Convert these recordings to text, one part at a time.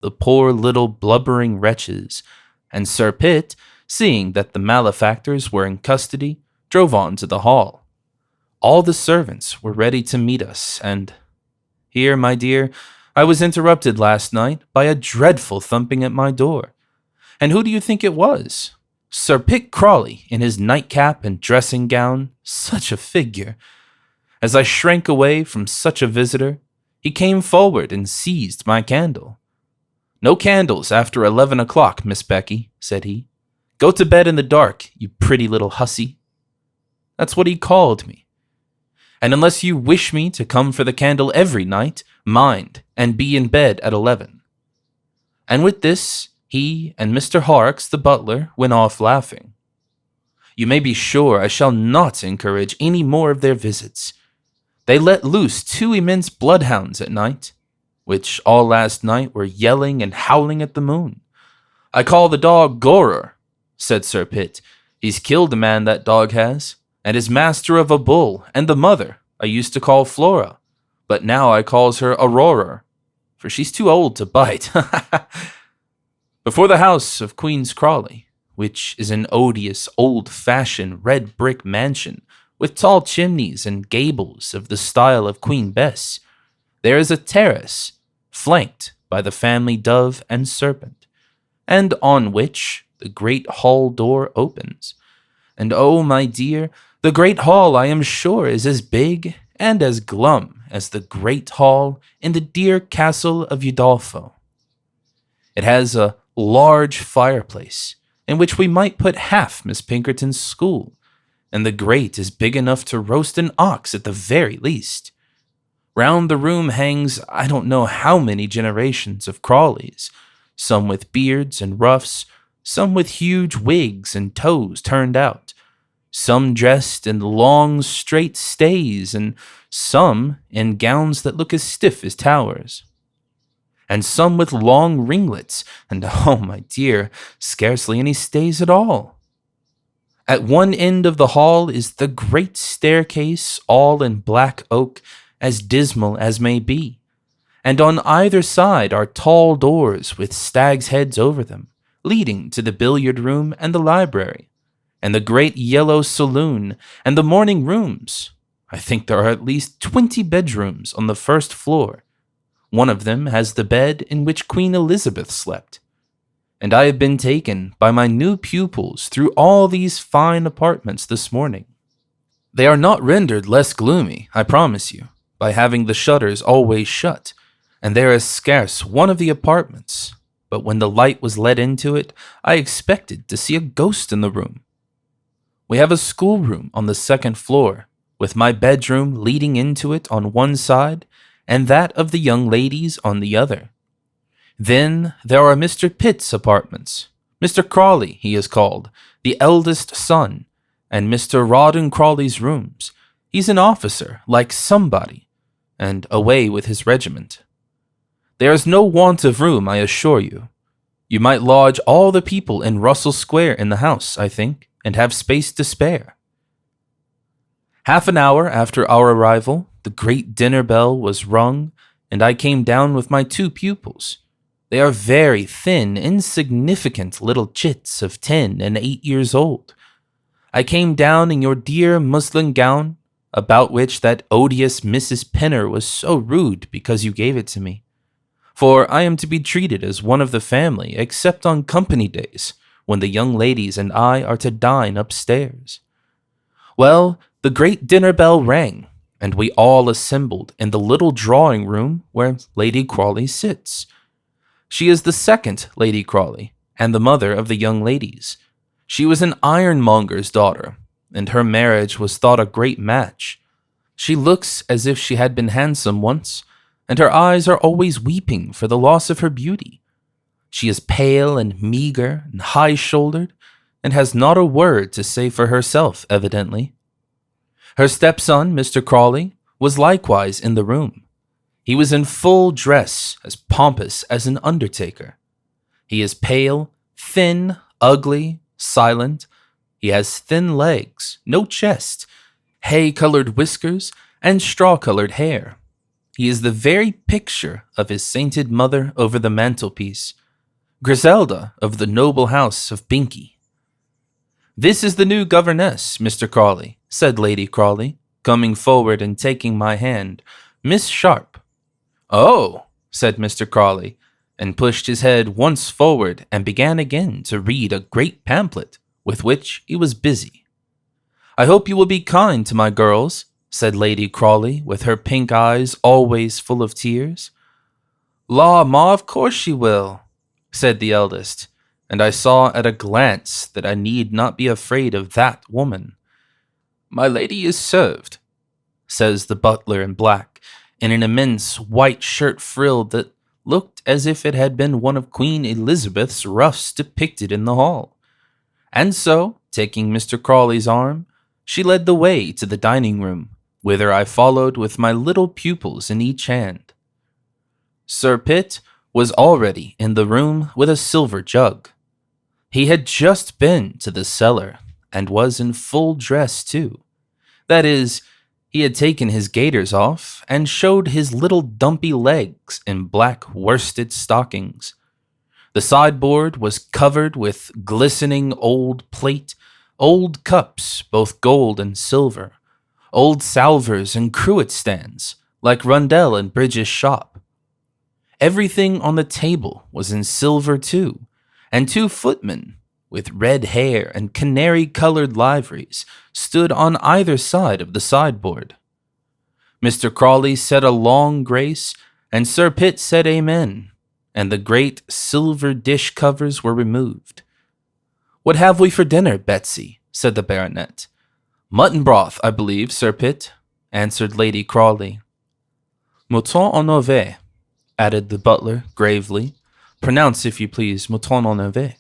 the poor little blubbering wretches, and Sir Pitt, seeing that the malefactors were in custody, drove on to the hall. All the servants were ready to meet us, and here, my dear, I was interrupted last night by a dreadful thumping at my door. And who do you think it was? Sir Pitt Crawley, in his nightcap and dressing gown, such a figure. As I shrank away from such a visitor, he came forward and seized my candle. "No candles after 11 o'clock, Miss Becky," said he. "Go to bed in the dark, you pretty little hussy." That's what he called me. "And unless you wish me to come for the candle every night, mind, and be in bed at 11. And with this, he and Mr. Horrocks, the butler, went off laughing. You may be sure I shall not encourage any more of their visits. They let loose 2 immense bloodhounds at night, which all last night were yelling and howling at the moon. I call the dog Gorer," said Sir Pitt. "He's killed a man, that dog has, and is master of a bull, and the mother I used to call Flora, but now I calls her Aurora, for she's too old to bite." Before the house of Queen's Crawley, which is an odious, old-fashioned red brick mansion with tall chimneys and gables of the style of Queen Bess, there is a terrace flanked by the family dove and serpent, and on which the great hall door opens. And oh, my dear, the great hall, I am sure, is as big and as glum as the great hall in the dear castle of Udolpho. It has a large fireplace, in which we might put half Miss Pinkerton's school, and the grate is big enough to roast an ox at the very least. Round the room hangs I don't know how many generations of Crawleys, some with beards and ruffs, some with huge wigs and toes turned out, some dressed in long straight stays, and some in gowns that look as stiff as towers, and some with long ringlets, and oh, my dear, scarcely any stays at all. At one end of the hall is the great staircase, all in black oak, as dismal as may be, and on either side are tall doors with stags' heads over them, leading to the billiard room and the library, and the great yellow saloon, and the morning rooms. I think there are at least 20 bedrooms on the first floor. One of them has the bed in which Queen Elizabeth slept. And I have been taken by my new pupils through all these fine apartments this morning. They are not rendered less gloomy, I promise you, by having the shutters always shut, and there is scarce one of the apartments, but when the light was let into it, I expected to see a ghost in the room. We have a schoolroom on the second floor, with my bedroom leading into it on one side, and that of the young ladies on the other. Then there are Mr. Pitt's apartments, Mr. Crawley, he is called, the eldest son, and Mr. Rawdon Crawley's rooms. He's an officer, like somebody, and away with his regiment. There is no want of room, I assure you. You might lodge all the people in Russell Square in the house, I think, and have space to spare. Half an hour after our arrival, the great dinner bell was rung, and I came down with my 2 pupils. They are very thin, insignificant little chits of 10 and 8 years old. I came down in your dear muslin gown, about which that odious Mrs. Penner was so rude because you gave it to me. For I am to be treated as one of the family, except on company days, when the young ladies and I are to dine upstairs. Well, the great dinner bell rang, and we all assembled in the little drawing room where Lady Crawley sits. She is the second Lady Crawley, and the mother of the young ladies. She was an ironmonger's daughter, and her marriage was thought a great match. She looks as if she had been handsome once, and her eyes are always weeping for the loss of her beauty. She is pale and meager and high-shouldered, and has not a word to say for herself, evidently. Her stepson, Mr. Crawley, was likewise in the room. He was in full dress, as pompous as an undertaker. He is pale, thin, ugly, silent. He has thin legs, no chest, hay-colored whiskers, and straw-colored hair. He is the very picture of his sainted mother over the mantelpiece, Griselda of the noble house of Binkie. "This is the new governess, Mr. Crawley," said Lady Crawley, coming forward and taking my hand. "Miss Sharp." "Oh," said Mr. Crawley, and pushed his head once forward and began again to read a great pamphlet with which he was busy. "I hope you will be kind to my girls," said Lady Crawley, with her pink eyes always full of tears. "Law, ma, of course she will," said the eldest, and I saw at a glance that I need not be afraid of that woman. "My lady is served," says the butler in black, in an immense white shirt frill that looked as if it had been one of Queen Elizabeth's ruffs depicted in the hall. And so, taking Mr. Crawley's arm, she led the way to the dining room, whither I followed with my little pupils in each hand. Sir Pitt was already in the room with a silver jug. He had just been to the cellar, and was in full dress too. That is, he had taken his gaiters off, and showed his little dumpy legs in black worsted stockings. The sideboard was covered with glistening old plate, old cups, both gold and silver, old salvers and cruet stands, like Rundell and Bridges' shop. Everything on the table was in silver too, and 2 footmen, with red hair and canary-colored liveries, stood on either side of the sideboard. Mr. Crawley said a long grace, and Sir Pitt said amen, and the great silver dish covers were removed. "What have we for dinner, Betsy?" said the baronet. "Mutton broth, I believe, Sir Pitt," answered Lady Crawley. "Mouton en Auvergne," added the butler gravely. "Pronounce, if you please, mouton en Auvergne.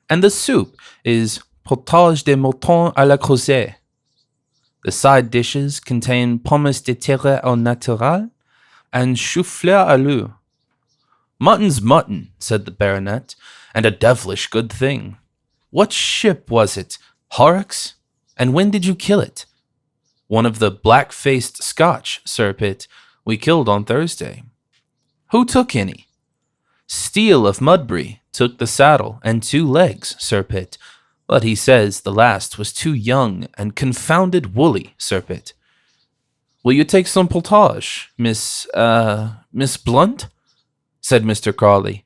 And the soup is potage de mouton à la crozet. The side dishes contain pommes de terre au naturel and chou-fleur à l'eau." "Mutton's mutton," said the baronet, "and a devilish good thing. What ship was it? Horrocks? And when did you kill it?" "One of the black-faced Scotch, Sir Pitt. We killed on Thursday." "Who took any?" "Steele of Mudbury took the saddle and 2 legs, Sir Pitt, but he says the last was too young and confounded woolly, Sir Pitt." "Will you take some potage, Miss Blunt?" said Mr. Crawley.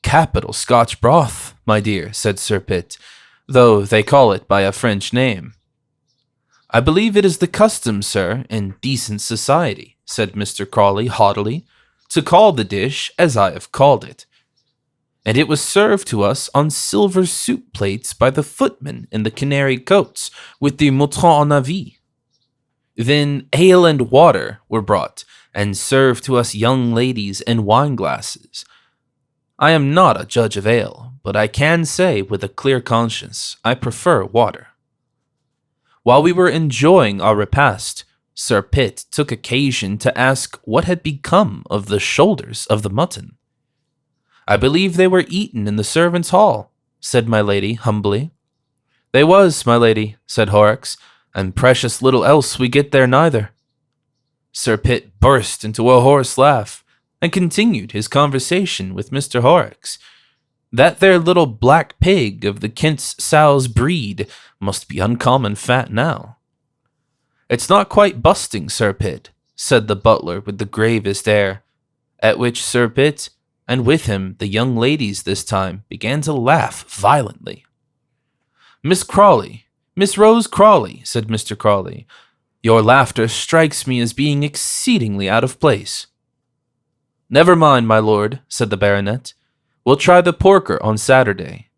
"Capital Scotch broth, my dear," said Sir Pitt, "though they call it by a French name." "I believe it is the custom, sir, in decent society," said Mr. Crawley haughtily, "to call the dish as I have called it. And it was served to us on silver soup plates by the footmen in the canary coats with the mouton en avis. Then ale and water were brought and served to us young ladies in wine glasses. I am not a judge of ale, but I can say with a clear conscience I prefer water." While we were enjoying our repast, Sir Pitt took occasion to ask what had become of the shoulders of the mutton. "I believe they were eaten in the servants' hall," said my lady humbly. "They was, my lady," said Horrocks, "and precious little else we get there neither." Sir Pitt burst into a hoarse laugh, and continued his conversation with Mr. Horrocks. "That there little black pig of the Kent sow's breed must be uncommon fat now." "It's not quite busting, Sir Pitt," said the butler with the gravest air, at which Sir Pitt, and with him the young ladies this time, began to laugh violently. "Miss Crawley, Miss Rose Crawley," said Mr. Crawley, "your laughter strikes me as being exceedingly out of place." "Never mind, my lord," said the baronet. "We'll try the porker on Saturday."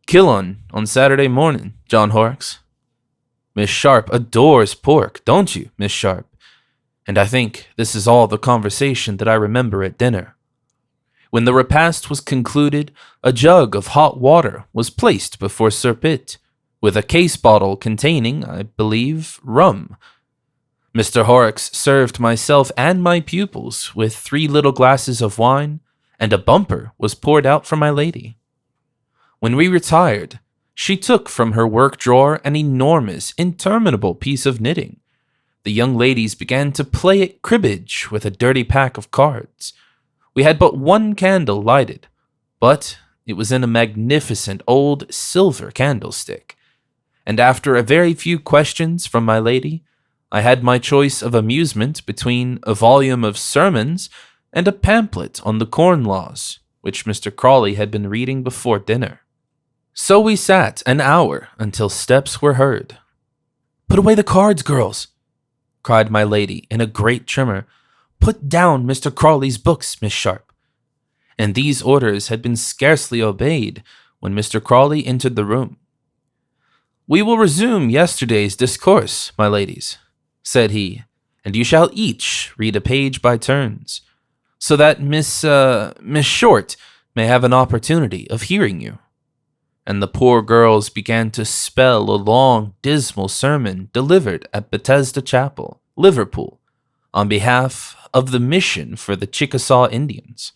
"Kill on Saturday morning, John Horrocks." "Miss Sharp adores pork, don't you, Miss Sharp?" And I think this is all the conversation that I remember at dinner. When the repast was concluded, a jug of hot water was placed before Sir Pitt, with a case bottle containing, I believe, rum. Mr. Horrocks served myself and my pupils with 3 little glasses of wine, and a bumper was poured out for my lady. When we retired, she took from her work drawer an enormous, interminable piece of knitting, The young ladies began to play at cribbage with a dirty pack of cards. We had but one candle lighted, but it was in a magnificent old silver candlestick, and after a very few questions from my lady, I had my choice of amusement between a volume of sermons and a pamphlet on the corn laws, which Mr. Crawley had been reading before dinner. So we sat an hour until steps were heard. "Put away the cards, girls," cried my lady in a great tremor. "Put down Mr. Crawley's books, Miss Sharp." And these orders had been scarcely obeyed when Mr. Crawley entered the room. "We will resume yesterday's discourse, my ladies," said he, "and you shall each read a page by turns, so that Miss Short may have an opportunity of hearing you." And the poor girls began to spell a long, dismal sermon delivered at Bethesda Chapel, Liverpool, on behalf of the Mission for the Chickasaw Indians.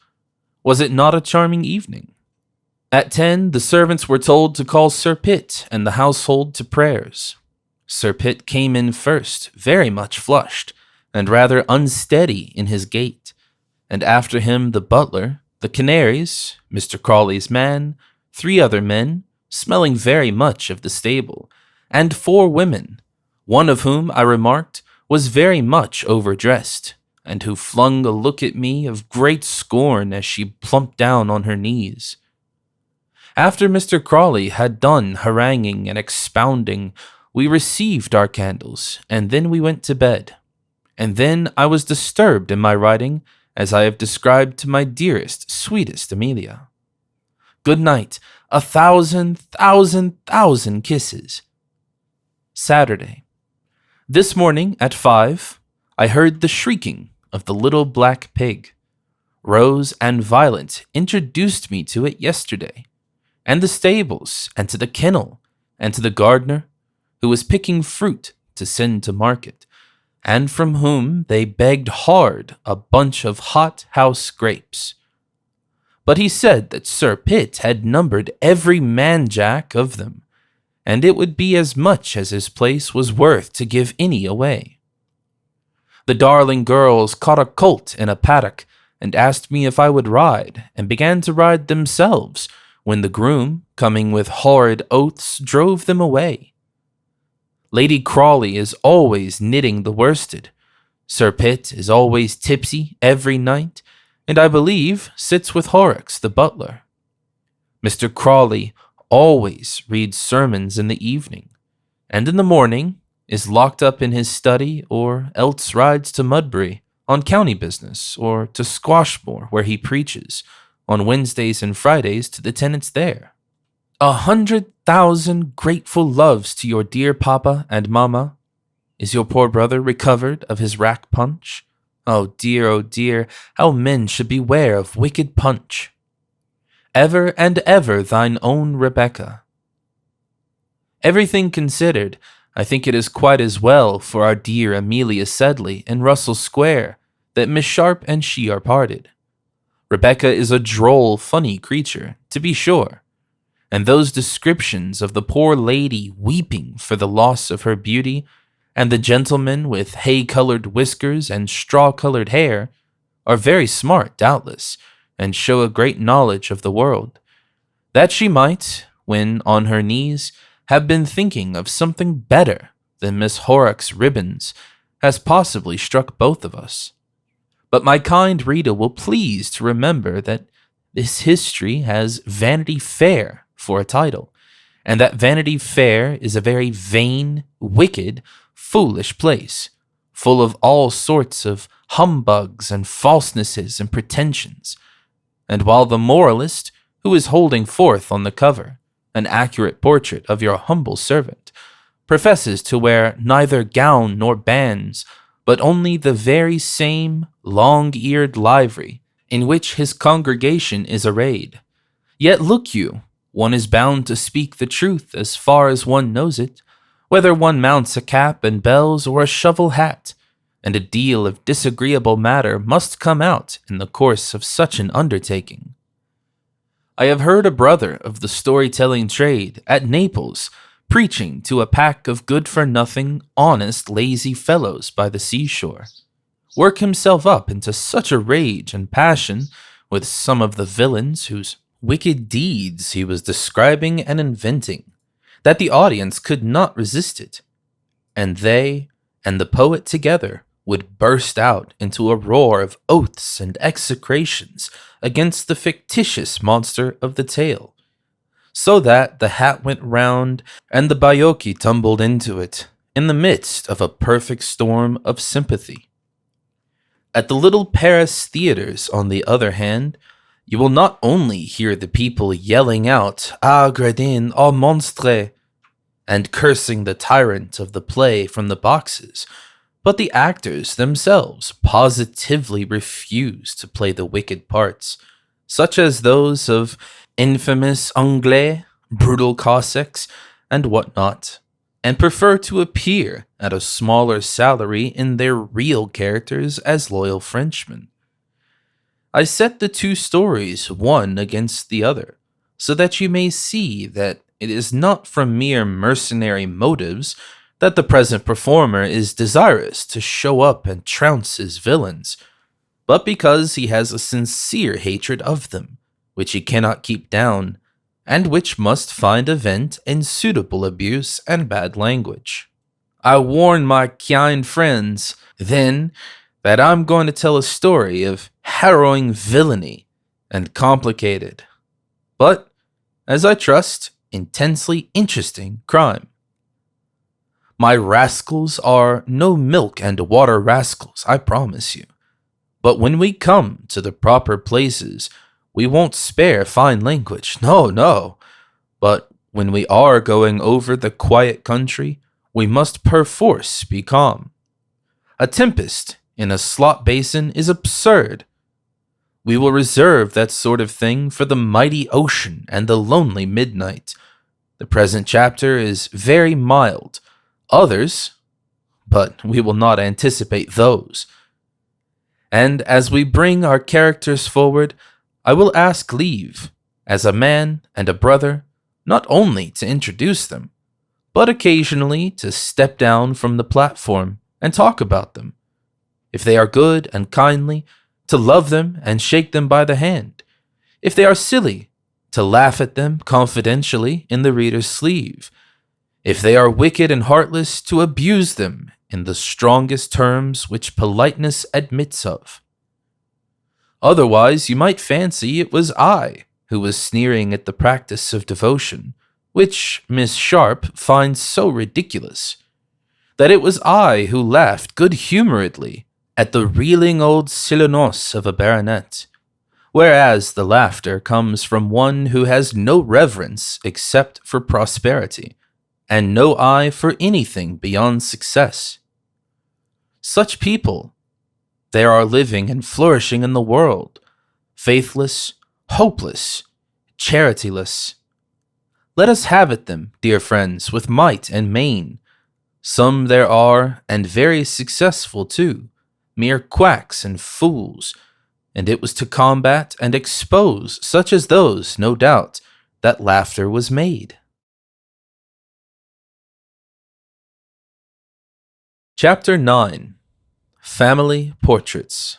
Was it not a charming evening? At 10, the servants were told to call Sir Pitt and the household to prayers. Sir Pitt came in first, very much flushed, and rather unsteady in his gait, and after him the butler, the canaries, Mr. Crawley's man, 3 other men, smelling very much of the stable, and 4 women, one of whom, I remarked, was very much overdressed, and who flung a look at me of great scorn as she plumped down on her knees. After Mr. Crawley had done haranguing and expounding, we received our candles, and then we went to bed. And then I was disturbed in my writing, as I have described to my dearest, sweetest Amelia. Good night, 1,000,000,000 kisses. Saturday. This morning at 5, I heard the shrieking of the little black pig. Rose and Violet introduced me to it yesterday, and the stables, and to the kennel, and to the gardener, who was picking fruit to send to market, and from whom they begged hard a bunch of hot house grapes. But he said that Sir Pitt had numbered every man-jack of them, and it would be as much as his place was worth to give any away. The darling girls caught a colt in a paddock, and asked me if I would ride, and began to ride themselves, when the groom, coming with horrid oaths, drove them away. Lady Crawley is always knitting the worsted. Sir Pitt is always tipsy every night, and I believe sits with Horrocks the butler. Mr. Crawley always reads sermons in the evening, and in the morning is locked up in his study, or else rides to Mudbury on county business, or to Squashmore, where he preaches, on Wednesdays and Fridays to the tenants there. 100,000 grateful loves to your dear papa and mamma. Is your poor brother recovered of his rack punch? Oh dear, how men should beware of wicked punch. Ever and ever thine own Rebecca. Everything considered, I think it is quite as well for our dear Amelia Sedley in Russell Square that Miss Sharp and she are parted. Rebecca is a droll, funny creature, to be sure, and those descriptions of the poor lady weeping for the loss of her beauty, and the gentleman with hay-colored whiskers and straw-colored hair, are very smart, doubtless, and show a great knowledge of the world, that she might, when on her knees, have been thinking of something better than Miss Horrocks' ribbons, has possibly struck both of us. But my kind reader will please to remember that this history has Vanity Fair for a title, and that Vanity Fair is a very vain, wicked, foolish place, full of all sorts of humbugs and falsenesses and pretensions, and while the moralist, who is holding forth on the cover an accurate portrait of your humble servant, professes to wear neither gown nor bands, but only the very same long-eared livery in which his congregation is arrayed, yet look you, one is bound to speak the truth as far as one knows it, whether one mounts a cap and bells or a shovel hat, and a deal of disagreeable matter must come out in the course of such an undertaking. I have heard a brother of the storytelling trade at Naples preaching to a pack of good-for-nothing, honest, lazy fellows by the seashore, work himself up into such a rage and passion with some of the villains whose wicked deeds he was describing and inventing, that the audience could not resist it, and they and the poet together would burst out into a roar of oaths and execrations against the fictitious monster of the tale, so that the hat went round and the baiocchi tumbled into it in the midst of a perfect storm of sympathy. At the little Paris theaters, on the other hand, you will not only hear the people yelling out "Ah, gredin, ah, monstre," and cursing the tyrant of the play from the boxes, but the actors themselves positively refuse to play the wicked parts, such as those of infamous Anglais, brutal Cossacks, and whatnot, and prefer to appear at a smaller salary in their real characters as loyal Frenchmen. I set the two stories one against the other, so that you may see that it is not from mere mercenary motives that the present performer is desirous to show up and trounce his villains, but because he has a sincere hatred of them, which he cannot keep down, and which must find a vent in suitable abuse and bad language. I warn my kind friends, then, that I'm going to tell a story of harrowing villainy and complicated, but, as I trust, intensely interesting crime. My rascals are no milk and water rascals, I promise you. But when we come to the proper places, we won't spare fine language, no. But when we are going over the quiet country, we must perforce be calm. A tempest in a slop basin is absurd. We will reserve that sort of thing for the mighty ocean and the lonely midnight. The present chapter is very mild. Others, but we will not anticipate those. And as we bring our characters forward, I will ask leave, as a man and a brother, not only to introduce them, but occasionally to step down from the platform and talk about them. If they are good and kindly, to love them and shake them by the hand. If they are silly, to laugh at them confidentially in the reader's sleeve. If they are wicked and heartless, to abuse them in the strongest terms which politeness admits of. Otherwise, you might fancy it was I who was sneering at the practice of devotion, which Miss Sharp finds so ridiculous, that it was I who laughed good-humoredly at the reeling old silenosse of a baronet, whereas the laughter comes from one who has no reverence except for prosperity, and no eye for anything beyond success. Such people, there are living and flourishing in the world, faithless, hopeless, charityless. Let us have at them, dear friends, with might and main. Some there are, and very successful too, mere quacks and fools, and it was to combat and expose such as those, no doubt, that laughter was made. Chapter 9. Family Portraits.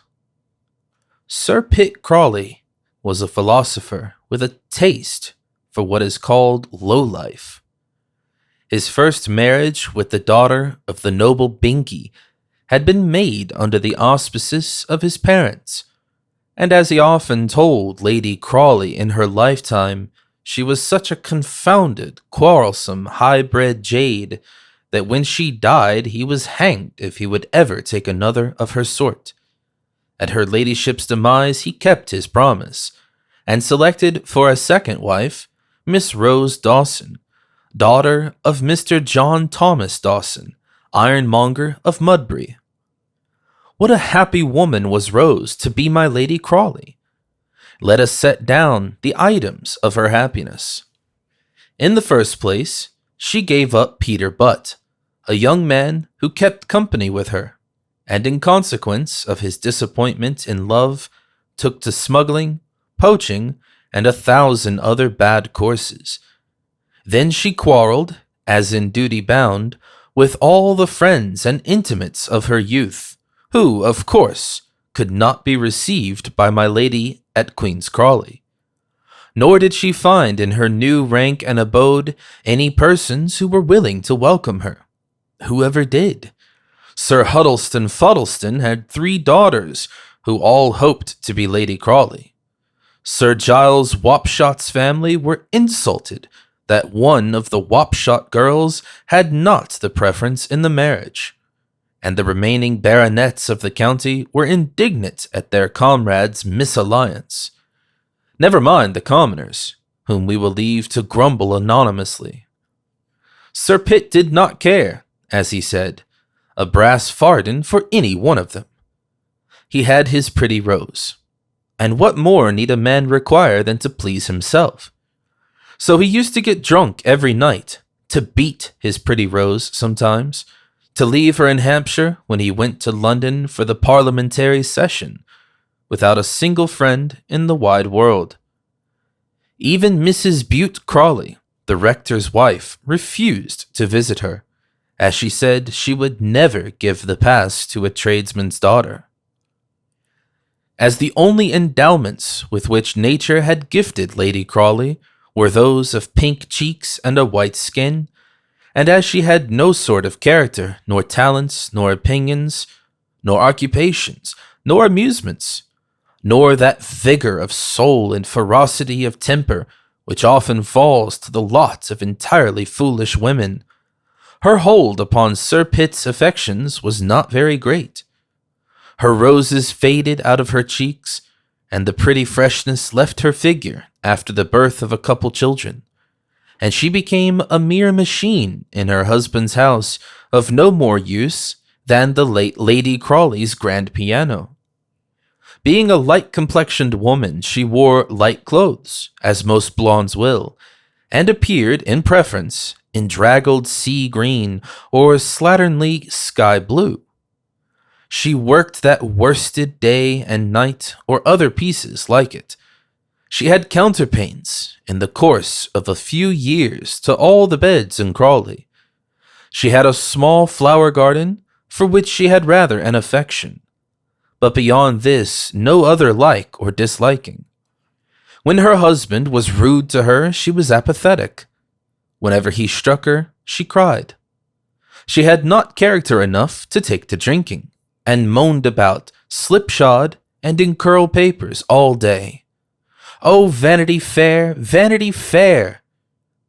Sir Pitt Crawley was a philosopher with a taste for what is called low life. His first marriage with the daughter of the noble Binkie had been made under the auspices of his parents, and as he often told Lady Crawley in her lifetime, she was such a confounded, quarrelsome, high-bred jade that when she died he was hanged if he would ever take another of her sort. At her ladyship's demise he kept his promise, and selected for a second wife Miss Rose Dawson, daughter of Mr. John Thomas Dawson, ironmonger of Mudbury. What a happy woman was Rose to be my Lady Crawley! Let us set down the items of her happiness. In the first place, she gave up Peter Butt, a young man who kept company with her, and in consequence of his disappointment in love, took to smuggling, poaching, and 1,000 other bad courses. Then she quarreled, as in duty bound, with all the friends and intimates of her youth, who, of course, could not be received by my lady at Queen's Crawley. Nor did she find in her new rank and abode any persons who were willing to welcome her. Whoever did? Sir Huddleston Fuddleston had 3 daughters, who all hoped to be Lady Crawley. Sir Giles Wapshot's family were insulted that one of the Wapshot girls had not the preference in the marriage, and the remaining baronets of the county were indignant at their comrades' misalliance. Never mind the commoners, whom we will leave to grumble anonymously. Sir Pitt did not care, as he said, a brass farden for any one of them. He had his pretty Rose, and what more need a man require than to please himself? So he used to get drunk every night, to beat his pretty Rose sometimes, to leave her in Hampshire when he went to London for the parliamentary session, without a single friend in the wide world. Even Mrs. Bute Crawley, the rector's wife, refused to visit her, as she said she would never give the pass to a tradesman's daughter. As the only endowments with which nature had gifted Lady Crawley were those of pink cheeks and a white skin, and as she had no sort of character, nor talents, nor opinions, nor occupations, nor amusements, nor that vigor of soul and ferocity of temper which often falls to the lot of entirely foolish women, her hold upon Sir Pitt's affections was not very great. Her roses faded out of her cheeks, and the pretty freshness left her figure after the birth of a couple children, and she became a mere machine in her husband's house, of no more use than the late Lady Crawley's grand piano. Being a light-complexioned woman, she wore light clothes, as most blondes will, and appeared, in preference, in draggled sea green or slatternly sky blue. She worked that worsted day and night, or other pieces like it. She had counterpanes, in the course of a few years, to all the beds in Crawley. She had a small flower garden, for which she had rather an affection, but beyond this no other like or disliking. When her husband was rude to her, she was apathetic. Whenever he struck her, she cried. She had not character enough to take to drinking, and moaned about, slipshod and in curl papers all day. Oh, Vanity Fair, Vanity Fair!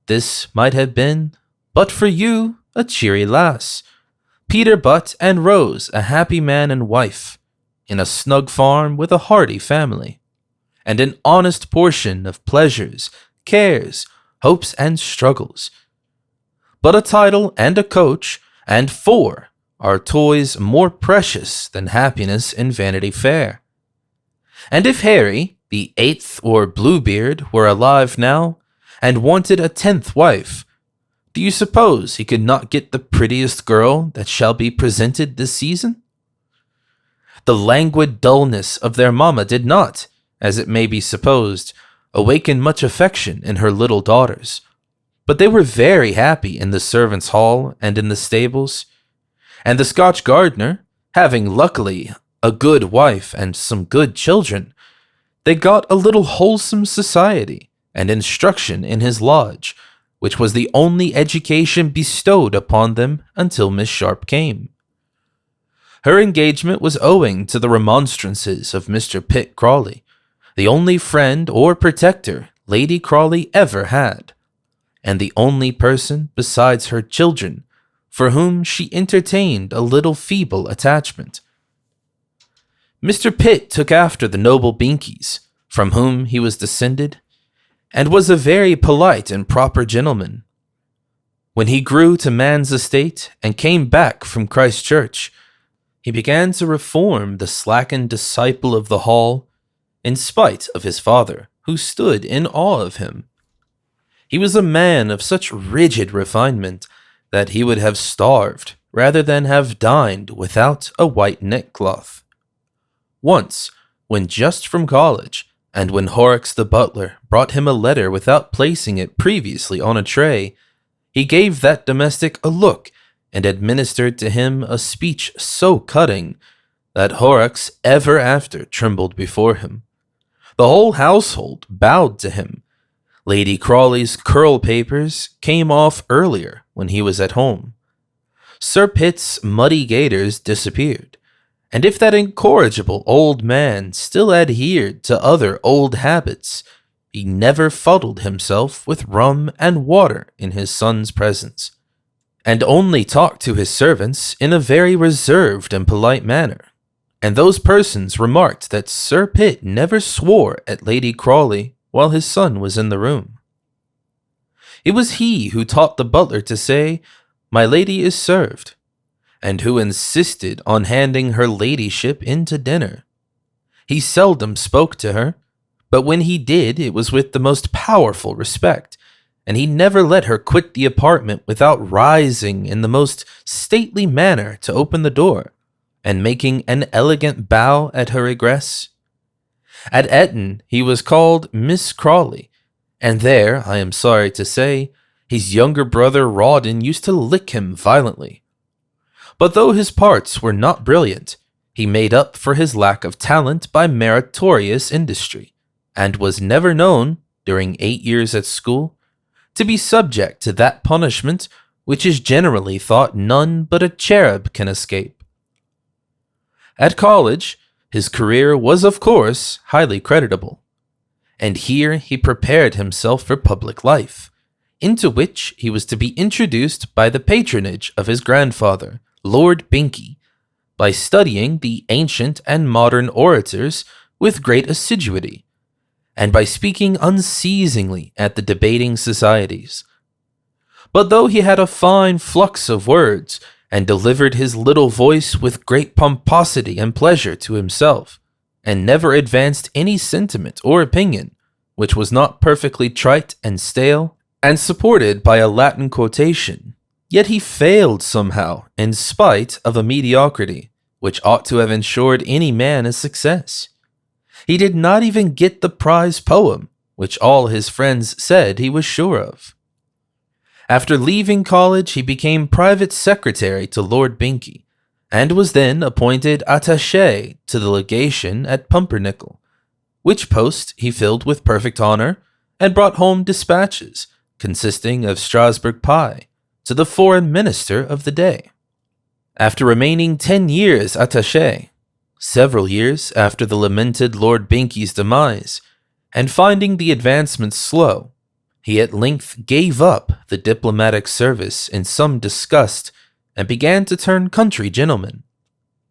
This might have been, but for you, a cheery lass, Peter Butt and Rose a happy man and wife, in a snug farm with a hearty family, and an honest portion of pleasures, cares, hopes, and struggles. But a title and a coach, and 4, are toys more precious than happiness in Vanity Fair. And if Harry, the 8th or Bluebeard, were alive now, and wanted a 10th wife, do you suppose he could not get the prettiest girl that shall be presented this season? The languid dullness of their mamma did not, as it may be supposed, awaken much affection in her little daughters, but they were very happy in the servants' hall and in the stables, and the Scotch gardener, having luckily a good wife and some good children, they got a little wholesome society and instruction in his lodge, which was the only education bestowed upon them until Miss Sharp came. Her engagement was owing to the remonstrances of Mr. Pitt Crawley, the only friend or protector Lady Crawley ever had, and the only person besides her children for whom she entertained a little feeble attachment. Mr. Pitt took after the noble Binkies, from whom he was descended, and was a very polite and proper gentleman. When he grew to man's estate and came back from Christ Church, he began to reform the slackened disciple of the hall, in spite of his father, who stood in awe of him. He was a man of such rigid refinement that he would have starved rather than have dined without a white neckcloth. Once, when just from college, and when Horrocks the butler brought him a letter without placing it previously on a tray, He gave that domestic a look and administered to him a speech so cutting that Horrocks ever after trembled before him. The whole household bowed to him. Lady Crawley's curl papers came off earlier when he was at home. Sir Pitt's muddy gaiters disappeared, and if that incorrigible old man still adhered to other old habits, he never fuddled himself with rum and water in his son's presence, and only talked to his servants in a very reserved and polite manner. And those persons remarked that Sir Pitt never swore at Lady Crawley while his son was in the room. It was he who taught the butler to say, "My lady is served," and who insisted on handing her ladyship in to dinner. He seldom spoke to her, but when he did, it was with the most powerful respect, and he never let her quit the apartment without rising in the most stately manner to open the door, and making an elegant bow at her egress. At Eton he was called Miss Crawley, and there, I am sorry to say, his younger brother Rawdon used to lick him violently. But though his parts were not brilliant, he made up for his lack of talent by meritorious industry, and was never known, during 8 years at school, to be subject to that punishment which is generally thought none but a cherub can escape. At college, his career was of course highly creditable, and here he prepared himself for public life, into which he was to be introduced by the patronage of his grandfather, Lord Binkie, by studying the ancient and modern orators with great assiduity, and by speaking unceasingly at the debating societies. But though he had a fine flux of words, and delivered his little voice with great pomposity and pleasure to himself, and never advanced any sentiment or opinion which was not perfectly trite and stale, and supported by a Latin quotation, yet he failed somehow in spite of a mediocrity which ought to have ensured any man a success. He did not even get the prize poem, which all his friends said he was sure of. After leaving college, he became private secretary to Lord Binkie, and was then appointed attaché to the legation at Pumpernickel, which post he filled with perfect honor, and brought home dispatches, consisting of Strasbourg pie, to the foreign minister of the day. After remaining 10 years attaché, several years after the lamented Lord Binkie's demise, and finding the advancement slow, he at length gave up the diplomatic service in some disgust and began to turn country gentleman.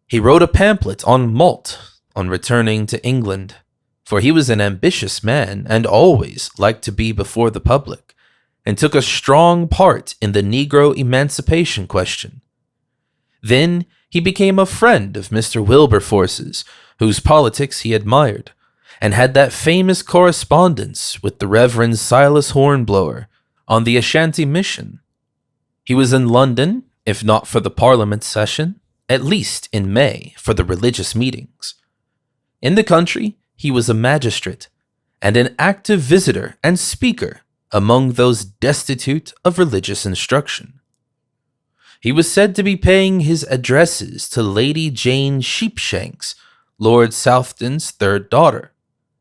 He wrote a pamphlet on malt on returning to England, for he was an ambitious man and always liked to be before the public, and took a strong part in the Negro emancipation question. Then he became a friend of Mr. Wilberforce's, whose politics he admired, and had that famous correspondence with the Reverend Silas Hornblower on the Ashanti Mission. He was in London, if not for the Parliament session, at least in May for the religious meetings. In the country, he was a magistrate, and an active visitor and speaker among those destitute of religious instruction. He was said to be paying his addresses to Lady Jane Sheepshanks, Lord Southden's third daughter,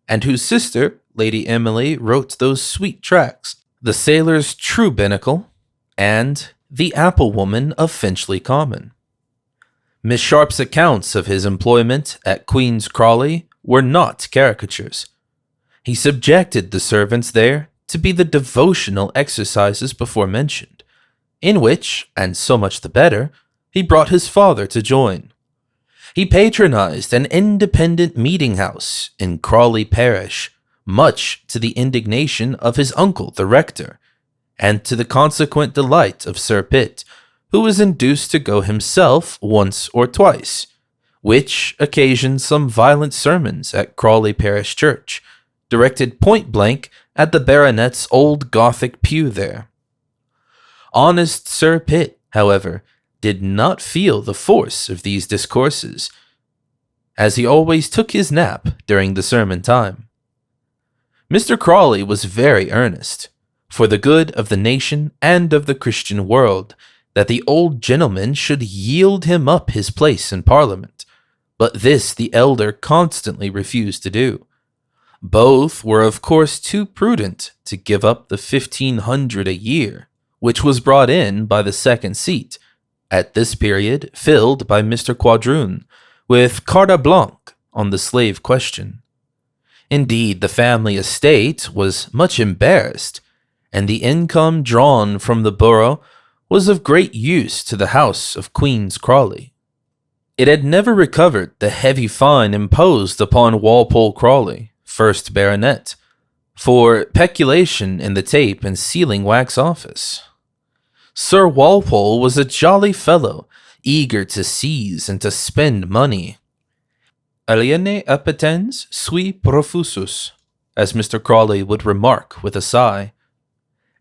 and whose sister, Lady Emily, wrote those sweet tracts, The Sailor's True Binnacle, and The Apple Woman of Finchley Common. Miss Sharp's accounts of his employment at Queen's Crawley were not caricatures. He subjected the servants there to be the devotional exercises before mentioned, in which, and so much the better, he brought his father to join. He patronized an independent meeting house in Crawley parish, much to the indignation of his uncle, the rector, and to the consequent delight of Sir Pitt, who was induced to go himself once or twice, which occasioned some violent sermons at Crawley parish church, directed point-blank at the baronet's old Gothic pew there. Honest Sir Pitt, however, did not feel the force of these discourses, as he always took his nap during the sermon time. Mr. Crawley was very earnest, for the good of the nation and of the Christian world, that the old gentleman should yield him up his place in Parliament, but this the elder constantly refused to do. Both were of course too prudent to give up the 1,500 a year, which was brought in by the second seat, at this period filled by Mr. Quadroon, with carte blanche on the slave question. Indeed, the family estate was much embarrassed, and the income drawn from the borough was of great use to the house of Queen's Crawley. It had never recovered the heavy fine imposed upon Walpole Crawley, first baronet, for peculation in the tape and sealing wax office. Sir Walpole was a jolly fellow, eager to seize and to spend money. Aliene appetens sui profusus, as Mr. Crawley would remark with a sigh,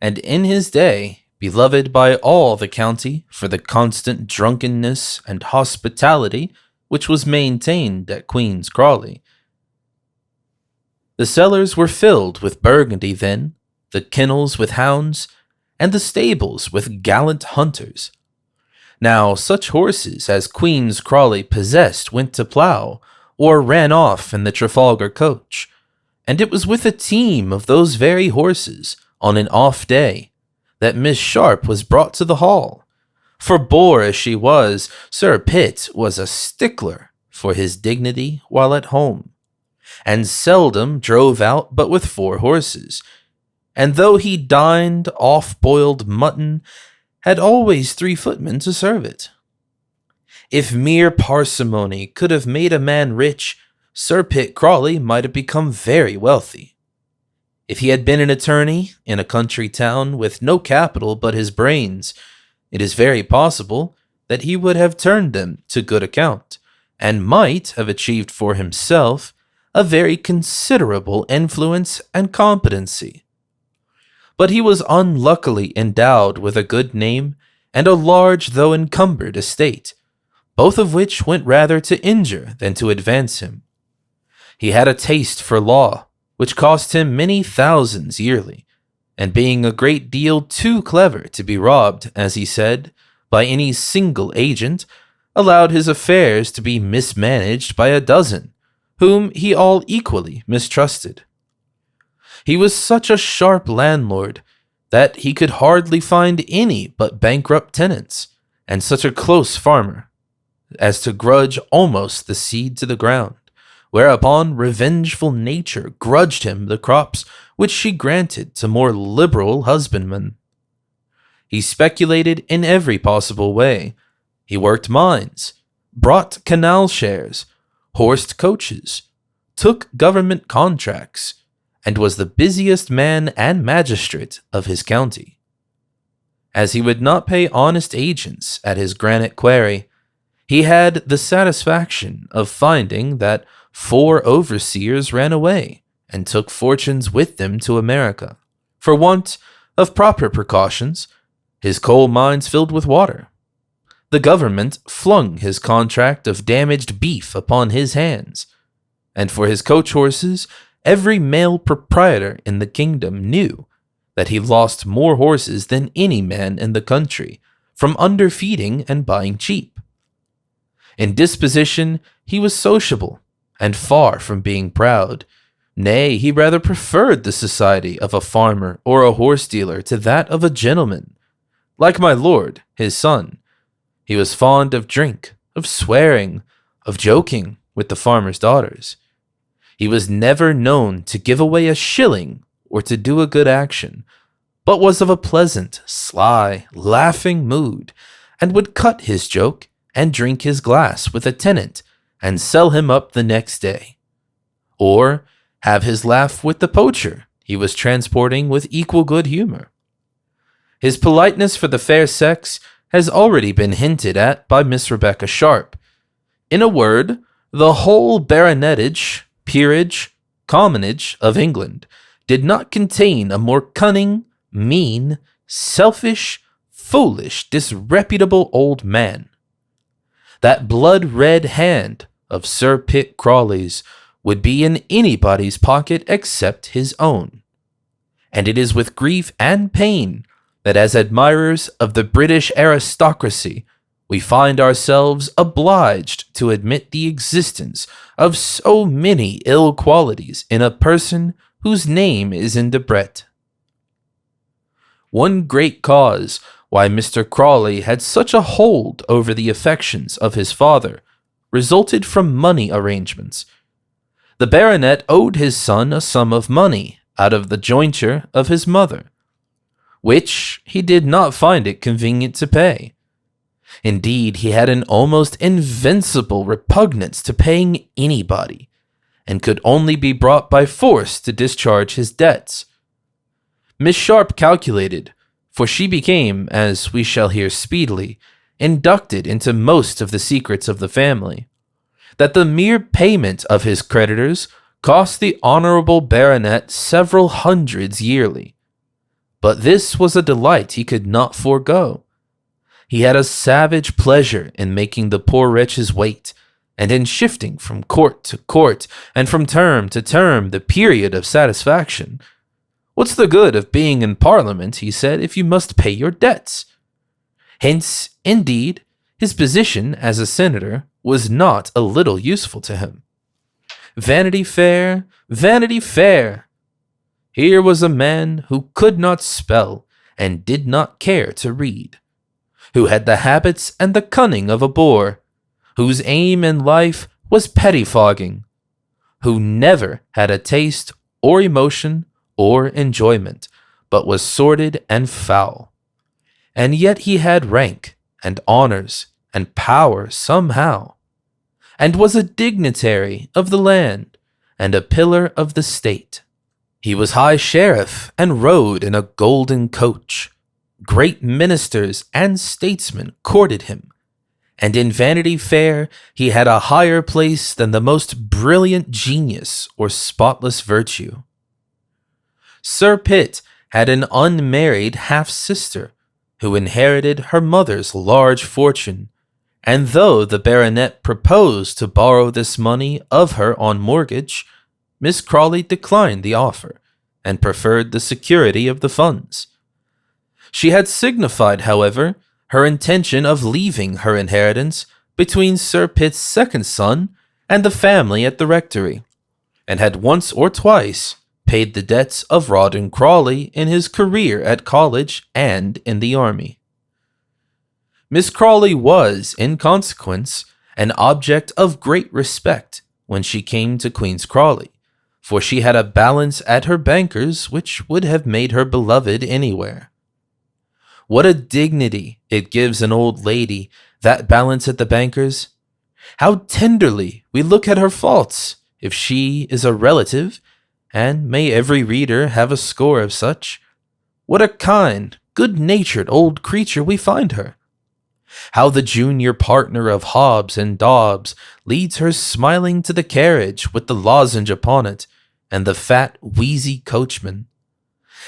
and in his day beloved by all the county for the constant drunkenness and hospitality which was maintained at Queen's Crawley. The cellars were filled with Burgundy then, the kennels with hounds, and the stables with gallant hunters. Now such horses as Queen's Crawley possessed went to plough, or ran off in the Trafalgar coach, and it was with a team of those very horses, on an off day, that Miss Sharp was brought to the hall. For bore as she was, Sir Pitt was a stickler for his dignity while at home, and seldom drove out but with 4 horses, and though he dined off boiled mutton, had always 3 footmen to serve it. If mere parsimony could have made a man rich, Sir Pitt Crawley might have become very wealthy. If he had been an attorney in a country town with no capital but his brains, it is very possible that he would have turned them to good account, and might have achieved for himself a very considerable influence and competency. But he was unluckily endowed with a good name and a large though encumbered estate, both of which went rather to injure than to advance him. He had a taste for law, which cost him many thousands yearly, and being a great deal too clever to be robbed, as he said, by any single agent, allowed his affairs to be mismanaged by a dozen, whom he all equally mistrusted. He was such a sharp landlord that he could hardly find any but bankrupt tenants, and such a close farmer as to grudge almost the seed to the ground, whereupon revengeful nature grudged him the crops which she granted to more liberal husbandmen. He speculated in every possible way. He worked mines, brought canal shares, horsed coaches, took government contracts, and was the busiest man and magistrate of his county. As he would not pay honest agents at his granite quarry, he had the satisfaction of finding that 4 overseers ran away and took fortunes with them to America, for want of proper precautions, his coal mines filled with water. The government flung his contract of damaged beef upon his hands, and for his coach horses, every male proprietor in the kingdom knew that he lost more horses than any man in the country from underfeeding and buying cheap. In disposition, he was sociable, and far from being proud. Nay, he rather preferred the society of a farmer or a horse dealer to that of a gentleman. Like my lord, his son, he was fond of drink, of swearing, of joking with the farmer's daughters. He was never known to give away a shilling or to do a good action, but was of a pleasant, sly, laughing mood, and would cut his joke and drink his glass with a tenant and sell him up the next day, or have his laugh with the poacher he was transporting with equal good humor. His politeness for the fair sex has already been hinted at by Miss Rebecca Sharp. In a word, the whole baronetage, peerage, commonage of England did not contain a more cunning, mean, selfish, foolish, disreputable old man. That blood-red hand of Sir Pitt Crawley's would be in anybody's pocket except his own. and it is with grief and pain that as admirers of the British aristocracy, we find ourselves obliged to admit the existence of so many ill qualities in a person whose name is in Debrett. One great cause why Mr. Crawley had such a hold over the affections of his father resulted from money arrangements. The baronet owed his son a sum of money out of the jointure of his mother, which he did not find it convenient to pay. Indeed, he had an almost invincible repugnance to paying anybody, and could only be brought by force to discharge his debts. Miss Sharp calculated, for she became, as we shall hear speedily, inducted into most of the secrets of the family, that the mere payment of his creditors cost the honorable baronet several hundreds yearly. But this was a delight he could not forego. He had a savage pleasure in making the poor wretches wait, and in shifting from court to court, and from term to term, the period of satisfaction. What's the good of being in Parliament, he said, if you must pay your debts? Hence, indeed, his position as a senator was not a little useful to him. Vanity Fair, Vanity Fair! Here was a man who could not spell and did not care to read, who had the habits and the cunning of a boor, whose aim in life was pettifogging, who never had a taste or emotion or enjoyment, but was sordid and foul. And yet he had rank and honors and power somehow, and was a dignitary of the land and a pillar of the state. He was high sheriff and rode in a golden coach. Great ministers and statesmen courted him, and in Vanity Fair he had a higher place than the most brilliant genius or spotless virtue. Sir Pitt had an unmarried half-sister who inherited her mother's large fortune, and though the baronet proposed to borrow this money of her on mortgage, Miss Crawley declined the offer and preferred the security of the funds. She had signified, however, her intention of leaving her inheritance between Sir Pitt's second son and the family at the rectory, and had once or twice paid the debts of Rawdon Crawley in his career at college and in the army. Miss Crawley was, in consequence, an object of great respect when she came to Queen's Crawley, for she had a balance at her banker's which would have made her beloved anywhere. What a dignity it gives an old lady, that balance at the banker's! How tenderly we look at her faults, if she is a relative, and may every reader have a score of such. What a kind, good-natured old creature we find her! How the junior partner of Hobbs and Dobbs leads her smiling to the carriage with the lozenge upon it, and the fat, wheezy coachman.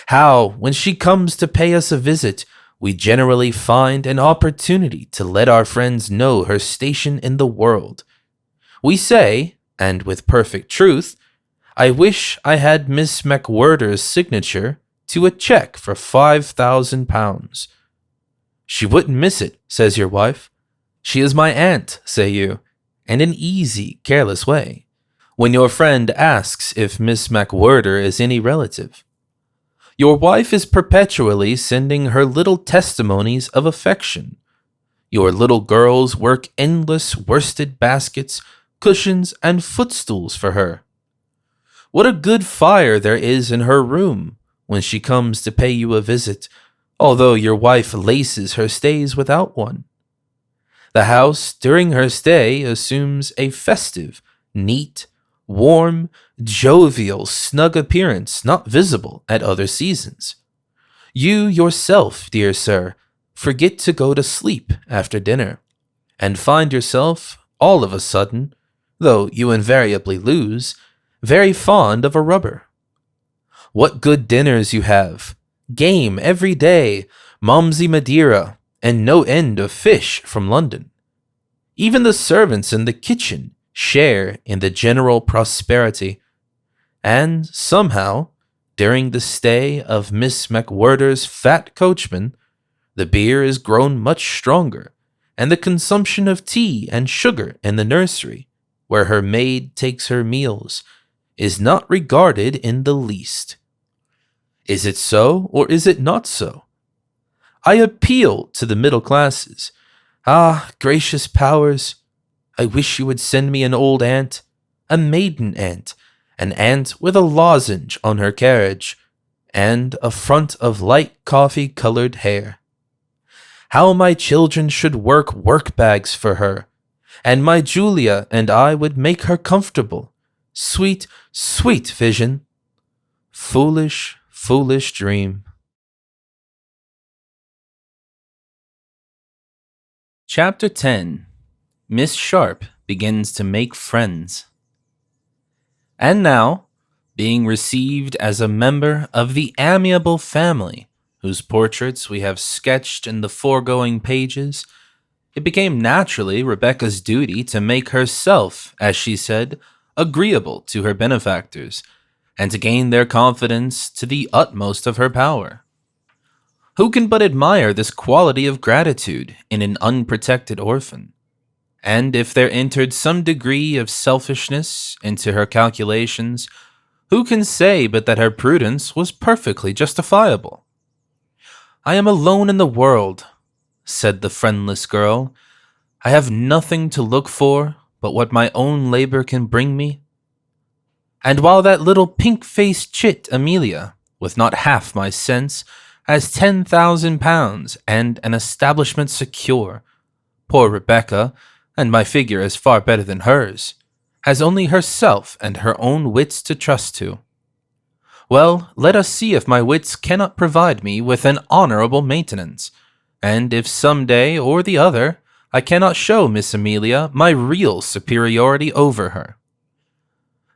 How, when she comes to pay us a visit, we generally find an opportunity to let our friends know her station in the world. We say, and with perfect truth, I wish I had Miss MacWhirter's signature to a check for £5,000. She wouldn't miss it, says your wife. She is my aunt, say you, in an easy, careless way, when your friend asks if Miss MacWhirter is any relative. Your wife is perpetually sending her little testimonies of affection. Your little girls work endless worsted baskets, cushions, and footstools for her. What a good fire there is in her room when she comes to pay you a visit, although your wife laces her stays without one. The house during her stay assumes a festive, neat, warm, jovial, snug appearance not visible at other seasons. You yourself, dear sir, forget to go to sleep after dinner, and find yourself, all of a sudden, though you invariably lose, very fond of a rubber. What good dinners you have! Game every day, Momsey Madeira, and no end of fish from London. Even the servants in the kitchen share in the general prosperity, and somehow, during the stay of Miss MacWhirter's fat coachman, the beer is grown much stronger, and the consumption of tea and sugar in the nursery, where her maid takes her meals, is not regarded in the least. Is it so, or is it not so? I appeal to the middle classes. Ah, gracious powers! I wish you would send me an old aunt, a maiden aunt, an aunt with a lozenge on her carriage, and a front of light coffee-colored hair. How my children should work bags for her, and my Julia and I would make her comfortable. Sweet, sweet vision! Foolish, foolish dream. Chapter 10. Miss Sharp begins to make friends. And now, being received as a member of the amiable family whose portraits we have sketched in the foregoing pages, it became naturally Rebecca's duty to make herself, as she said, agreeable to her benefactors, and to gain their confidence to the utmost of her power. Who can but admire this quality of gratitude in an unprotected orphan? And if there entered some degree of selfishness into her calculations, who can say but that her prudence was perfectly justifiable? I am alone in the world, said the friendless girl. I have nothing to look for but what my own labor can bring me. And while that little pink-faced chit Amelia, with not half my sense, has 10,000 pounds and an establishment secure, poor Rebecca, and my figure is far better than hers, has only herself and her own wits to trust to. Well, let us see if my wits cannot provide me with an honorable maintenance, and if some day or the other I cannot show Miss Amelia my real superiority over her.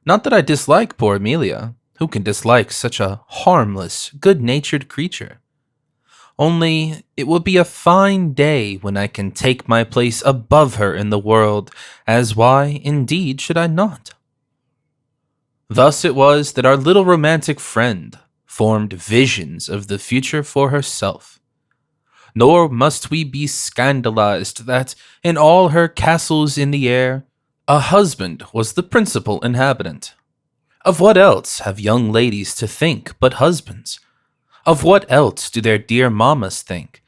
Not that I dislike poor Amelia. Who can dislike such a harmless, good-natured creature? Only it will be a fine day when I can take my place above her in the world, as why, indeed, should I not? Thus it was that our little romantic friend formed visions of the future for herself. Nor must we be scandalized that, in all her castles in the air, a husband was the principal inhabitant. Of what else have young ladies to think but husbands? Of what else do their dear mammas think?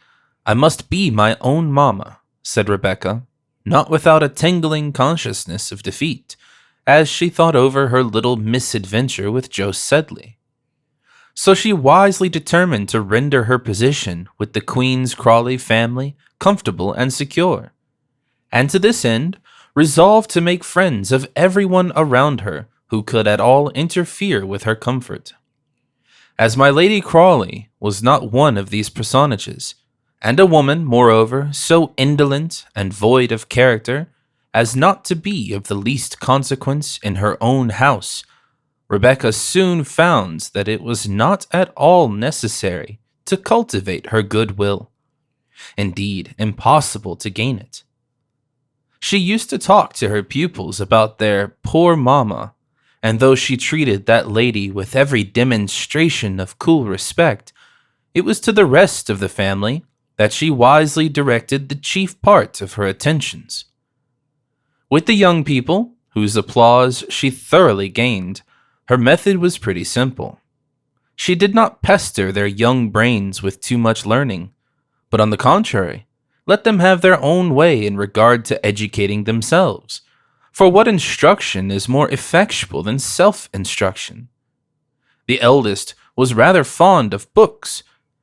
I must be my own mamma, said Rebecca, not without a tingling consciousness of defeat, as she thought over her little misadventure with Joe Sedley. So she wisely determined to render her position with the Queen's Crawley family comfortable and secure, and to this end resolved to make friends of everyone around her who could at all interfere with her comfort. As my Lady Crawley was not one of these personages, and a woman, moreover, so indolent and void of character as not to be of the least consequence in her own house, Rebecca soon found that it was not at all necessary to cultivate her goodwill. Indeed, impossible to gain it. She used to talk to her pupils about their poor mamma, and though she treated that lady with every demonstration of cool respect, it was to the rest of the family that she wisely directed the chief part of her attentions. With the young people, whose applause she thoroughly gained, her method was pretty simple. She did not pester their young brains with too much learning, but on the contrary, let them have their own way in regard to educating themselves. For what instruction is more effectual than self-instruction? The eldest was rather fond of books,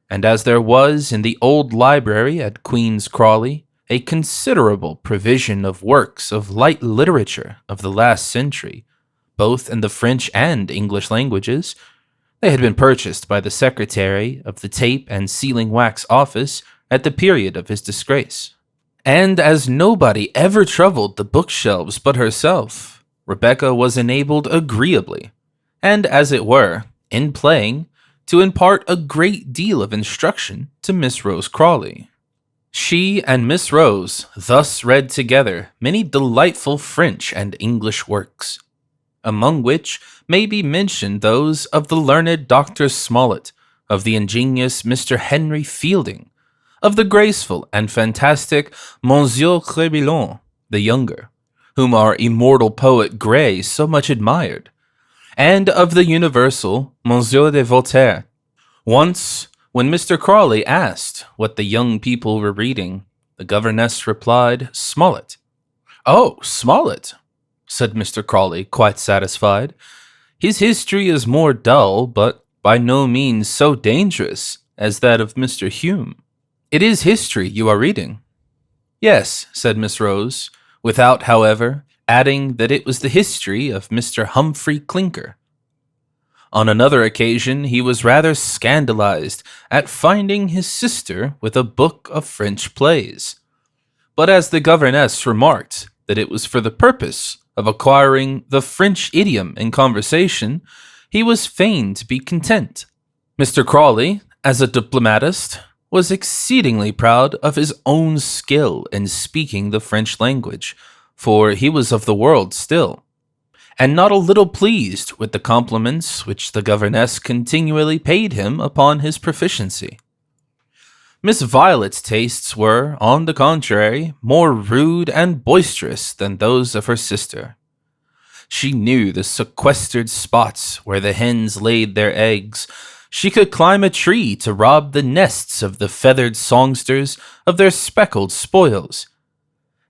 and as there was in the old library at Queen's Crawley a considerable provision of works of light literature of the last century, both in the French and English languages, they had been purchased by the secretary of the tape and sealing wax office at the period of his disgrace. And as nobody ever troubled the bookshelves but herself, Rebecca was enabled agreeably, and as it were, in playing, to impart a great deal of instruction to Miss Rose Crawley. She and Miss Rose thus read together many delightful French and English works. among which may be mentioned those of the learned Dr. Smollett, of the ingenious Mr. Henry Fielding, of the graceful and fantastic Monsieur Crébillon the younger, whom our immortal poet Gray so much admired, and of the universal Monsieur de Voltaire. Once, when Mr. Crawley asked what the young people were reading, the governess replied, "Smollett." "Oh, Smollett," said Mr. Crawley, quite satisfied. "His history is more dull, but by no means so dangerous as that of Mr. Hume. It is history you are reading." "Yes," said Miss Rose, without, however, adding that it was the history of Mr. Humphrey Clinker. On another occasion he was rather scandalized at finding his sister with a book of French plays. But as the governess remarked that it was for the purpose of acquiring the French idiom in conversation, he was fain to be content. Mr. Crawley, as a diplomatist, was exceedingly proud of his own skill in speaking the French language, for he was of the world still, and not a little pleased with the compliments which the governess continually paid him upon his proficiency. Miss Violet's tastes were, on the contrary, more rude and boisterous than those of her sister. She knew the sequestered spots where the hens laid their eggs. She could climb a tree to rob the nests of the feathered songsters of their speckled spoils.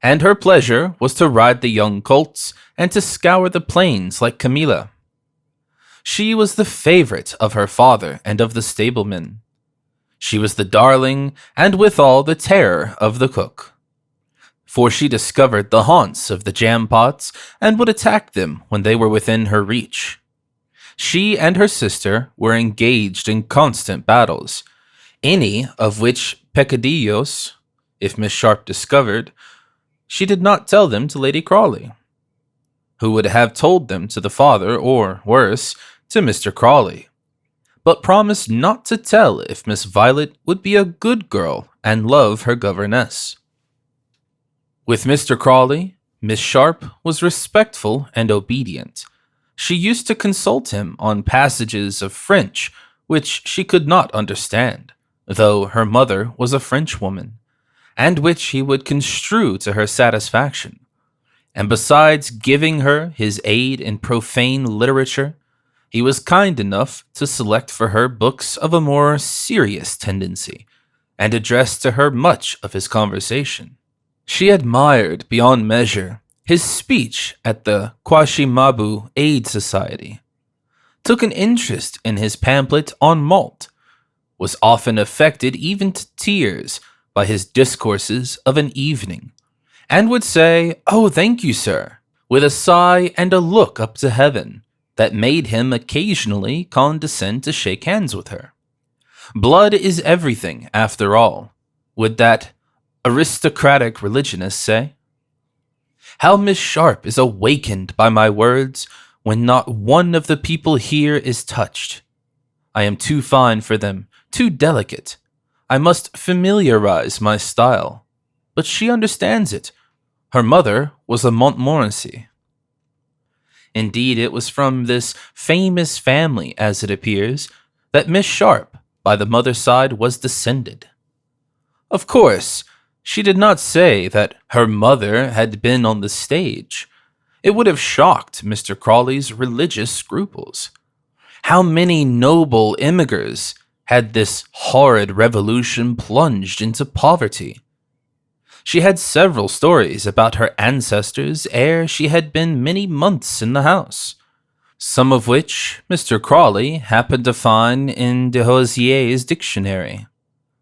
And her pleasure was to ride the young colts and to scour the plains like Camilla. She was the favorite of her father and of the stablemen. She was the darling and withal the terror of the cook. For she discovered the haunts of the jam-pots and would attack them when they were within her reach. She and her sister were engaged in constant battles, any of which peccadillos, if Miss Sharp discovered, she did not tell them to Lady Crawley, who would have told them to the father, or, worse, to Mr. Crawley, but promised not to tell if Miss Violet would be a good girl and love her governess. With Mr. Crawley, Miss Sharp was respectful and obedient. She used to consult him on passages of French which she could not understand, though her mother was a Frenchwoman, and which he would construe to her satisfaction. And besides giving her his aid in profane literature, he was kind enough to select for her books of a more serious tendency, and addressed to her much of his conversation. She admired beyond measure his speech at the Quashimabu Aid Society, took an interest in his pamphlet on malt, was often affected even to tears by his discourses of an evening, and would say, "Oh, thank you, sir," with a sigh and a look up to heaven that made him occasionally condescend to shake hands with her. Blood is everything, after all, would that aristocratic religionist say. How Miss Sharp is awakened by my words when not one of the people here is touched. I am too fine for them, too delicate. I must familiarize my style. But she understands it. Her mother was a Montmorency. Indeed, it was from this famous family, as it appears, that Miss Sharp, by the mother's side, was descended. Of course, she did not say that her mother had been on the stage. It would have shocked Mr. Crawley's religious scruples. How many noble immigrants had this horrid revolution plunged into poverty? She had several stories about her ancestors ere she had been many months in the house, some of which Mr. Crawley happened to find in de Hozier's dictionary,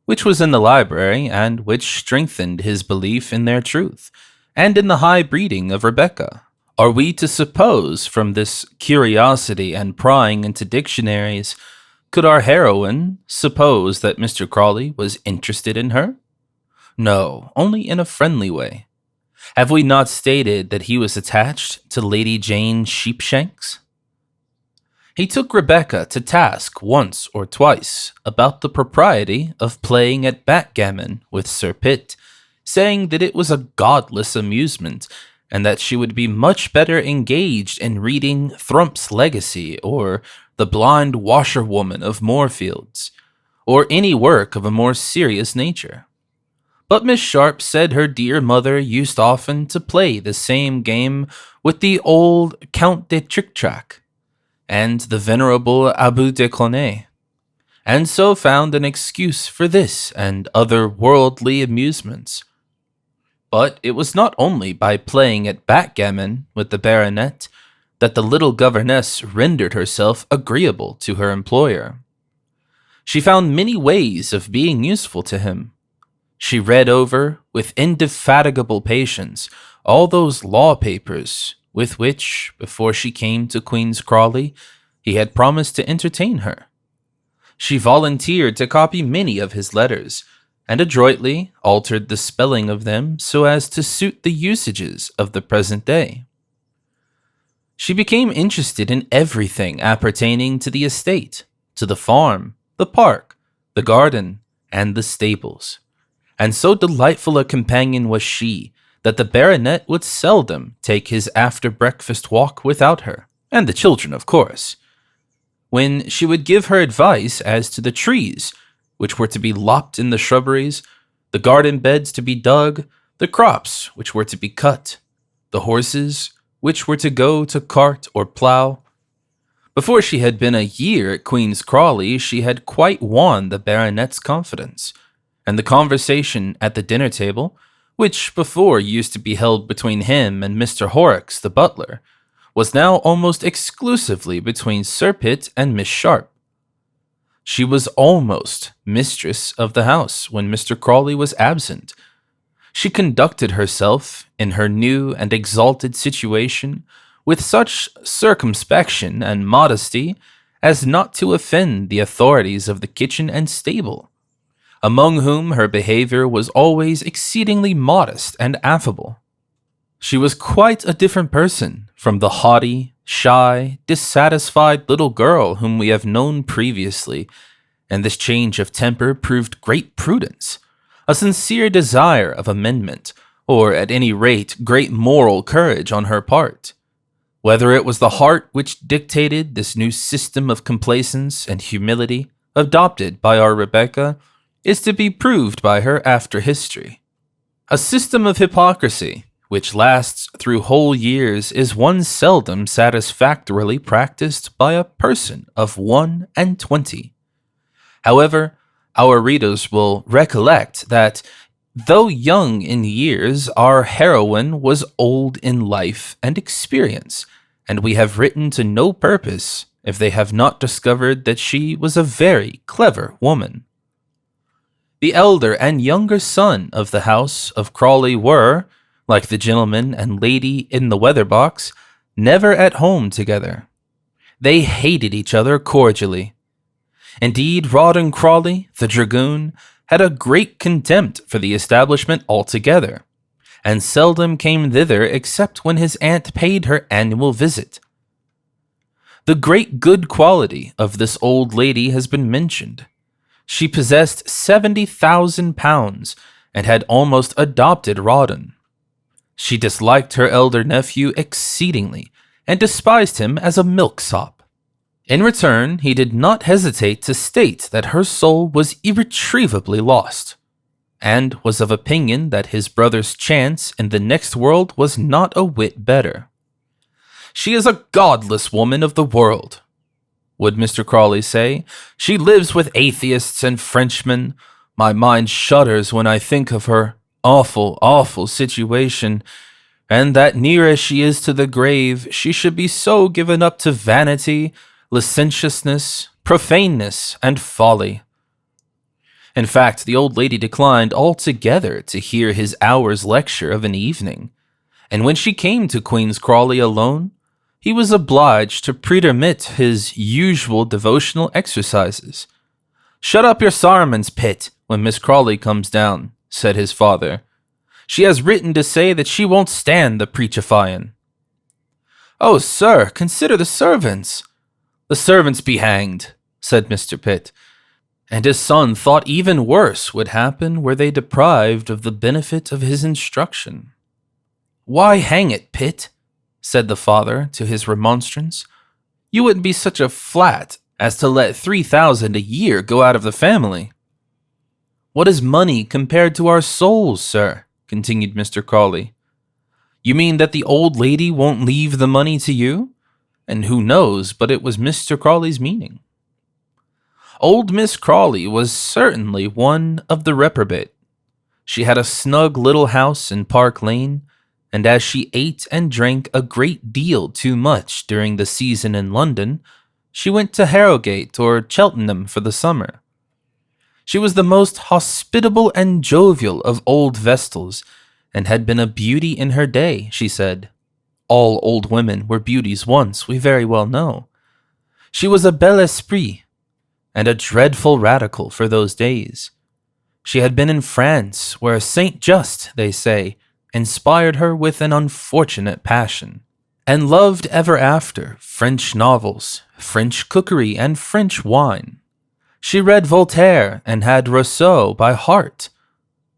which was in the library, and which strengthened his belief in their truth, and in the high breeding of Rebecca. Are we to suppose from this curiosity and prying into dictionaries, could our heroine suppose that Mr. Crawley was interested in her? No, only in a friendly way. Have we not stated that he was attached to Lady Jane Sheepshanks? He took Rebecca to task once or twice about the propriety of playing at backgammon with Sir Pitt, saying that it was a godless amusement, and that she would be much better engaged in reading Thrump's Legacy or The Blind Washerwoman of Moorfields, or any work of a more serious nature. But Miss Sharp said her dear mother used often to play the same game with the old Count de Trictrac and the venerable Abbé de Clonet, and so found an excuse for this and other worldly amusements. But it was not only by playing at backgammon with the baronet that the little governess rendered herself agreeable to her employer. She found many ways of being useful to him. She read over, with indefatigable patience, all those law papers with which, before she came to Queen's Crawley, he had promised to entertain her. She volunteered to copy many of his letters, and adroitly altered the spelling of them so as to suit the usages of the present day. She became interested in everything appertaining to the estate, to the farm, the park, the garden, and the stables, and so delightful a companion was she that the baronet would seldom take his after-breakfast walk without her, and the children, of course, when she would give her advice as to the trees which were to be lopped in the shrubberies, the garden beds to be dug, the crops which were to be cut, the horses which were to go to cart or plough. Before she had been a year at Queen's Crawley, she had quite won the baronet's confidence, and the conversation at the dinner table, which before used to be held between him and Mr. Horrocks, the butler, was now almost exclusively between Sir Pitt and Miss Sharp. She was almost mistress of the house when Mr. Crawley was absent. She conducted herself, in her new and exalted situation, with such circumspection and modesty as not to offend the authorities of the kitchen and stable, among whom her behavior was always exceedingly modest and affable. She was quite a different person from the haughty, shy, dissatisfied little girl whom we have known previously, and this change of temper proved great prudence, a sincere desire of amendment, or at any rate great moral courage on her part. Whether it was the heart which dictated this new system of complaisance and humility adopted by our Rebecca is to be proved by her after history. A system of hypocrisy which lasts through whole years is one seldom satisfactorily practiced by a person of 21. However, our readers will recollect that, though young in years, our heroine was old in life and experience, and we have written to no purpose if they have not discovered that she was a very clever woman. The elder and younger son of the house of Crawley were, like the gentleman and lady in the weather box, never at home together. They hated each other cordially. Indeed, Rawdon Crawley, the dragoon, had a great contempt for the establishment altogether, and seldom came thither except when his aunt paid her annual visit. The great good quality of this old lady has been mentioned. She possessed £70,000 and had almost adopted Rawdon. She disliked her elder nephew exceedingly and despised him as a milksop. In return, he did not hesitate to state that her soul was irretrievably lost, and was of opinion that his brother's chance in the next world was not a whit better. "She is a godless woman of the world," would Mr. Crawley say. "She lives with atheists and Frenchmen. My mind shudders when I think of her awful, awful situation, and that near as she is to the grave, she should be so given up to vanity, licentiousness, profaneness, and folly." In fact, the old lady declined altogether to hear his hour's lecture of an evening, and when she came to Queen's Crawley alone, he was obliged to pretermit his usual devotional exercises. "Shut up your sermons, Pitt, when Miss Crawley comes down," said his father. "She has written to say that she won't stand the preachifying." "Oh, sir, consider the servants." "The servants be hanged," said Mr. Pitt, and his son thought even worse would happen were they deprived of the benefit of his instruction. "Why, hang it, Pitt," said the father to his remonstrance, "you wouldn't be such a flat as to let 3,000 a year go out of the family." "What is money compared to our souls, sir?" continued Mr. Crawley. "You mean that the old lady won't leave the money to you?" And who knows but it was Mr. Crawley's meaning. Old Miss Crawley was certainly one of the reprobate. She had a snug little house in Park Lane, and as she ate and drank a great deal too much during the season in London, she went to Harrogate or Cheltenham for the summer. She was the most hospitable and jovial of old Vestals, and had been a beauty in her day, she said. All old women were beauties once, we very well know. She was a bel esprit, and a dreadful radical for those days. She had been in France, where Saint Just, they say, inspired her with an unfortunate passion, and loved ever after French novels, French cookery, and French wine. She read Voltaire and had Rousseau by heart,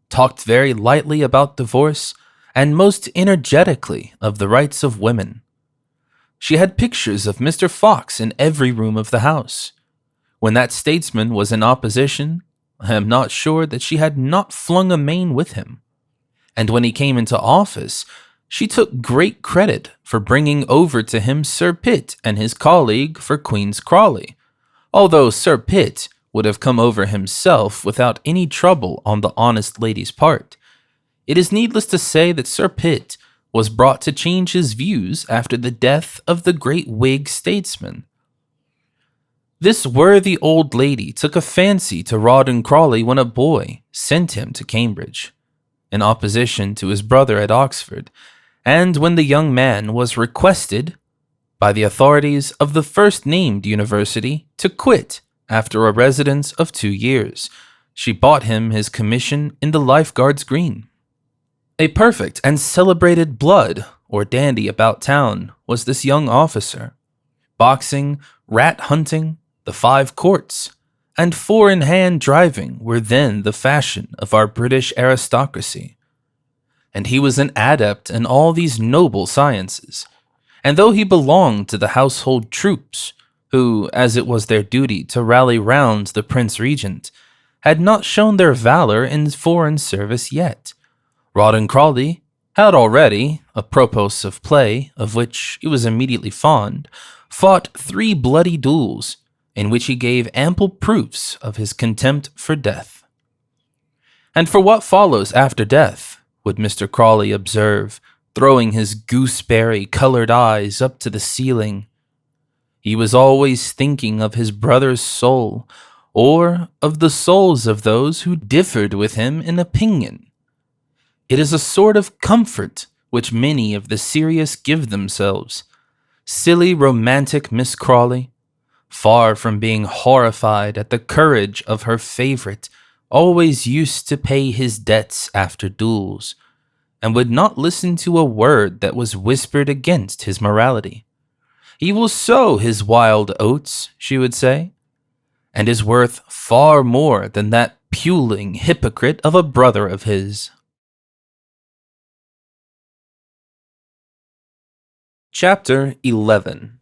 talked very lightly about divorce, and most energetically of the rights of women. She had pictures of Mr. Fox in every room of the house. When that statesman was in opposition, I am not sure that she had not flung a mane with him. And when he came into office, she took great credit for bringing over to him Sir Pitt and his colleague for Queen's Crawley, although Sir Pitt would have come over himself without any trouble on the honest lady's part. It is needless to say that Sir Pitt was brought to change his views after the death of the great Whig statesman. This worthy old lady took a fancy to Rawdon Crawley when a boy, sent him to Cambridge, in opposition to his brother at Oxford, and when the young man was requested by the authorities of the first-named university to quit after a residence of 2 years, she bought him his commission in the Life Guards Green. A perfect and celebrated blood or dandy about town was this young officer. Boxing, rat hunting, the 5 courts, and four-in-hand driving were then the fashion of our British aristocracy. And he was an adept in all these noble sciences, and though he belonged to the household troops, who, as it was their duty to rally round the Prince Regent, had not shown their valor in foreign service yet, Rawdon Crawley had already, apropos of play, of which he was immediately fond, fought 3 bloody duels, in which he gave ample proofs of his contempt for death. And for what follows after death, would Mr. Crawley observe, throwing his gooseberry-colored eyes up to the ceiling. He was always thinking of his brother's soul, or of the souls of those who differed with him in opinion. It is a sort of comfort which many of the serious give themselves. Silly, romantic Miss Crawley, far from being horrified at the courage of her favorite, always used to pay his debts after duels, and would not listen to a word that was whispered against his morality. He will sow his wild oats, she would say, and is worth far more than that puling hypocrite of a brother of his. Chapter 11.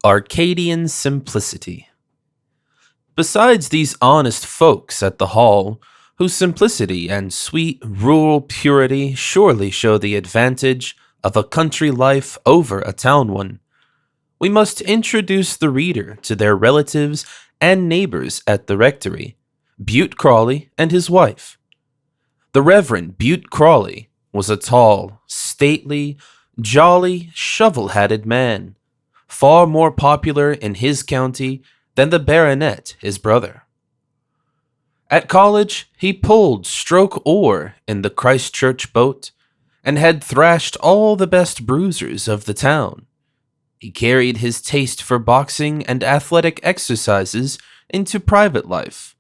Arcadian Simplicity. Besides these honest folks at the Hall, whose simplicity and sweet rural purity surely show the advantage of a country life over a town one, we must introduce the reader to their relatives and neighbors at the rectory, Bute Crawley and his wife. The Reverend Bute Crawley was a tall, stately, jolly, shovel-hatted man, far more popular in his county than the baronet, his brother. At college, he pulled stroke oar in the Christchurch boat, and had thrashed all the best bruisers of the town. He carried his taste for boxing and athletic exercises into private life.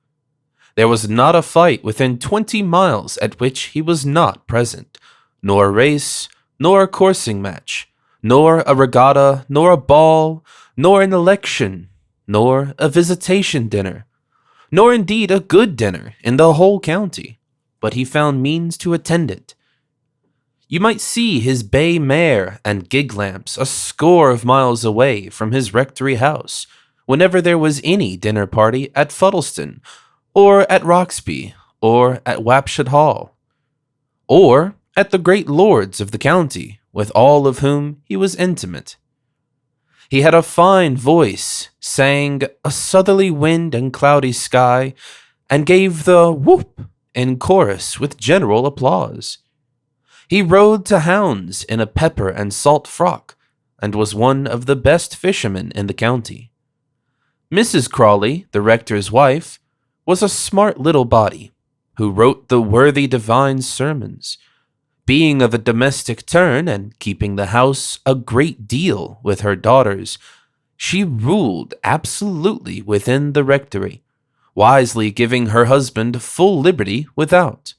There was not a fight within 20 miles at which he was not present, nor a race, nor a coursing match, nor a regatta, nor a ball, nor an election, nor a visitation dinner, nor indeed a good dinner in the whole county, but he found means to attend it. You might see his bay mare and gig lamps a score of miles away from his rectory house whenever there was any dinner party at Fuddleston, or at Roxby, or at Wapshot Hall, or at the great lords of the county, with all of whom he was intimate. He had a fine voice, sang A Southerly Wind and Cloudy Sky, and gave the whoop in chorus with general applause. He rode to hounds in a pepper and salt frock, and was one of the best fishermen in the county. Mrs. Crawley, the rector's wife, was a smart little body, who wrote the worthy divine's sermons. Being of a domestic turn and keeping the house a great deal with her daughters, she ruled absolutely within the rectory, wisely giving her husband full liberty without.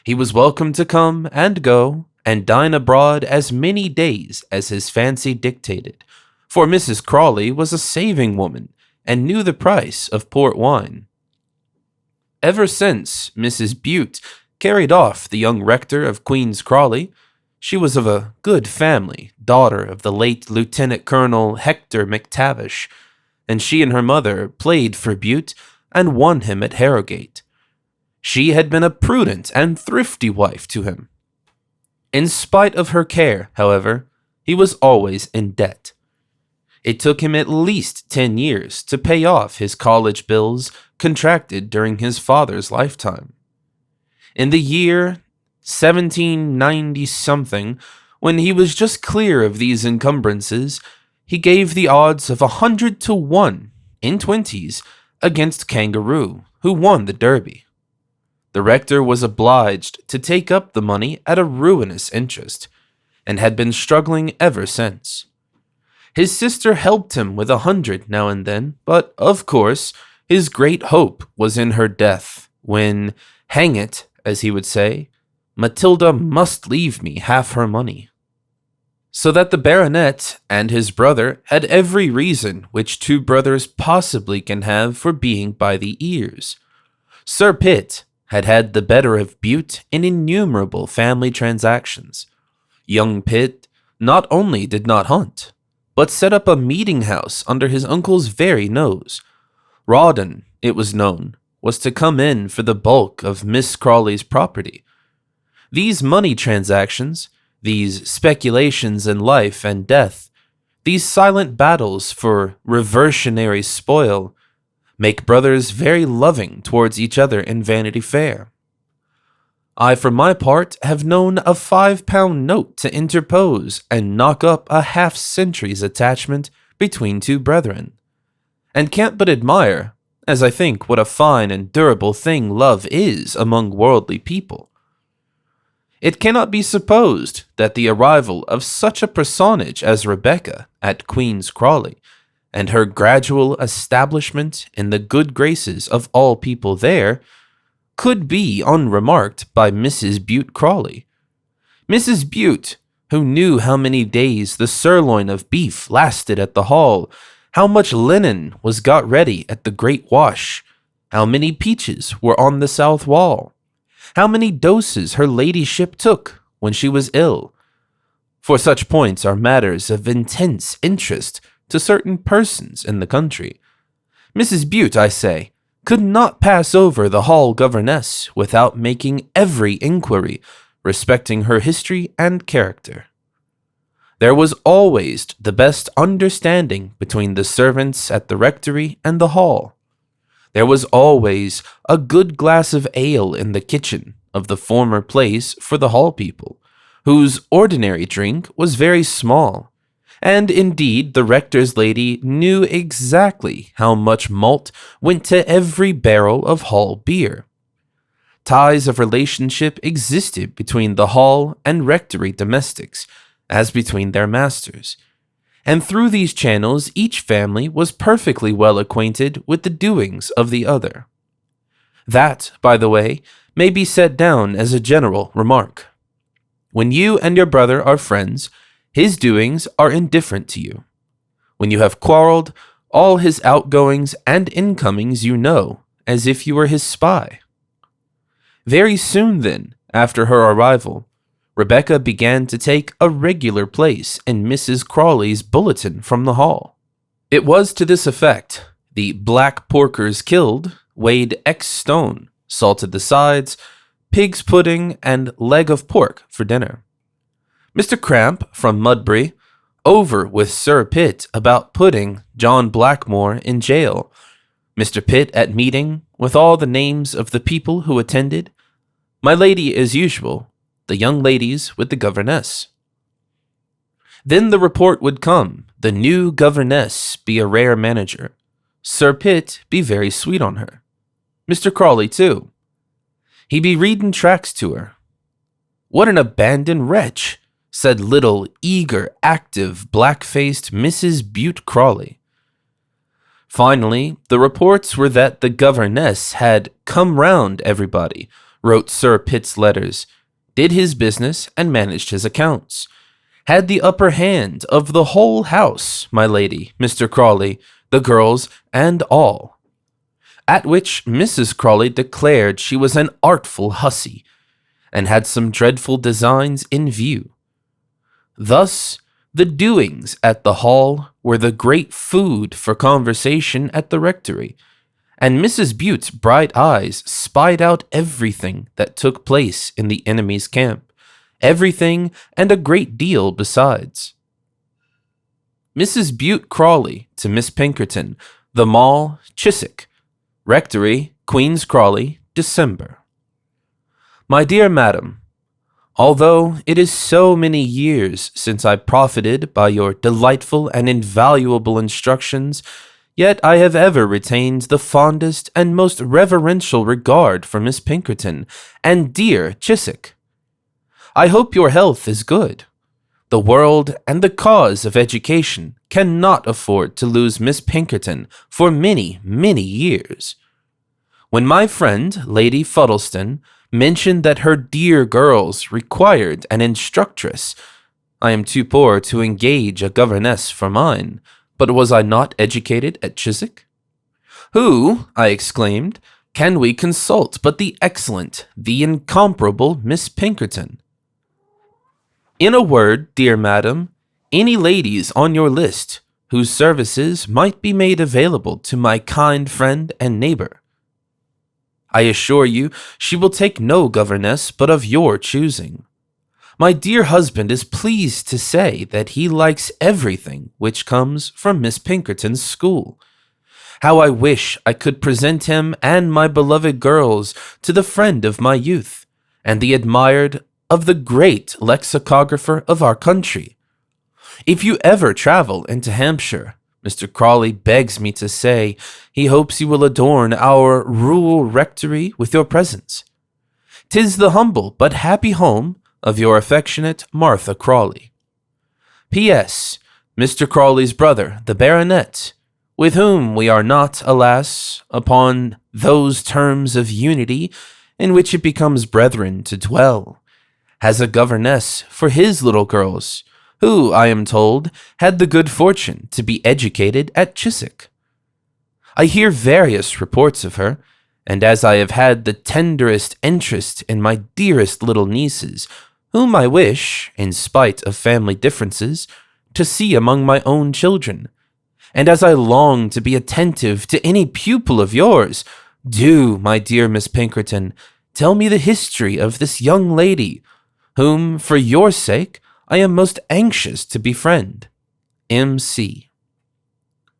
He was welcome to come and go and dine abroad as many days as his fancy dictated, for Mrs. Crawley was a saving woman and knew the price of port wine. Ever since Mrs. Bute carried off the young rector of Queen's Crawley, she was of a good family, daughter of the late Lieutenant Colonel Hector McTavish, and she and her mother played for Bute and won him at Harrogate. She had been a prudent and thrifty wife to him. In spite of her care, however, he was always in debt. It took him at least 10 years to pay off his college bills contracted during his father's lifetime. In the year 1790-something, when he was just clear of these encumbrances, he gave the odds of 100 to 1 in 20s against Kangaroo, who won the Derby. The rector was obliged to take up the money at a ruinous interest, and had been struggling ever since. His sister helped him with 100 now and then, but, of course, his great hope was in her death, when, hang it, as he would say, Matilda must leave me half her money. So that the baronet and his brother had every reason which two brothers possibly can have for being by the ears. Sir Pitt had had the better of Bute in innumerable family transactions. Young Pitt not only did not hunt, but set up a meeting house under his uncle's very nose. Rawdon, it was known, was to come in for the bulk of Miss Crawley's property. These money transactions, these speculations in life and death, these silent battles for reversionary spoil, make brothers very loving towards each other in Vanity Fair. I, for my part, have known a £5 note to interpose and knock up a half-century's attachment between two brethren, and can't but admire, as I think, what a fine and durable thing love is among worldly people. It cannot be supposed that the arrival of such a personage as Rebecca at Queen's Crawley, and her gradual establishment in the good graces of all people there, could be unremarked by Mrs. Bute Crawley. Mrs. Bute, who knew how many days the sirloin of beef lasted at the hall, how much linen was got ready at the great wash, how many peaches were on the south wall, how many doses her ladyship took when she was ill. For such points are matters of intense interest to certain persons in the country. Mrs. Bute, I say, could not pass over the hall governess without making every inquiry respecting her history and character. There was always the best understanding between the servants at the rectory and the hall. There was always a good glass of ale in the kitchen of the former place for the hall people, whose ordinary drink was very small, and indeed the rector's lady knew exactly how much malt went to every barrel of hall beer. Ties of relationship existed between the hall and rectory domestics, as between their masters, and through these channels each family was perfectly well acquainted with the doings of the other. That, by the way, may be set down as a general remark. When you and your brother are friends, his doings are indifferent to you. When you have quarreled, all his outgoings and incomings you know, as if you were his spy. Very soon then, after her arrival, Rebecca began to take a regular place in Mrs. Crawley's bulletin from the hall. It was to this effect: the black porkers killed, weighed X stone, salted the sides, pig's pudding, and leg of pork for dinner. Mr. Cramp from Mudbury, over with Sir Pitt about putting John Blackmore in jail. Mr. Pitt at meeting, with all the names of the people who attended. My lady as usual, the young ladies with the governess. Then the report would come, the new governess be a rare manager. Sir Pitt be very sweet on her. Mr. Crawley, too. He be readin' tracts to her. What an abandoned wretch, said little, eager, active, black-faced Mrs. Bute Crawley. Finally, the reports were that the governess had come round everybody, wrote Sir Pitt's letters, did his business and managed his accounts, had the upper hand of the whole house, my lady, Mr. Crawley, the girls, and all. At which Mrs. Crawley declared she was an artful hussy, and had some dreadful designs in view. Thus, the doings at the hall were the great food for conversation at the rectory, and Mrs. Bute's bright eyes spied out everything that took place in the enemy's camp, everything and a great deal besides. Mrs. Bute Crawley to Miss Pinkerton, The Mall, Chiswick, Rectory, Queen's Crawley, December. My dear Madam, although it is so many years since I profited by your delightful and invaluable instructions, yet I have ever retained the fondest and most reverential regard for Miss Pinkerton and dear Chiswick. I hope your health is good. The world and the cause of education cannot afford to lose Miss Pinkerton for many, many years. When my friend, Lady Fuddleston, mentioned that her dear girls required an instructress, I am too poor to engage a governess for mine, but was I not educated at Chiswick? Who, I exclaimed, can we consult but the excellent, the incomparable Miss Pinkerton? In a word, dear madam, any ladies on your list whose services might be made available to my kind friend and neighbor. I assure you she will take no governess but of your choosing. My dear husband is pleased to say that he likes everything which comes from Miss Pinkerton's school. How I wish I could present him and my beloved girls to the friend of my youth, and the admired of the great lexicographer of our country. If you ever travel into Hampshire, Mr. Crawley begs me to say he hopes you will adorn our rural rectory with your presence. 'Tis the humble but happy home of your affectionate Martha Crawley. P.S. Mr. Crawley's brother, the baronet, with whom we are not, alas, upon those terms of unity in which it becomes brethren to dwell, has a governess for his little girls, who, I am told, had the good fortune to be educated at Chiswick. I hear various reports of her, and as I have had the tenderest interest in my dearest little nieces, whom I wish, in spite of family differences, to see among my own children, and as I long to be attentive to any pupil of yours, do, my dear Miss Pinkerton, tell me the history of this young lady, whom, for your sake, I am most anxious to befriend. M.C.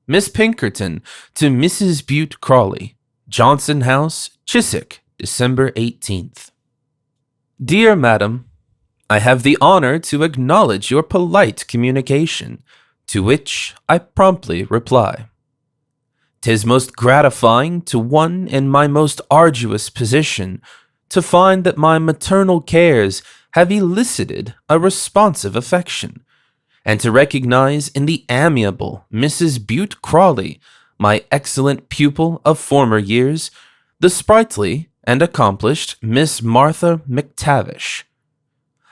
Miss Pinkerton to Mrs. Bute Crawley, Johnson House, Chiswick, December 18th. Dear Madam, I have the honor to acknowledge your polite communication, to which I promptly reply. 'Tis most gratifying to one in my most arduous position to find that my maternal cares have elicited a responsive affection, and to recognize in the amiable Mrs. Bute Crawley, my excellent pupil of former years, the sprightly and accomplished Miss Martha McTavish.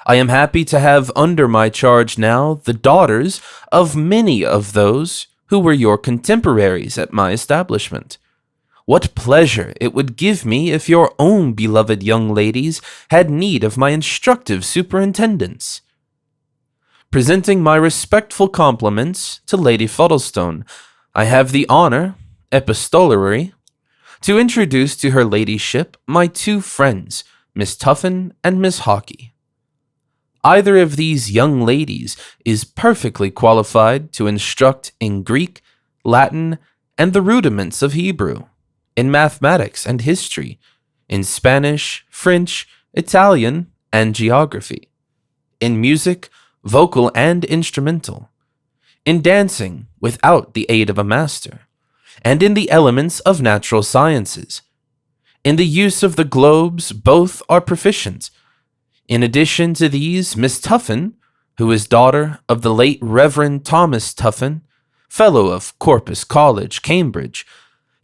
I am happy to have under my charge now the daughters of many of those who were your contemporaries at my establishment. what pleasure it would give me if your own beloved young ladies had need of my instructive superintendence. Presenting my respectful compliments to Lady Fuddlestone, I have the honor, epistolary, to introduce to her ladyship my two friends, Miss Tuffin and Miss Hawkey. Either of these young ladies is perfectly qualified to instruct in Greek, Latin, and the rudiments of Hebrew, in mathematics and history, in Spanish, French, Italian, and geography, in music, vocal and instrumental, in dancing without the aid of a master, and in the elements of natural sciences. In the use of the globes, both are proficient. In addition to these, Miss Tuffin, who is daughter of the late Reverend Thomas Tuffin, Fellow of Corpus College, Cambridge,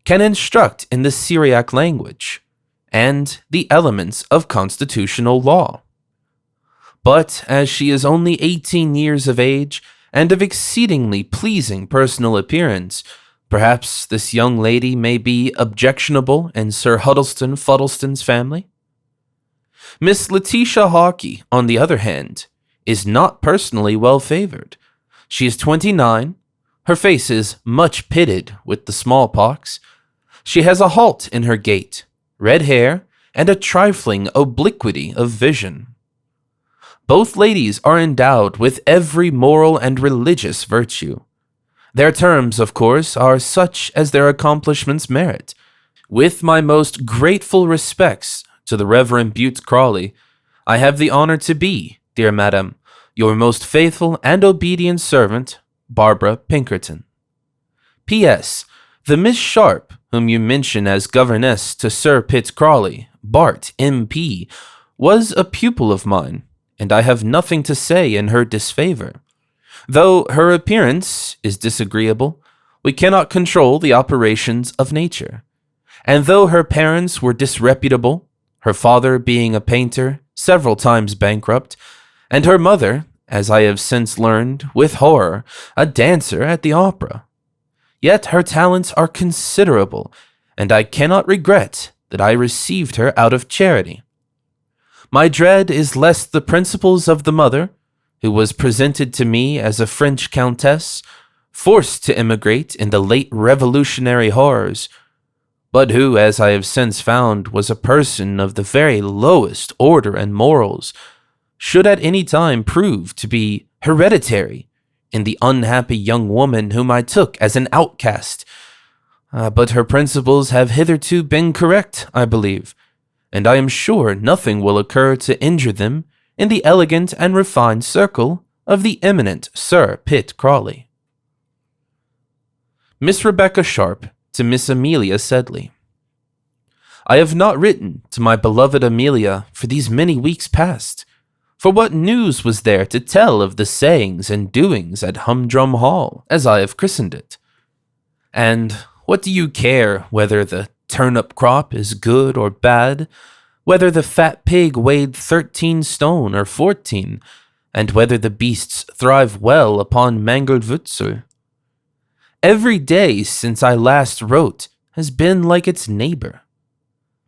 can instruct in the Syriac language and the elements of constitutional law. But as she is only 18 years of age and of exceedingly pleasing personal appearance, perhaps this young lady may be objectionable in Sir Huddleston Fuddlestone's family. Miss Letitia Hawkey, on the other hand, is not personally well favored. She is 29, her face is much pitted with the smallpox, she has a halt in her gait, red hair, and a trifling obliquity of vision. Both ladies are endowed with every moral and religious virtue. Their terms, of course, are such as their accomplishments merit. With my most grateful respects to the Reverend Bute Crawley, I have the honor to be, dear madam, your most faithful and obedient servant, Barbara Pinkerton. P.S. The Miss Sharp, whom you mention as governess to Sir Pitt Crawley, Bart, M.P., was a pupil of mine, and I have nothing to say in her disfavor. Though her appearance is disagreeable, we cannot control the operations of nature. And though her parents were disreputable, her father being a painter, several times bankrupt, and her mother, as I have since learned, with horror, a dancer at the opera, yet her talents are considerable, and I cannot regret that I received her out of charity. My dread is lest the principles of the mother, who was presented to me as a French countess, forced to emigrate in the late revolutionary horrors, but who, as I have since found, was a person of the very lowest order and morals, should at any time prove to be hereditary in the unhappy young woman whom I took as an outcast. But her principles have hitherto been correct, I believe, and I am sure nothing will occur to injure them in the elegant and refined circle of the eminent Sir Pitt Crawley. Miss Rebecca Sharp to Miss Amelia Sedley. I have not written to my beloved Amelia for these many weeks past, for what news was there to tell of the sayings and doings at Humdrum Hall, as I have christened it? And what do you care whether the turnip crop is good or bad, whether the fat pig weighed 13 stone or 14, and whether the beasts thrive well upon mangled Wurzel? Every day since I last wrote has been like its neighbor.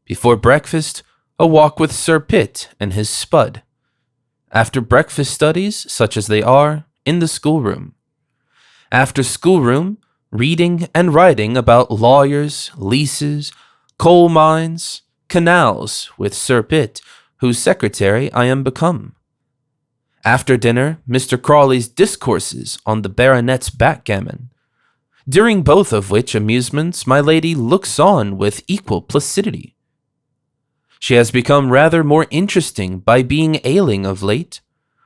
Before breakfast, a walk with Sir Pitt and his spud. After breakfast studies, such as they are, in the schoolroom. After schoolroom, reading and writing about lawyers, leases, coal mines, canals with Sir Pitt, whose secretary I am become. After dinner, Mr. Crawley's discourses on the baronet's backgammon, during both of which amusements my lady looks on with equal placidity. She has become rather more interesting by being ailing of late,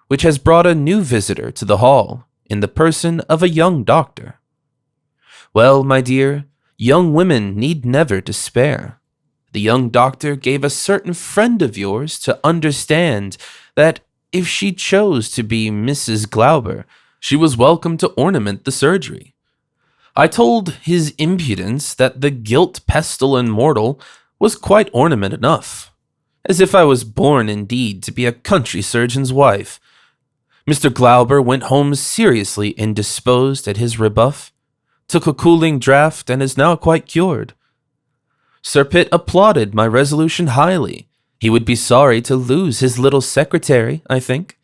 which has brought a new visitor to the hall in the person of a young doctor. Well, my dear, young women need never despair. The young doctor gave a certain friend of yours to understand that if she chose to be Mrs. Glauber, she was welcome to ornament the surgery. I told his impudence that the gilt pestle and mortal was quite ornament enough, as if I was born indeed to be a country surgeon's wife. Mr. Glauber went home seriously indisposed at his rebuff, took a cooling draught, and is now quite cured. Sir Pitt applauded my resolution highly. He would be sorry to lose his little secretary, I think,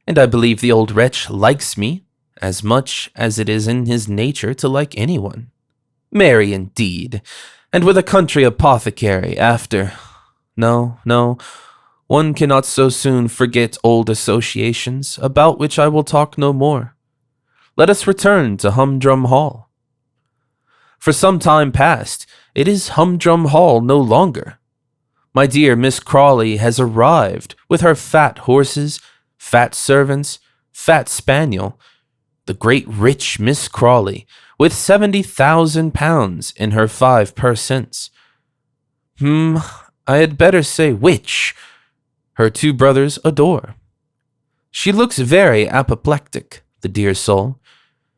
and I believe the old wretch likes me as much as it is in his nature to like anyone. Marry, indeed, and with a country apothecary after. No, one cannot so soon forget old associations, about which I will talk no more. Let us return to Humdrum Hall. For some time past, it is Humdrum Hall no longer. My dear Miss Crawley has arrived with her fat horses, fat servants, fat spaniel, the great rich Miss Crawley, with 70,000 pounds in her 5 purse cents. I had better say which her 2 brothers adore. She looks very apoplectic, the dear soul.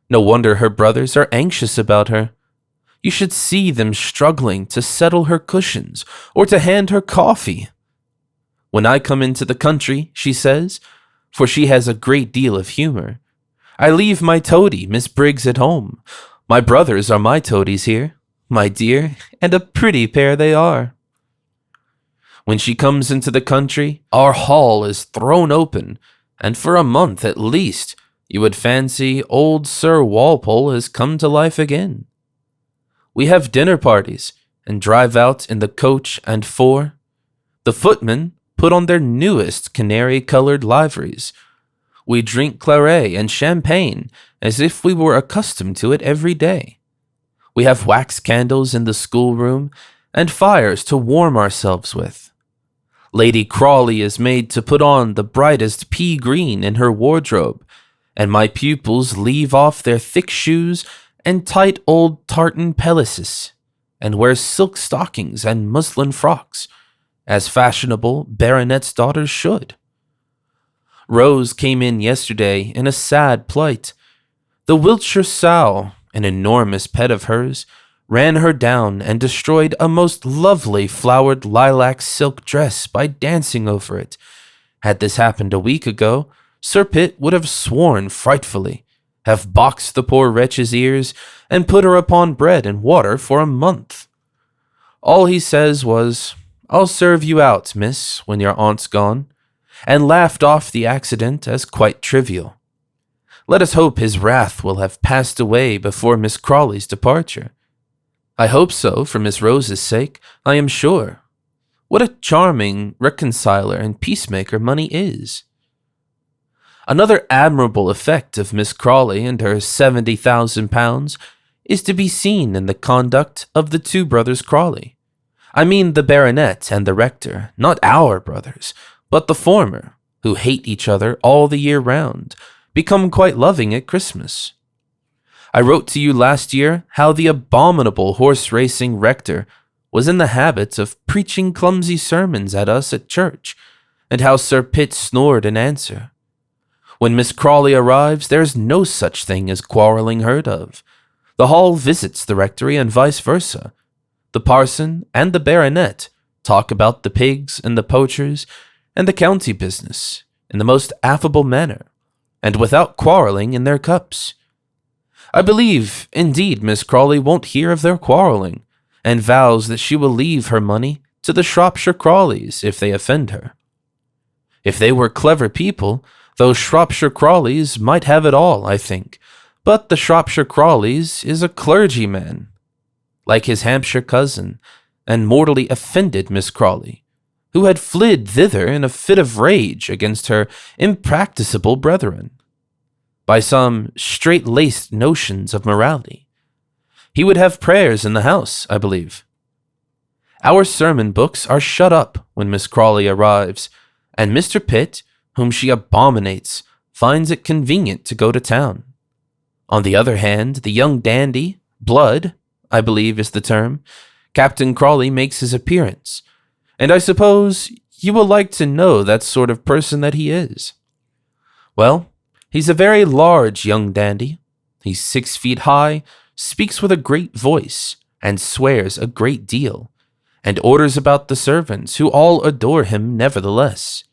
No wonder her brothers are anxious about her. You should see them struggling to settle her cushions or to hand her coffee. When I come into the country, she says, for she has a great deal of humor, I leave my toady, Miss Briggs, at home. My brothers are my toadies here, my dear, and a pretty pair they are. When she comes into the country, our hall is thrown open, and for a month at least, you would fancy old Sir Walpole has come to life again. We have dinner parties, and drive out in the coach and 4. The footmen put on their newest canary-colored liveries. We drink claret and champagne as if we were accustomed to it every day. We have wax candles in the schoolroom, and fires to warm ourselves with. Lady Crawley is made to put on the brightest pea green in her wardrobe, and my pupils leave off their thick shoes and tight old tartan pelisses, and wear silk stockings and muslin frocks, as fashionable baronets' daughters should. Rose came in yesterday in a sad plight. The Wiltshire sow, an enormous pet of hers, ran her down and destroyed a most lovely flowered lilac silk dress by dancing over it. Had this happened a week ago, Sir Pitt would have sworn frightfully, have boxed the poor wretch's ears, and put her upon bread and water for a month. All he says was, "I'll serve you out, miss, when your aunt's gone," and laughed off the accident as quite trivial. Let us hope his wrath will have passed away before Miss Crawley's departure. I hope so, for Miss Rose's sake, I am sure. What a charming reconciler and peacemaker money is. Another admirable effect of Miss Crawley and her 70,000 pounds is to be seen in the conduct of the 2 brothers Crawley. I mean the baronet and the rector, not our brothers, but the former, who hate each other all the year round, become quite loving at Christmas. I wrote to you last year how the abominable horse-racing rector was in the habit of preaching clumsy sermons at us at church, and how Sir Pitt snored in answer. When Miss Crawley arrives, there is no such thing as quarreling heard of. The hall visits the rectory and vice versa. The parson and the baronet talk about the pigs and the poachers and the county business in the most affable manner, and without quarreling in their cups. I believe, indeed, Miss Crawley won't hear of their quarreling, and vows that she will leave her money to the Shropshire Crawleys if they offend her. If they were clever people, those Shropshire Crawleys might have it all, I think, but the Shropshire Crawleys is a clergyman, like his Hampshire cousin, and mortally offended Miss Crawley, who had fled thither in a fit of rage against her impracticable brethren, by some straight-laced notions of morality. He would have prayers in the house, I believe. Our sermon books are shut up when Miss Crawley arrives, and Mr. Pitt, whom she abominates, finds it convenient to go to town. On the other hand, the young dandy, Blood, I believe is the term, Captain Crawley makes his appearance, and I suppose you will like to know that sort of person that he is. Well, he's a very large young dandy. He's 6 feet high, speaks with a great voice, and swears a great deal, and orders about the servants, who all adore him nevertheless.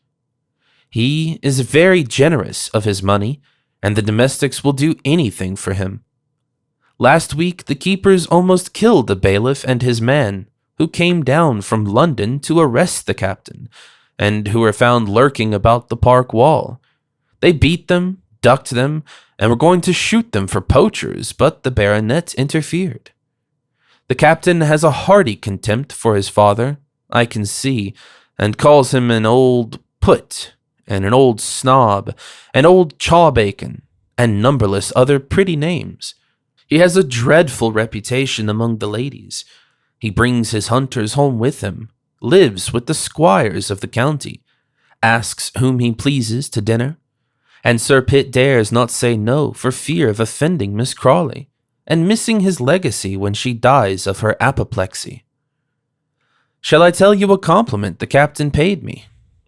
He is very generous of his money, and the domestics will do anything for him. Last week, the keepers almost killed the bailiff and his man who came down from London to arrest the captain, and who were found lurking about the park wall. They beat them, ducked them, and were going to shoot them for poachers, but the baronet interfered. The captain has a hearty contempt for his father, I can see, and calls him an old put, and an old snob, an old chawbacon, and numberless other pretty names. He has a dreadful reputation among the ladies. He brings his hunters home with him, lives with the squires of the county, asks whom he pleases to dinner, and Sir Pitt dares not say no for fear of offending Miss Crawley, and missing his legacy when she dies of her apoplexy. Shall I tell you a compliment the captain paid me?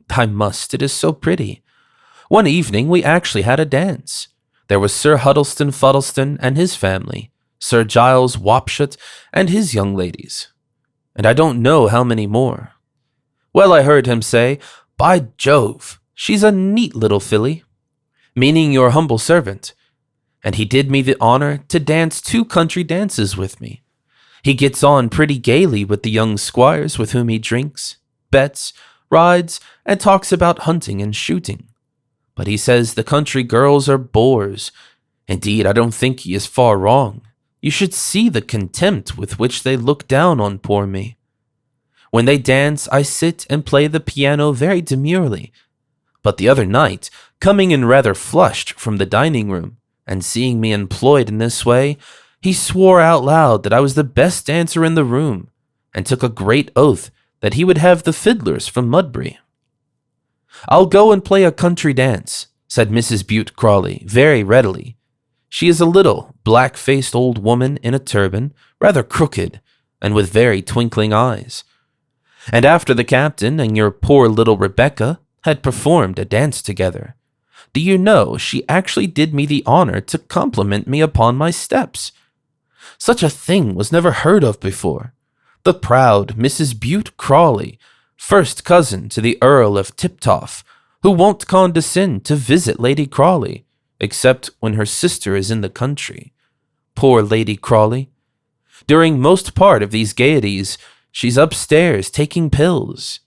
I must, it is so pretty. One evening we actually had a dance. There was Sir Huddleston Fuddleston and his family, Sir Giles Wapshot and his young ladies, and I don't know how many more. Well, I heard him say, "By Jove, she's a neat little filly," meaning your humble servant, and he did me the honor to dance 2 country dances with me. He gets on pretty gaily with the young squires with whom he drinks, bets, rides, and talks about hunting and shooting. But he says the country girls are bores. Indeed, I don't think he is far wrong. You should see the contempt with which they look down on poor me. When they dance, I sit and play the piano very demurely. But the other night, coming in rather flushed from the dining room, and seeing me employed in this way, he swore out loud that I was the best dancer in the room, and took a great oath that he would have the fiddlers from Mudbury. "I'll go and play a country dance," said Mrs. Bute Crawley, very readily. She is a little, black-faced old woman in a turban, rather crooked, and with very twinkling eyes. And after the captain and your poor little Rebecca had performed a dance together, do you know she actually did me the honor to compliment me upon my steps? Such a thing was never heard of before. The proud Mrs. Bute Crawley, first cousin to the Earl of Tiptoff, who won't condescend to visit Lady Crawley, except when her sister is in the country. Poor Lady Crawley. During most part of these gaieties, she's upstairs taking pills.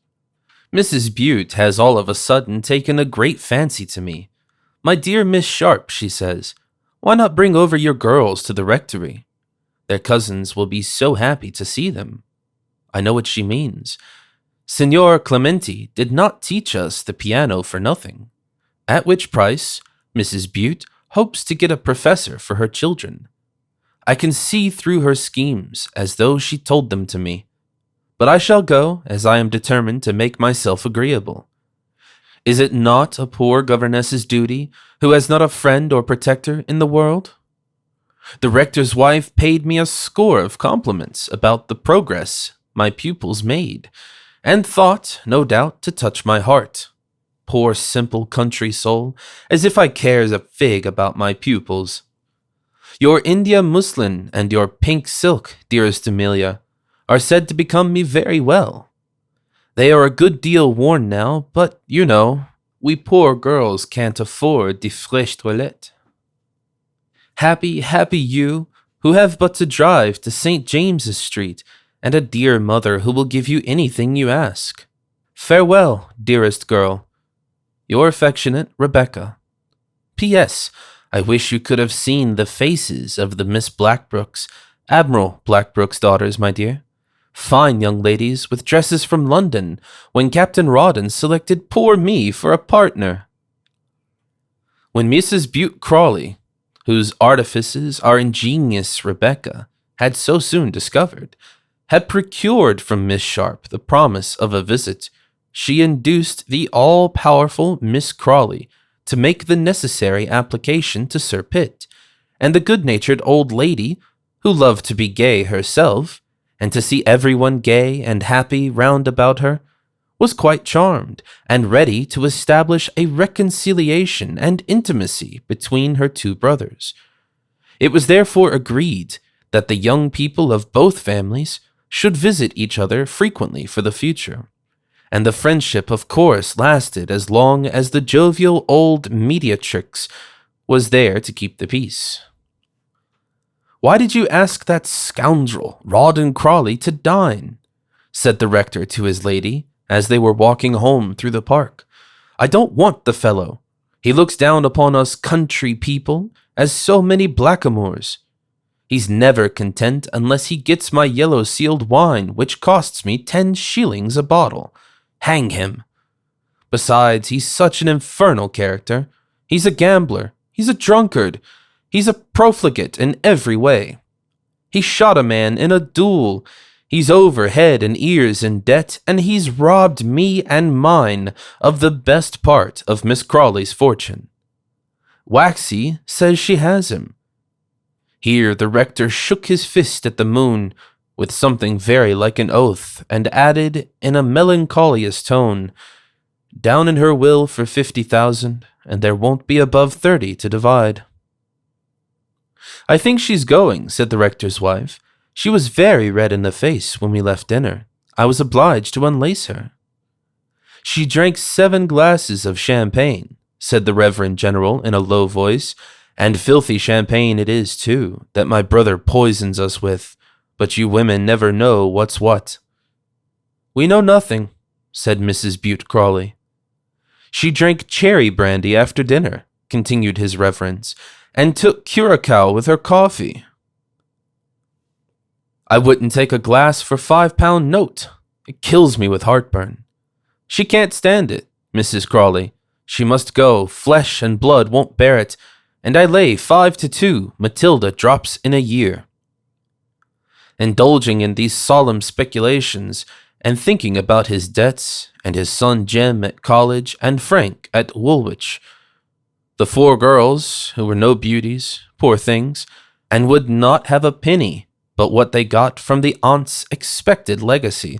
Mrs. Bute has all of a sudden taken a great fancy to me. "My dear Miss Sharp," she says, "why not bring over your girls to the rectory? Their cousins will be so happy to see them." I know what she means. Signor Clementi did not teach us the piano for nothing, at which price Mrs. Bute hopes to get a professor for her children. I can see through her schemes as though she told them to me. But I shall go, as I am determined to make myself agreeable. Is it not a poor governess's duty, who has not a friend or protector in the world? The rector's wife paid me a score of compliments about the progress my pupils made, and thought, no doubt, to touch my heart. Poor simple country soul, as if I cares a fig about my pupils. Your India muslin and your pink silk, dearest Amelia, are said to become me very well. They are a good deal worn now, but, you know, we poor girls can't afford de fraîche toilette. Happy, happy you, who have but to drive to St. James's Street, and a dear mother who will give you anything you ask. Farewell, dearest girl. Your affectionate Rebecca. P.S. I wish you could have seen the faces of the Miss Blackbrooks, Admiral Blackbrook's daughters, my dear. Fine young ladies with dresses from London, when Captain Rawdon selected poor me for a partner. When Mrs. Bute Crawley, whose artifices our ingenious Rebecca had so soon discovered, had procured from Miss Sharp the promise of a visit, she induced the all-powerful Miss Crawley to make the necessary application to Sir Pitt, and the good-natured old lady, who loved to be gay herself, and to see everyone gay and happy round about her, was quite charmed, and ready to establish a reconciliation and intimacy between her 2 brothers. It was therefore agreed that the young people of both families should visit each other frequently for the future, and the friendship of course lasted as long as the jovial old mediatrix was there to keep the peace. Why did you ask that scoundrel, Rawdon Crawley, to dine? said the rector to his lady as they were walking home through the park. "I don't want the fellow. He looks down upon us country people as so many blackamoors. He's never content unless he gets my yellow sealed wine, which costs me 10 shillings a bottle. Hang him. Besides, he's such an infernal character. He's a gambler. He's a drunkard. He's a profligate in every way. He shot a man in a duel. He's over head and ears in debt, and he's robbed me and mine of the best part of Miss Crawley's fortune. Waxy says she has him." Here the rector shook his fist at the moon with something very like an oath, and added in a melancholious tone, "Down in her will for 50,000, and there won't be above 30 to divide." "I think she's going," said the rector's wife. "She was very red in the face when we left dinner. I was obliged to unlace her." "She drank 7 glasses of champagne," said the Reverend General in a low voice, "and filthy champagne it is, too, that my brother poisons us with, but you women never know what's what." "We know nothing," said Mrs. Bute Crawley. "She drank cherry brandy after dinner," continued his reverence, "and took curacao with her coffee." "I wouldn't take a glass for £5 note. It kills me with heartburn. She can't stand it, Mrs. Crawley. She must go, flesh and blood won't bear it, and I lay 5-2 Matilda drops in a year." Indulging in these solemn speculations, and thinking about his debts, and his son Jem at college, and Frank at Woolwich, the 4 girls, who were no beauties, poor things, and would not have a penny but what they got from the aunt's expected legacy,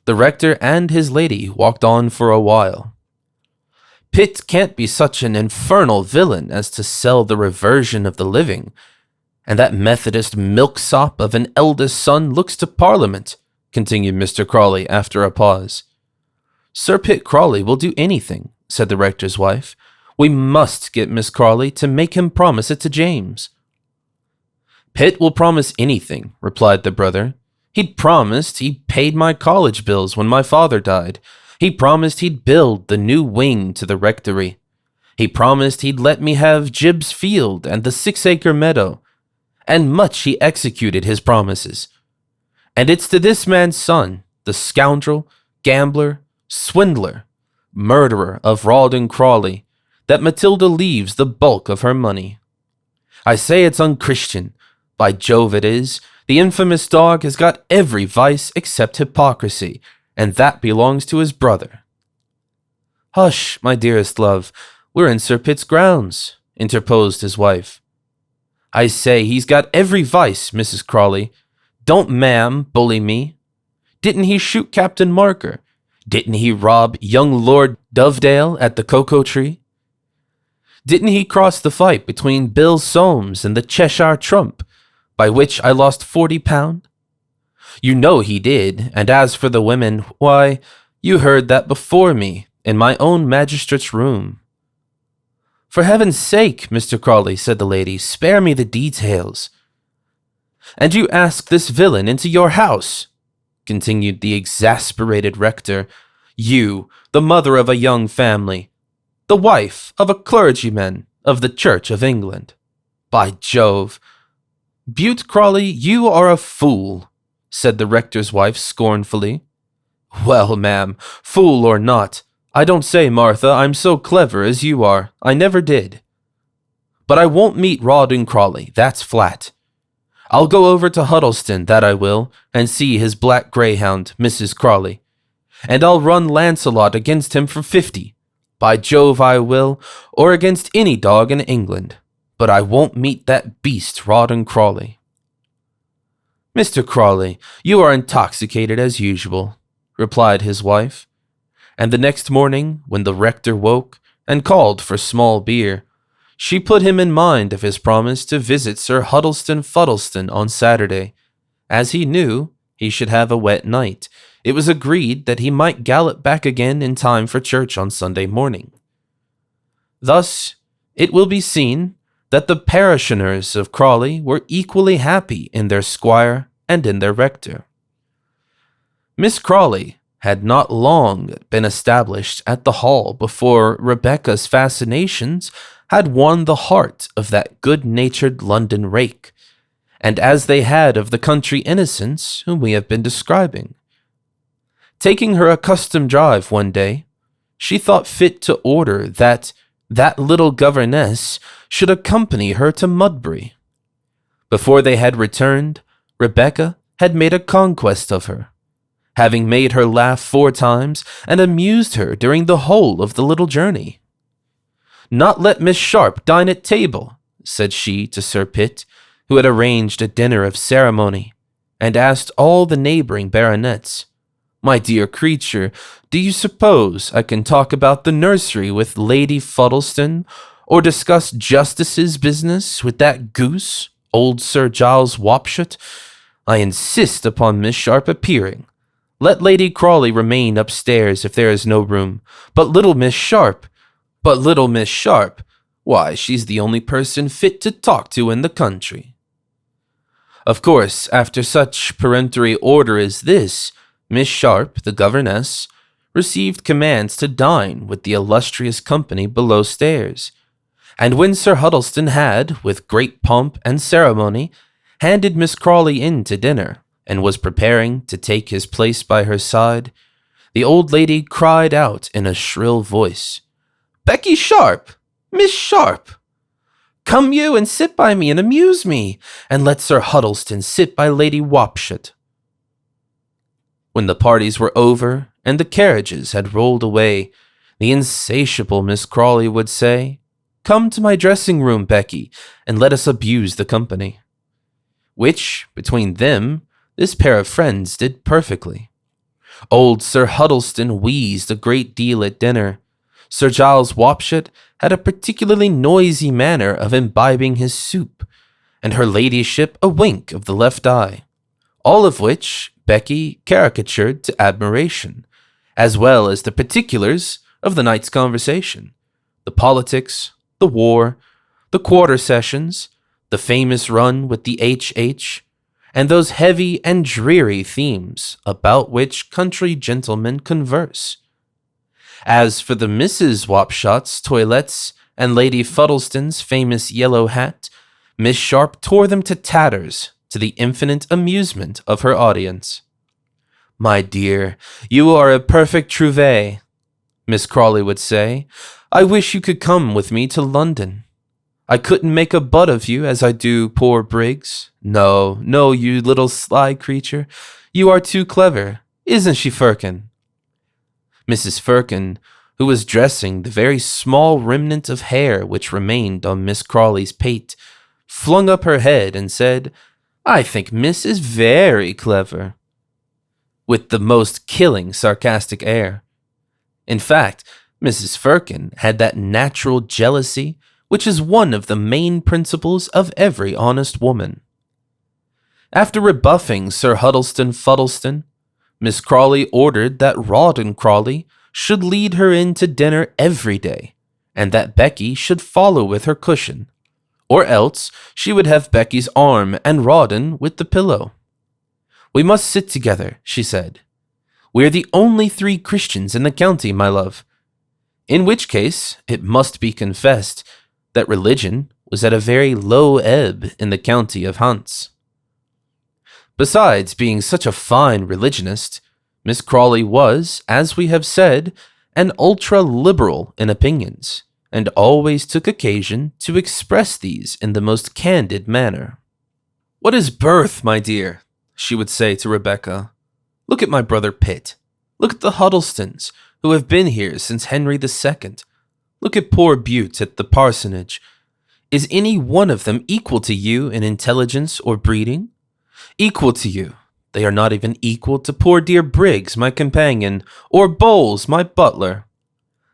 the rector and his lady walked on for a while. "Pitt can't be such an infernal villain as to sell the reversion of the living, and that Methodist milksop of an eldest son looks to Parliament," continued Mr. Crawley after a pause. "Sir Pitt Crawley will do anything," said the rector's wife. "We must get Miss Crawley to make him promise it to James." "Pitt will promise anything," replied the brother. "He'd promised he paid my college bills when my father died. He promised he'd build the new wing to the rectory. He promised he'd let me have Gibbs Field and the 6-acre meadow. And much he executed his promises. And it's to this man's son, the scoundrel, gambler, swindler, murderer of Rawdon Crawley, that Matilda leaves the bulk of her money. I say it's unchristian. By Jove it is. The infamous dog has got every vice except hypocrisy, and that belongs to his brother." "Hush, my dearest love, we're in Sir Pitt's grounds," interposed his wife. "I say he's got every vice, Mrs. Crawley. Don't ma'am bully me. Didn't he shoot Captain Marker? Didn't he rob young Lord Dovedale at the Cocoa Tree? Didn't he cross the fight between Bill Soames and the Cheshire Trump, by which I lost £40? You know he did, and as for the women, why, you heard that before me, in my own magistrate's room." "For heaven's sake, Mr. Crawley," said the lady, "spare me the details." "And you ask this villain into your house?" continued the exasperated rector. "You, the mother of a young family, the wife of a clergyman of the Church of England. By Jove! Bute Crawley, you are a fool," said the rector's wife scornfully. "Well, ma'am, fool or not, I don't say, Martha, I'm so clever as you are. I never did. But I won't meet Rawdon Crawley, that's flat. I'll go over to Huddleston, that I will, and see his black greyhound, Mrs. Crawley. And I'll run Lancelot against him for 50. By Jove I will, or against any dog in England. But I won't meet that beast Rawdon Crawley." "Mr. Crawley, you are intoxicated as usual," replied his wife. And the next morning, when the rector woke and called for small beer, she put him in mind of his promise to visit Sir Huddleston Fuddleston on Saturday. As he knew he should have a wet night, it was agreed that he might gallop back again in time for church on Sunday morning. Thus, it will be seen that the parishioners of Crawley were equally happy in their squire and in their rector. Miss Crawley had not long been established at the Hall before Rebecca's fascinations had won the heart of that good-natured London rake, and as they had of the country innocents whom we have been describing. Taking her accustomed drive one day, she thought fit to order that little governess should accompany her to Mudbury. Before they had returned, Rebecca had made a conquest of her, having made her laugh 4 times and amused her during the whole of the little journey. "Not let Miss Sharp dine at table," said she to Sir Pitt, who had arranged a dinner of ceremony, and asked all the neighboring baronets, "My dear creature, do you suppose I can talk about the nursery with Lady Fuddleston, or discuss justice's business with that goose, old Sir Giles Wapshot? I insist upon Miss Sharp appearing. Let Lady Crawley remain upstairs if there is no room, but little Miss Sharp, why, she's the only person fit to talk to in the country." Of course, after such peremptory order as this, Miss Sharp, the governess, received commands to dine with the illustrious company below stairs, and when Sir Huddleston had, with great pomp and ceremony, handed Miss Crawley in to dinner, and was preparing to take his place by her side, the old lady cried out in a shrill voice, "Becky Sharp! Miss Sharp! Come you and sit by me and amuse me, and let Sir Huddleston sit by Lady Wapshot." When the parties were over and the carriages had rolled away, the insatiable Miss Crawley would say, "Come to my dressing-room, Becky, and let us abuse the company." Which, between them, this pair of friends did perfectly. Old Sir Huddleston wheezed a great deal at dinner. Sir Giles Wapshot had a particularly noisy manner of imbibing his soup, and her ladyship a wink of the left eye, all of which Becky caricatured to admiration, as well as the particulars of the night's conversation, the politics, the war, the quarter sessions, the famous run with the H.H., and those heavy and dreary themes about which country gentlemen converse. As for the Misses Wapshot's toilettes and Lady Fuddleston's famous yellow hat, Miss Sharp tore them to tatters, to the infinite amusement of her audience. "My dear, you are a perfect trouvé," Miss Crawley would say. "I wish you could come with me to London. I couldn't make a butt of you as I do poor Briggs. No, you little sly creature. You are too clever. Isn't she, Firkin?" Mrs. Firkin, who was dressing the very small remnant of hair which remained on Miss Crawley's pate, flung up her head and said, "I think Miss is very clever," with the most killing sarcastic air. In fact, Mrs. Firkin had that natural jealousy which is one of the main principles of every honest woman. After rebuffing Sir Huddleston Fuddleston, Miss Crawley ordered that Rawdon Crawley should lead her in to dinner every day, and that Becky should follow with her cushion, or else she would have Becky's arm and Rawdon with the pillow. "We must sit together," she said. "We're the only 3 Christians in the county, my love." In which case, it must be confessed that religion was at a very low ebb in the county of Hants. Besides being such a fine religionist, Miss Crawley was, as we have said, an ultra-liberal in opinions, and always took occasion to express these in the most candid manner. "What is birth, my dear?" she would say to Rebecca. "Look at my brother Pitt. Look at the Huddlestons, who have been here since Henry II. Look at poor Bute at the parsonage. Is any one of them equal to you in intelligence or breeding? Equal to you? They are not even equal to poor dear Briggs, my companion, or Bowles, my butler.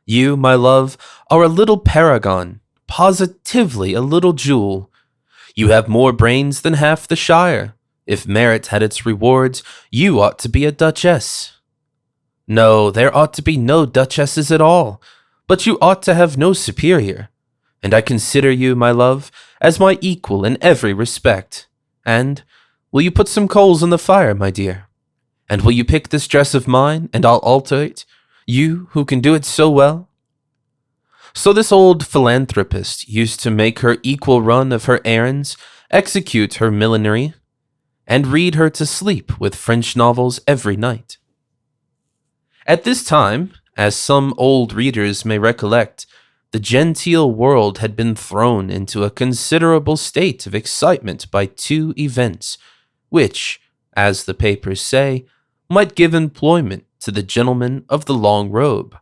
You, my love, are a little paragon, positively a little jewel. You have more brains than half the shire. If merit had its rewards, you ought to be a duchess. No, there ought to be no duchesses at all, but you ought to have no superior. And I consider you, my love, as my equal in every respect. And will you put some coals on the fire, my dear? And will you pick this dress of mine, and I'll alter it? You, who can do it so well?" So this old philanthropist used to make her equal run of her errands, execute her millinery, and read her to sleep with French novels every night. At this time, as some old readers may recollect, the genteel world had been thrown into a considerable state of excitement by two events, which, as the papers say, might give employment to the gentleman of the long robe.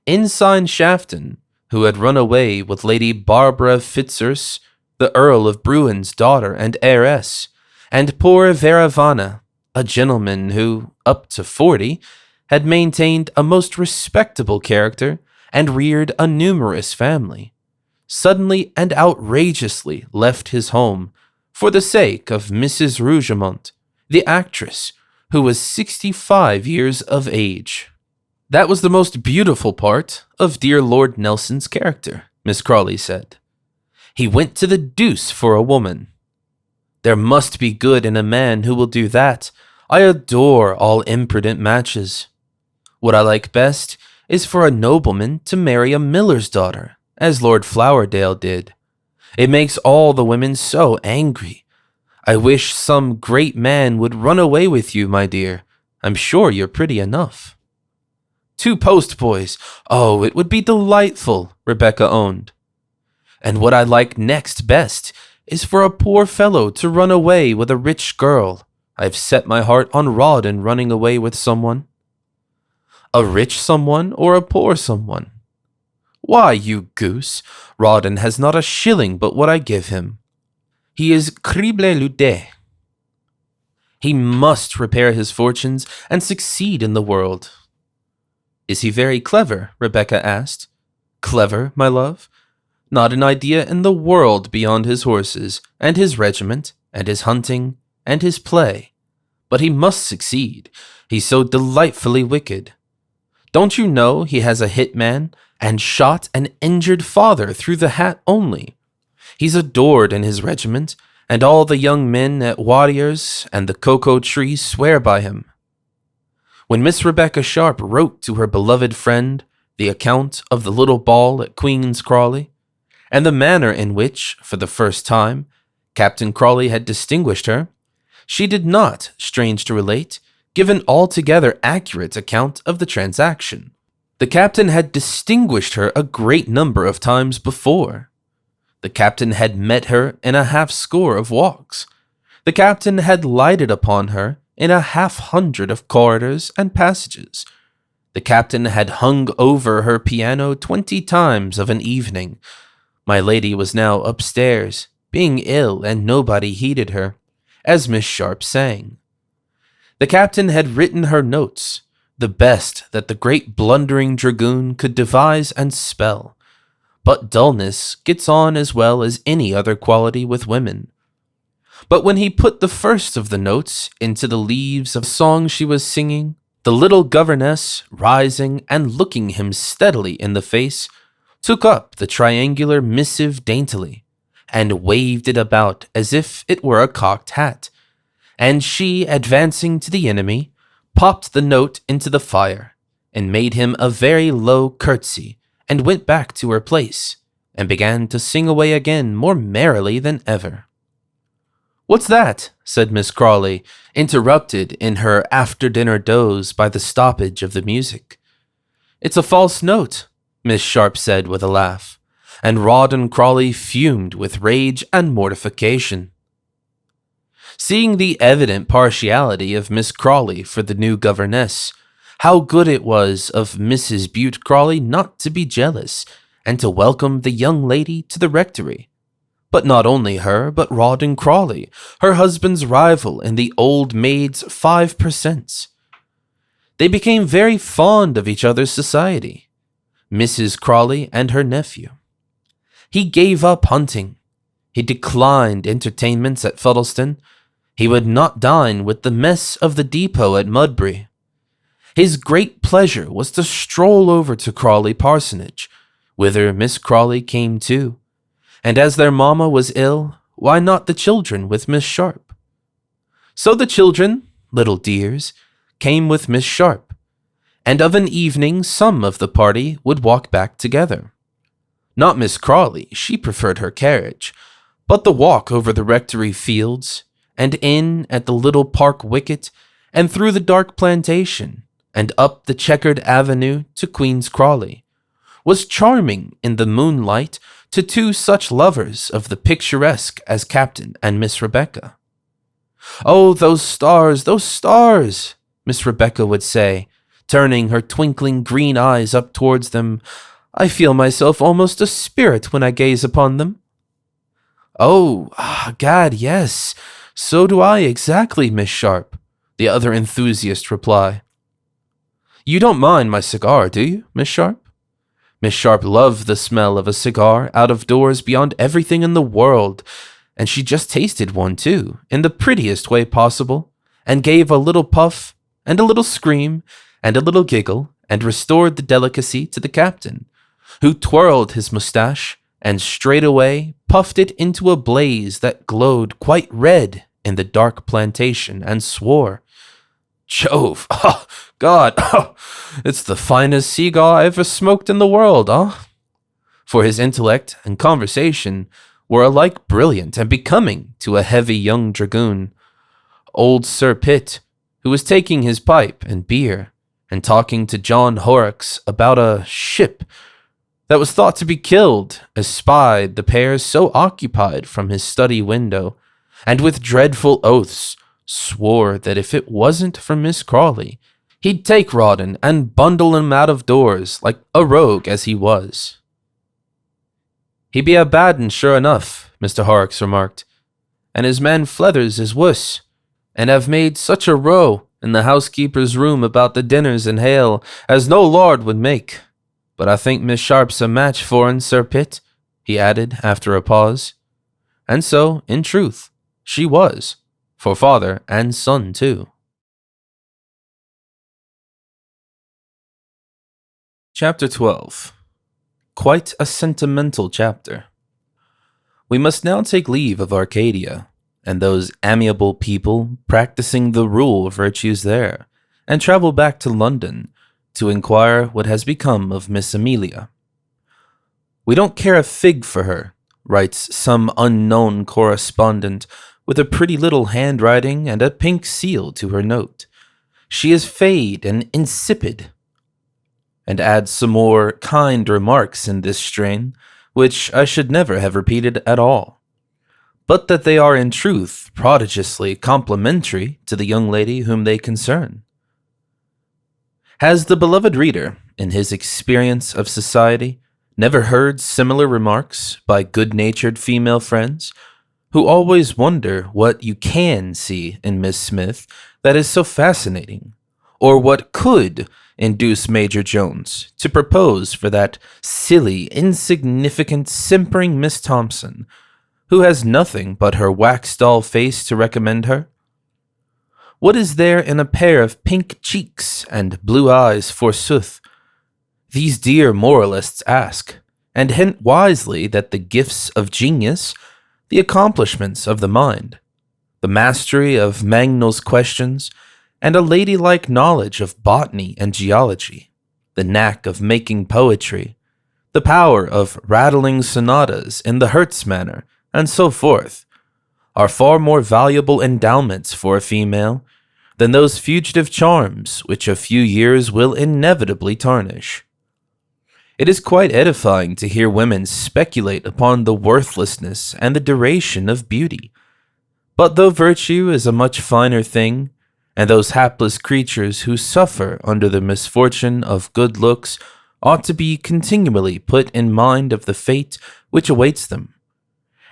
Ensign Shafton, who had run away with Lady Barbara Fitzurse, the Earl of Bruin's daughter and heiress, and poor Veravana, a gentleman who, up to 40, had maintained a most respectable character and reared a numerous family, suddenly and outrageously left his home for the sake of Mrs. Rougemont, the actress, who was 65 years of age. "That was the most beautiful part of dear Lord Nelson's character," Miss Crawley said. "He went to the deuce for a woman. There must be good in a man who will do that. I adore all imprudent matches. What I like best is for a nobleman to marry a miller's daughter, as Lord Flowerdale did. It makes all the women so angry. I wish some great man would run away with you, my dear. I'm sure you're pretty enough." "Two postboys! Oh, it would be delightful," Rebecca owned. "And what I like next best is for a poor fellow to run away with a rich girl. I've set my heart on Rawdon running away with someone." "A rich someone or a poor someone?" "Why, you goose, Rawdon has not a shilling but what I give him. He is crible lude. He must repair his fortunes and succeed in the world." "Is he very clever?" Rebecca asked. "Clever, my love? Not an idea in the world beyond his horses, and his regiment, and his hunting, and his play. But he must succeed. He's so delightfully wicked. Don't you know he has a hit man, and shot an injured father through the hat only? He's adored in his regiment, and all the young men at Warriors and the Cocoa Tree swear by him." When Miss Rebecca Sharp wrote to her beloved friend the account of the little ball at Queen's Crawley, and the manner in which, for the first time, Captain Crawley had distinguished her, she did not, strange to relate, give an altogether accurate account of the transaction. The captain had distinguished her a great number of times before. The captain had met her in a half-score of walks. The captain had lighted upon her in a half-hundred of corridors and passages. The captain had hung over her piano 20 times of an evening. My lady was now upstairs, being ill, and nobody heeded her, as Miss Sharp sang. The captain had written her notes, the best that the great blundering dragoon could devise and spell. But dullness gets on as well as any other quality with women. But when he put the first of the notes into the leaves of a song she was singing, the little governess, rising and looking him steadily in the face, took up the triangular missive daintily, and waved it about as if it were a cocked hat, and she, advancing to the enemy, popped the note into the fire, and made him a very low curtsy, and went back to her place, and began to sing away again more merrily than ever. "What's that?" said Miss Crawley, interrupted in her after-dinner doze by the stoppage of the music. "It's a false note," Miss Sharp said with a laugh, and Rawdon Crawley fumed with rage and mortification. Seeing the evident partiality of Miss Crawley for the new governess, how good it was of Mrs. Bute Crawley not to be jealous, and to welcome the young lady to the rectory. But not only her, but Rawdon Crawley, her husband's rival in the old maid's 5%. They became very fond of each other's society, Mrs. Crawley and her nephew. He gave up hunting. He declined entertainments at Fuddleston. He would not dine with the mess of the depot at Mudbury. His great pleasure was to stroll over to Crawley Parsonage, whither Miss Crawley came too, and as their mamma was ill, why not the children with Miss Sharp? So the children, little dears, came with Miss Sharp, and of an evening some of the party would walk back together. Not Miss Crawley, she preferred her carriage, but the walk over the rectory fields, and in at the little park wicket, and through the dark plantation, and up the checkered avenue to Queen's Crawley, was charming in the moonlight to two such lovers of the picturesque as Captain and Miss Rebecca. "Oh, those stars, Miss Rebecca would say, turning her twinkling green eyes up towards them. "I feel myself almost a spirit when I gaze upon them." "Oh, gad, yes, so do I exactly, Miss Sharp," the other enthusiast reply. "You don't mind my cigar, do you, Miss Sharp?" Miss Sharp loved the smell of a cigar out of doors beyond everything in the world, and she just tasted one too, in the prettiest way possible, and gave a little puff, and a little scream, and a little giggle, and restored the delicacy to the captain, who twirled his moustache, and straightway puffed it into a blaze that glowed quite red in the dark plantation, and swore, "Jove, oh, God, oh, it's the finest cigar I ever smoked in the world, For his intellect and conversation were alike brilliant and becoming to a heavy young dragoon. Old Sir Pitt, who was taking his pipe and beer, and talking to John Horrocks about a ship that was thought to be killed, espied the pair so occupied from his study window, and with dreadful oaths swore that if it wasn't for Miss Crawley, he'd take Rawdon and bundle him out of doors like a rogue as he was. "He be a bad un, sure enough," Mr. Horrocks remarked, "and his man Flethers is worse, and have made such a row in the housekeeper's room about the dinners and ale as no lord would make. But I think Miss Sharp's a match for un, Sir Pitt," he added after a pause. And so, in truth, she was, for father and son too. Chapter 12. Quite a sentimental chapter. We must now take leave of Arcadia, and those amiable people practicing the rule virtues there, and travel back to London to inquire what has become of Miss Amelia. "We don't care a fig for her," writes some unknown correspondent with a pretty little handwriting and a pink seal to her note. "She is fade and insipid," and adds some more kind remarks in this strain, which I should never have repeated at all, but that they are in truth prodigiously complimentary to the young lady whom they concern. Has the beloved reader, in his experience of society, never heard similar remarks by good-natured female friends, who always wonder what you can see in Miss Smith that is so fascinating, or what could induce Major Jones to propose for that silly, insignificant, simpering Miss Thompson, who has nothing but her wax-doll face to recommend her? What is there in a pair of pink cheeks and blue eyes, forsooth? These dear moralists ask, and hint wisely that the gifts of genius, the accomplishments of the mind, the mastery of Mangnall's questions, and a ladylike knowledge of botany and geology, the knack of making poetry, the power of rattling sonatas in the Hertz manner, and so forth, are far more valuable endowments for a female than those fugitive charms which a few years will inevitably tarnish. It is quite edifying to hear women speculate upon the worthlessness and the duration of beauty. But though virtue is a much finer thing, and those hapless creatures who suffer under the misfortune of good looks ought to be continually put in mind of the fate which awaits them,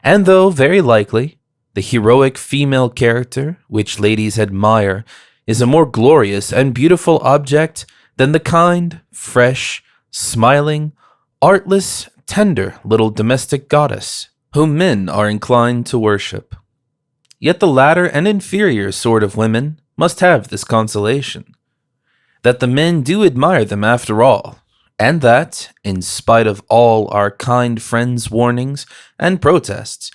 and though very likely the heroic female character which ladies admire is a more glorious and beautiful object than the kind, fresh, smiling, artless, tender little domestic goddess whom men are inclined to worship, yet the latter and inferior sort of women must have this consolation, that the men do admire them after all, and that, in spite of all our kind friends' warnings and protests,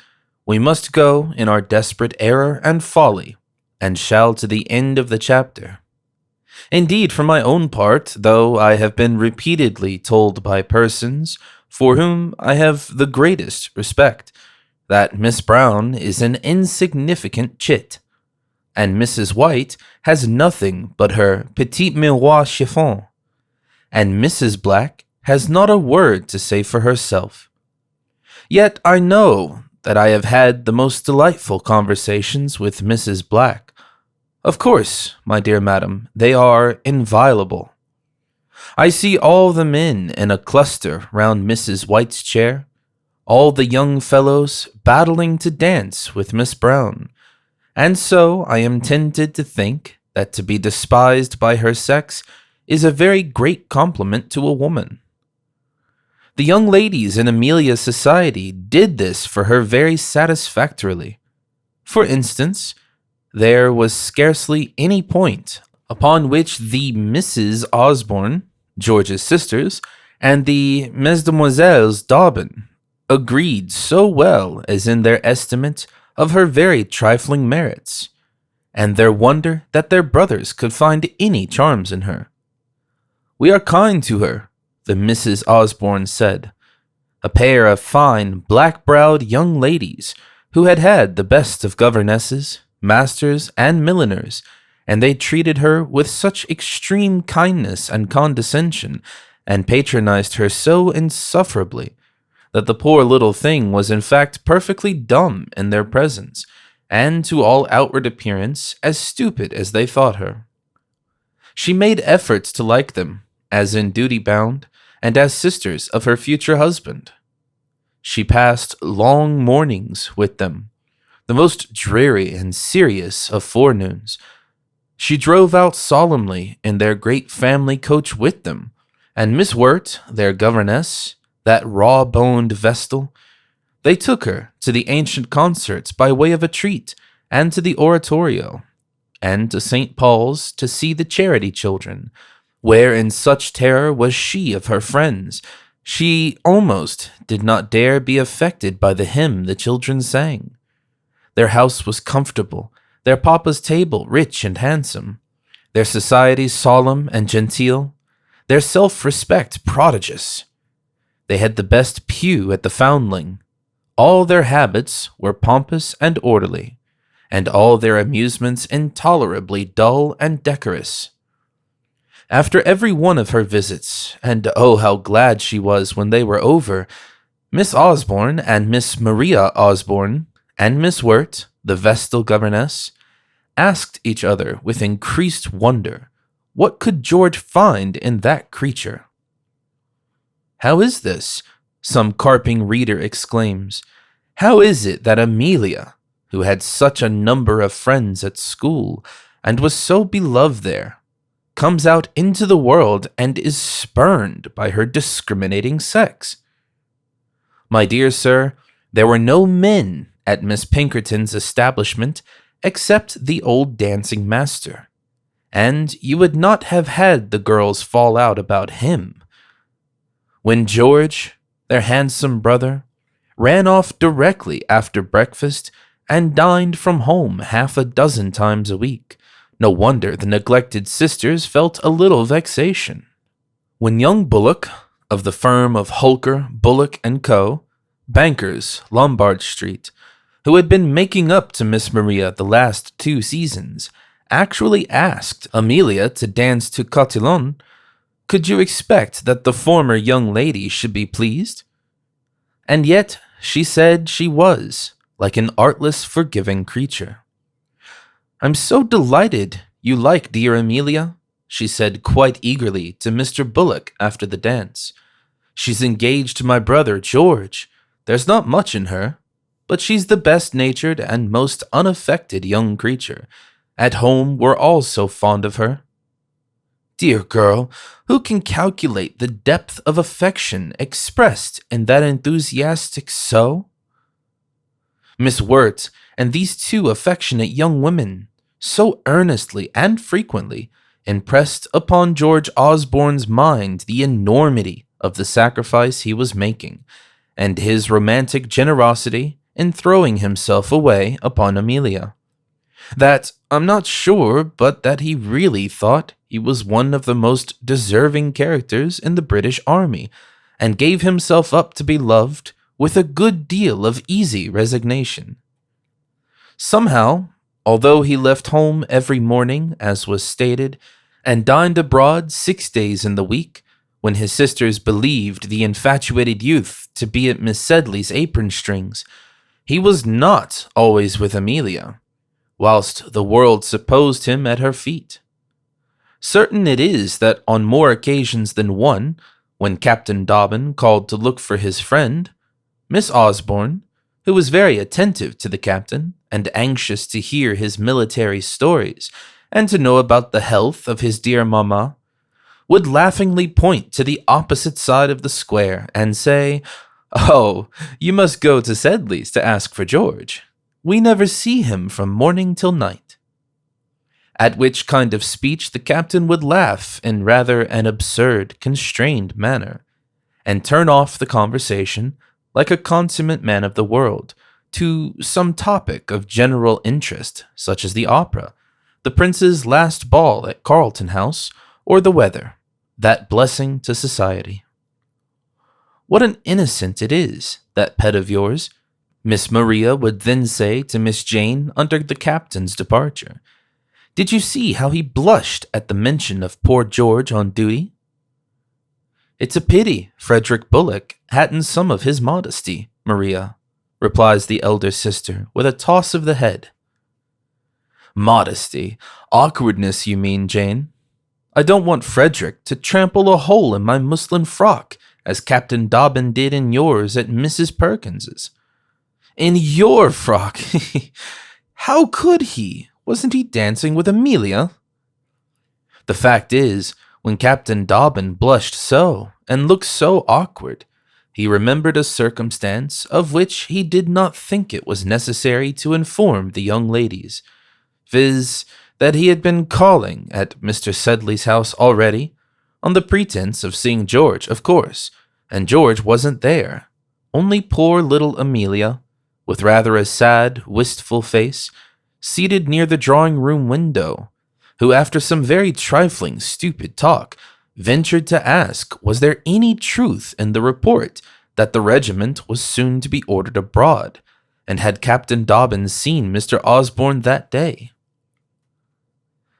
we must go in our desperate error and folly, and shall to the end of the chapter. Indeed, for my own part, though I have been repeatedly told by persons for whom I have the greatest respect that Miss Brown is an insignificant chit, and Mrs. White has nothing but her petit miroir chiffon, and Mrs. Black has not a word to say for herself. Yet I know that I have had the most delightful conversations with Mrs. Black. Of course, my dear madam, they are inviolable. I see all the men in a cluster round Mrs. White's chair, all the young fellows battling to dance with Miss Brown, and so I am tempted to think that to be despised by her sex is a very great compliment to a woman. The young ladies in Amelia's society did this for her very satisfactorily. For instance, there was scarcely any point upon which the Mrs. Osborne, George's sisters, and the Mesdemoiselles Dobbin agreed so well as in their estimate of her very trifling merits, and their wonder that their brothers could find any charms in her. "We are kind to her," the Mrs. Osborne said, a pair of fine, black-browed young ladies who had had the best of governesses, masters, and milliners, and they treated her with such extreme kindness and condescension, and patronized her so insufferably, that the poor little thing was in fact perfectly dumb in their presence, and to all outward appearance as stupid as they thought her. She made efforts to like them, as in duty bound, and as sisters of her future husband. She passed long mornings with them, the most dreary and serious of forenoons. She drove out solemnly in their great family coach with them, and Miss Wirt, their governess, that raw-boned vestal, they took her to the ancient concerts by way of a treat, and to the oratorio, and to St. Paul's to see the charity children, where in such terror was she of her friends, she almost did not dare be affected by the hymn the children sang. Their house was comfortable, their papa's table rich and handsome, their society solemn and genteel, their self-respect prodigious. They had the best pew at the Foundling. All their habits were pompous and orderly, and all their amusements intolerably dull and decorous. After every one of her visits, and oh, how glad she was when they were over, Miss Osborne and Miss Maria Osborne and Miss Wirt, the Vestal governess, asked each other with increased wonder, what could George find in that creature? "How is this?" some carping reader exclaims. "How is it that Amelia, who had such a number of friends at school, and was so beloved there, comes out into the world and is spurned by her discriminating sex?" My dear sir, there were no men at Miss Pinkerton's establishment except the old dancing master, and you would not have had the girls fall out about him. When George, their handsome brother, ran off directly after breakfast and dined from home half a dozen times a week, no wonder the neglected sisters felt a little vexation. When young Bullock, of the firm of Holker, Bullock & Co., bankers, Lombard Street, who had been making up to Miss Maria the last 2 seasons, actually asked Amelia to dance to Cotillon, could you expect that the former young lady should be pleased? And yet she said she was, like an artless, forgiving creature. "I'm so delighted you like dear Amelia," she said quite eagerly to Mr. Bullock after the dance. "She's engaged to my brother George. There's not much in her, but she's the best-natured and most unaffected young creature. At home we're all so fond of her." Dear girl, who can calculate the depth of affection expressed in that enthusiastic so? Miss Wirt and these 2 affectionate young women so earnestly and frequently impressed upon George Osborne's mind the enormity of the sacrifice he was making, and his romantic generosity in throwing himself away upon Amelia. That I'm not sure, but that he really thought he was one of the most deserving characters in the British Army, and gave himself up to be loved with a good deal of easy resignation. Somehow, although he left home every morning, as was stated, and dined abroad 6 days in the week, when his sisters believed the infatuated youth to be at Miss Sedley's apron strings, he was not always with Amelia, whilst the world supposed him at her feet. Certain it is that on more occasions than one, when Captain Dobbin called to look for his friend, Miss Osborne, who was very attentive to the captain, and anxious to hear his military stories, and to know about the health of his dear mamma, would laughingly point to the opposite side of the square, and say, "Oh, you must go to Sedley's to ask for George. We never see him from morning till night." At which kind of speech the captain would laugh in rather an absurd, constrained manner, and turn off the conversation, like a consummate man of the world, to some topic of general interest, such as the opera, the prince's last ball at Carlton House, or the weather, that blessing to society. "What an innocent it is, that pet of yours," Miss Maria would then say to Miss Jane under the captain's departure. "Did you see how he blushed at the mention of poor George on duty?" "It's a pity Frederick Bullock hadn't some of his modesty, Maria," replies the elder sister with a toss of the head. "Modesty, awkwardness, you mean, Jane? I don't want Frederick to trample a hole in my muslin frock, as Captain Dobbin did in yours at Mrs. Perkins's." "In your frock? How could he? Wasn't he dancing with Amelia?" "The fact is, when Captain Dobbin blushed so, and looked so awkward, he remembered a circumstance of which he did not think it was necessary to inform the young ladies, viz., that he had been calling at Mr. Sedley's house already, on the pretense of seeing George, of course, and George wasn't there, only poor little Amelia, with rather a sad, wistful face, seated near the drawing-room window, who, after some very trifling, stupid talk, ventured to ask was there any truth in the report that the regiment was soon to be ordered abroad, and had Captain Dobbin seen Mr. Osborne that day?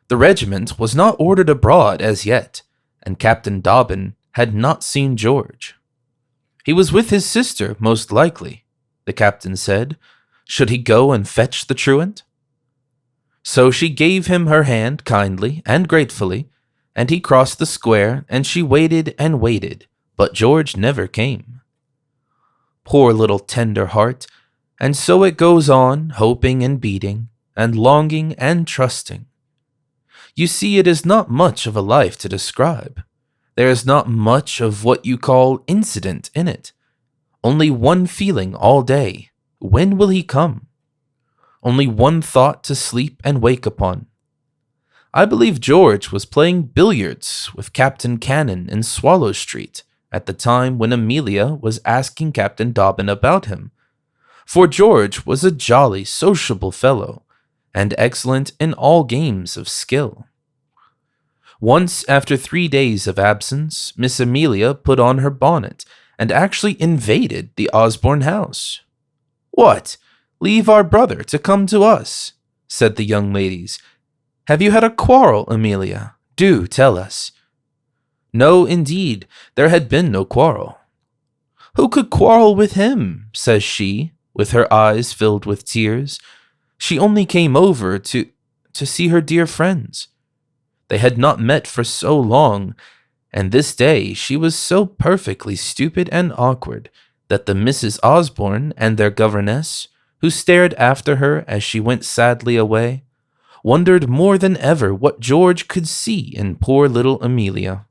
The regiment was not ordered abroad as yet, and Captain Dobbin had not seen George. He was with his sister, most likely, the captain said. Should he go and fetch the truant? So she gave him her hand kindly and gratefully, and he crossed the square, and she waited and waited, but George never came. Poor little tender heart, and so it goes on, hoping and beating, and longing and trusting. You see, it is not much of a life to describe. There is not much of what you call incident in it. Only one feeling all day. When will he come? Only one thought to sleep and wake upon. I believe George was playing billiards with Captain Cannon in Swallow Street at the time when Amelia was asking Captain Dobbin about him, for George was a jolly, sociable fellow, and excellent in all games of skill. Once, after 3 days of absence, Miss Amelia put on her bonnet and actually invaded the Osborne house. "What? Leave our brother to come to us?" said the young ladies. "Have you had a quarrel, Amelia? Do tell us." No, indeed, there had been no quarrel. "Who could quarrel with him?" says she, with her eyes filled with tears. She only came over to see her dear friends. They had not met for so long, and this day she was so perfectly stupid and awkward that the Misses Osborne and their governess, who stared after her as she went sadly away, wondered more than ever what George could see in poor little Amelia.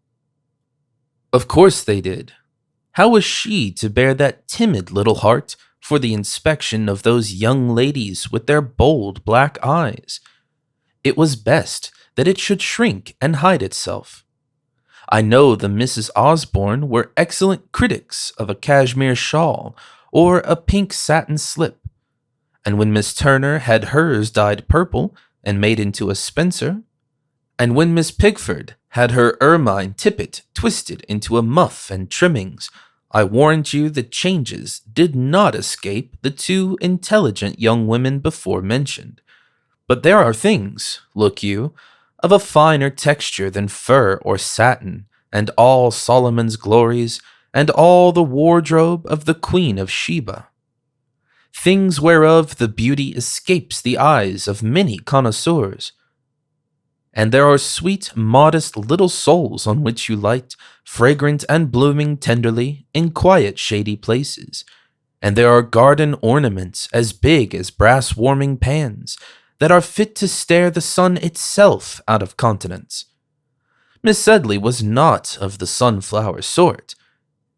Of course they did. How was she to bear that timid little heart for the inspection of those young ladies with their bold black eyes? It was best that it should shrink and hide itself. I know the Misses Osborne were excellent critics of a cashmere shawl or a pink satin slip, and when Miss Turner had hers dyed purple, and made into a spencer, and when Miss Pigford had her ermine tippet twisted into a muff and trimmings, I warrant you the changes did not escape the two intelligent young women before mentioned. But there are things, look you, of a finer texture than fur or satin, and all Solomon's glories, and all the wardrobe of the Queen of Sheba. Things whereof the beauty escapes the eyes of many connoisseurs. And there are sweet, modest little souls on which you light, fragrant and blooming tenderly, in quiet shady places. And there are garden ornaments as big as brass warming pans, that are fit to stare the sun itself out of countenance. Miss Sedley was not of the sunflower sort,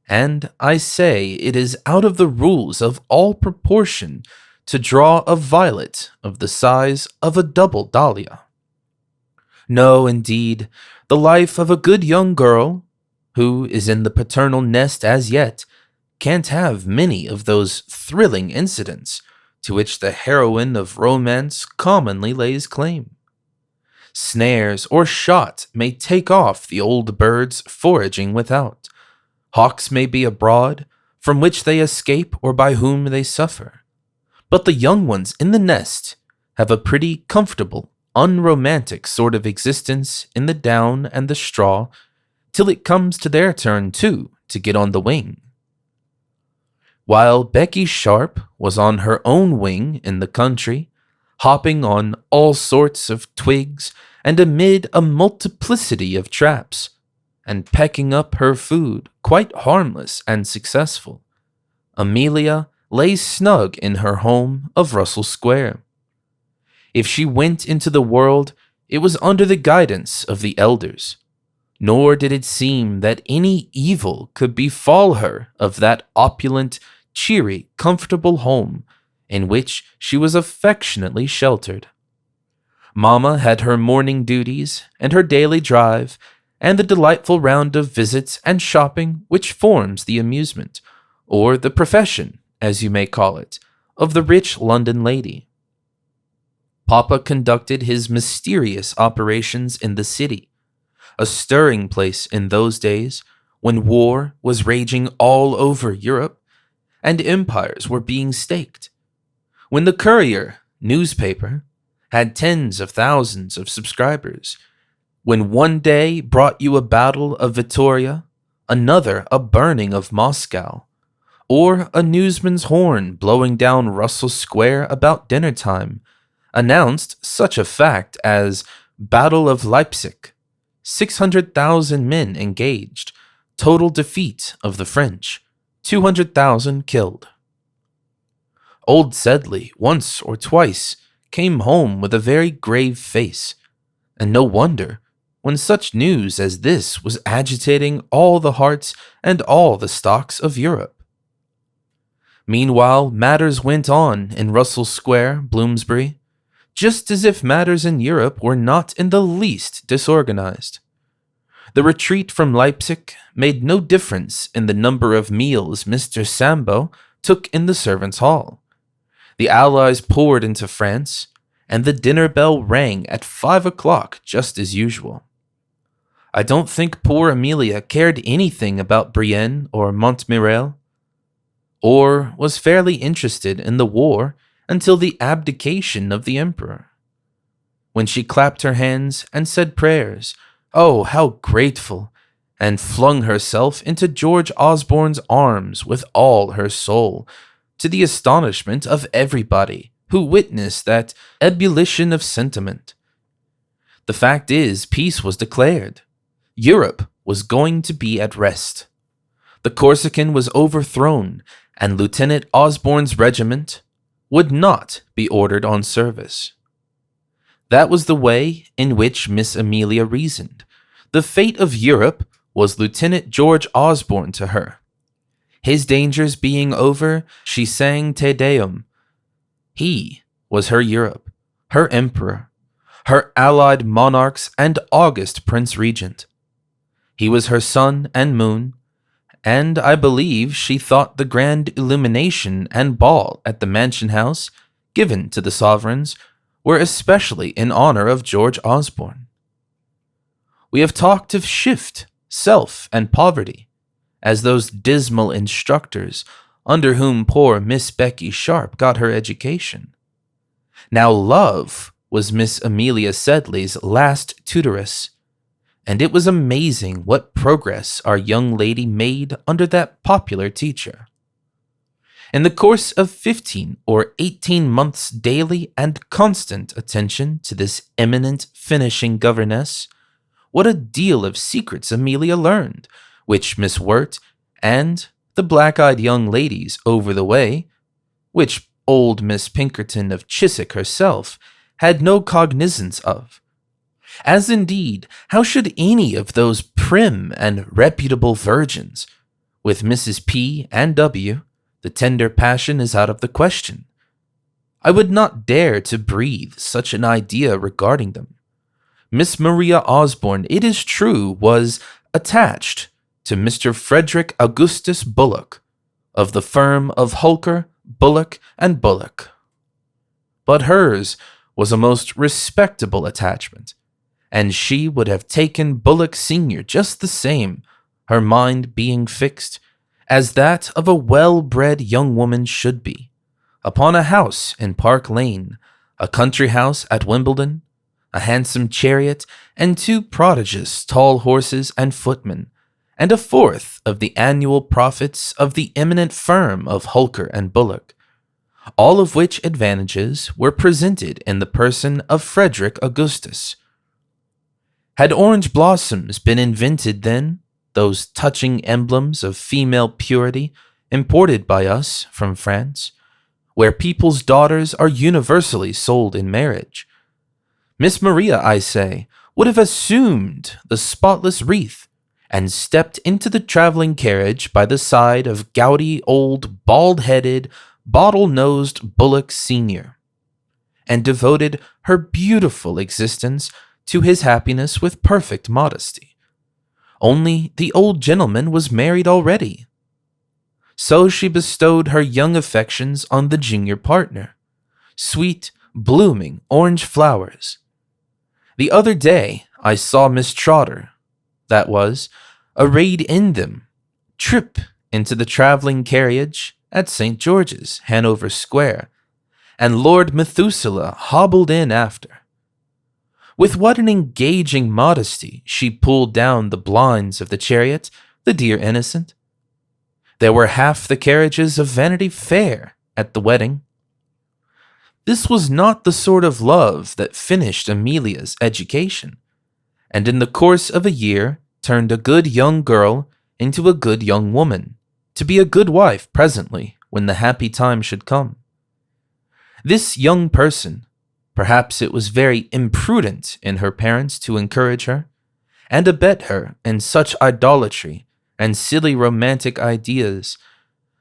and I say it is out of the rules of all proportion to draw a violet of the size of a double dahlia. No, indeed, the life of a good young girl, who is in the paternal nest as yet, can't have many of those thrilling incidents to which the heroine of romance commonly lays claim. Snares or shot may take off the old birds foraging without. Hawks may be abroad, from which they escape or by whom they suffer. But the young ones in the nest have a pretty comfortable, unromantic sort of existence in the down and the straw, till it comes to their turn, too, to get on the wing. While Becky Sharp was on her own wing in the country, hopping on all sorts of twigs and amid a multiplicity of traps, and pecking up her food quite harmless and successful, Amelia lay snug in her home of Russell Square. If she went into the world, it was under the guidance of the elders, nor did it seem that any evil could befall her of that opulent, cheery, comfortable home in which she was affectionately sheltered. Mamma had her morning duties and her daily drive and the delightful round of visits and shopping which forms the amusement, or the profession, as you may call it, of the rich London lady. Papa conducted his mysterious operations in the city, a stirring place in those days when war was raging all over Europe and empires were being staked, when the Courier newspaper had tens of thousands of subscribers, when one day brought you a battle of Vittoria, another a burning of Moscow, or a newsman's horn blowing down Russell Square about dinner time announced such a fact as Battle of Leipzig, 600,000 men engaged, total defeat of the French, 200,000 killed. Old Sedley once or twice came home with a very grave face, and no wonder, when such news as this was agitating all the hearts and all the stocks of Europe. Meanwhile, matters went on in Russell Square, Bloomsbury, just as if matters in Europe were not in the least disorganized. The retreat from Leipzig made no difference in the number of meals Mr. Sambo took in the servants' hall. The Allies poured into France, and the dinner bell rang at 5 o'clock just as usual. I don't think poor Amelia cared anything about Brienne or Montmirail, or was fairly interested in the war until the abdication of the emperor. When she clapped her hands and said prayers, oh, how grateful, and flung herself into George Osborne's arms with all her soul, to the astonishment of everybody who witnessed that ebullition of sentiment. The fact is, peace was declared. Europe was going to be at rest. The Corsican was overthrown, and Lieutenant Osborne's regiment would not be ordered on service. That was the way in which Miss Amelia reasoned. The fate of Europe was Lieutenant George Osborne to her. His dangers being over, she sang Te Deum. He was her Europe, her emperor, her allied monarchs and august prince regent. He was her sun and moon, and I believe she thought the grand illumination and ball at the Mansion House, given to the sovereigns, were especially in honor of George Osborne. We have talked of shift, self, and poverty as those dismal instructors under whom poor Miss Becky Sharp got her education. Now love was Miss Amelia Sedley's last tutoress, and it was amazing what progress our young lady made under that popular teacher. In the course of 15 or 18 months' daily and constant attention to this eminent finishing governess, what a deal of secrets Amelia learned, which Miss Wirt and the black-eyed young ladies over the way, which old Miss Pinkerton of Chiswick herself had no cognizance of. As indeed, how should any of those prim and reputable virgins, with Mrs. P. and W., the tender passion is out of the question. I would not dare to breathe such an idea regarding them. Miss Maria Osborne, it is true, was attached to Mr. Frederick Augustus Bullock, of the firm of Holker, Bullock, and Bullock. But hers was a most respectable attachment, and she would have taken Bullock Sr. just the same, her mind being fixed, as that of a well-bred young woman should be, upon a house in Park Lane, a country house at Wimbledon, a handsome chariot, and 2 prodigious tall horses and footmen, and a fourth of the annual profits of the eminent firm of Holker and Bullock, all of which advantages were presented in the person of Frederick Augustus. Had orange blossoms been invented then, those touching emblems of female purity imported by us from France, where people's daughters are universally sold in marriage, Miss Maria, I say, would have assumed the spotless wreath and stepped into the traveling carriage by the side of gouty old bald-headed, bottle-nosed Bullock Sr., and devoted her beautiful existence to his happiness with perfect modesty. Only the old gentleman was married already. So she bestowed her young affections on the junior partner, sweet, blooming orange flowers. The other day I saw Miss Trotter, that was, arrayed in them, trip into the traveling carriage at St. George's, Hanover Square, and Lord Methuselah hobbled in after. With what an engaging modesty she pulled down the blinds of the chariot, the dear innocent. There were half the carriages of Vanity Fair at the wedding. This was not the sort of love that finished Amelia's education, and in the course of a year turned a good young girl into a good young woman, to be a good wife presently when the happy time should come. This young person, perhaps it was very imprudent in her parents to encourage her, and abet her in such idolatry and silly romantic ideas,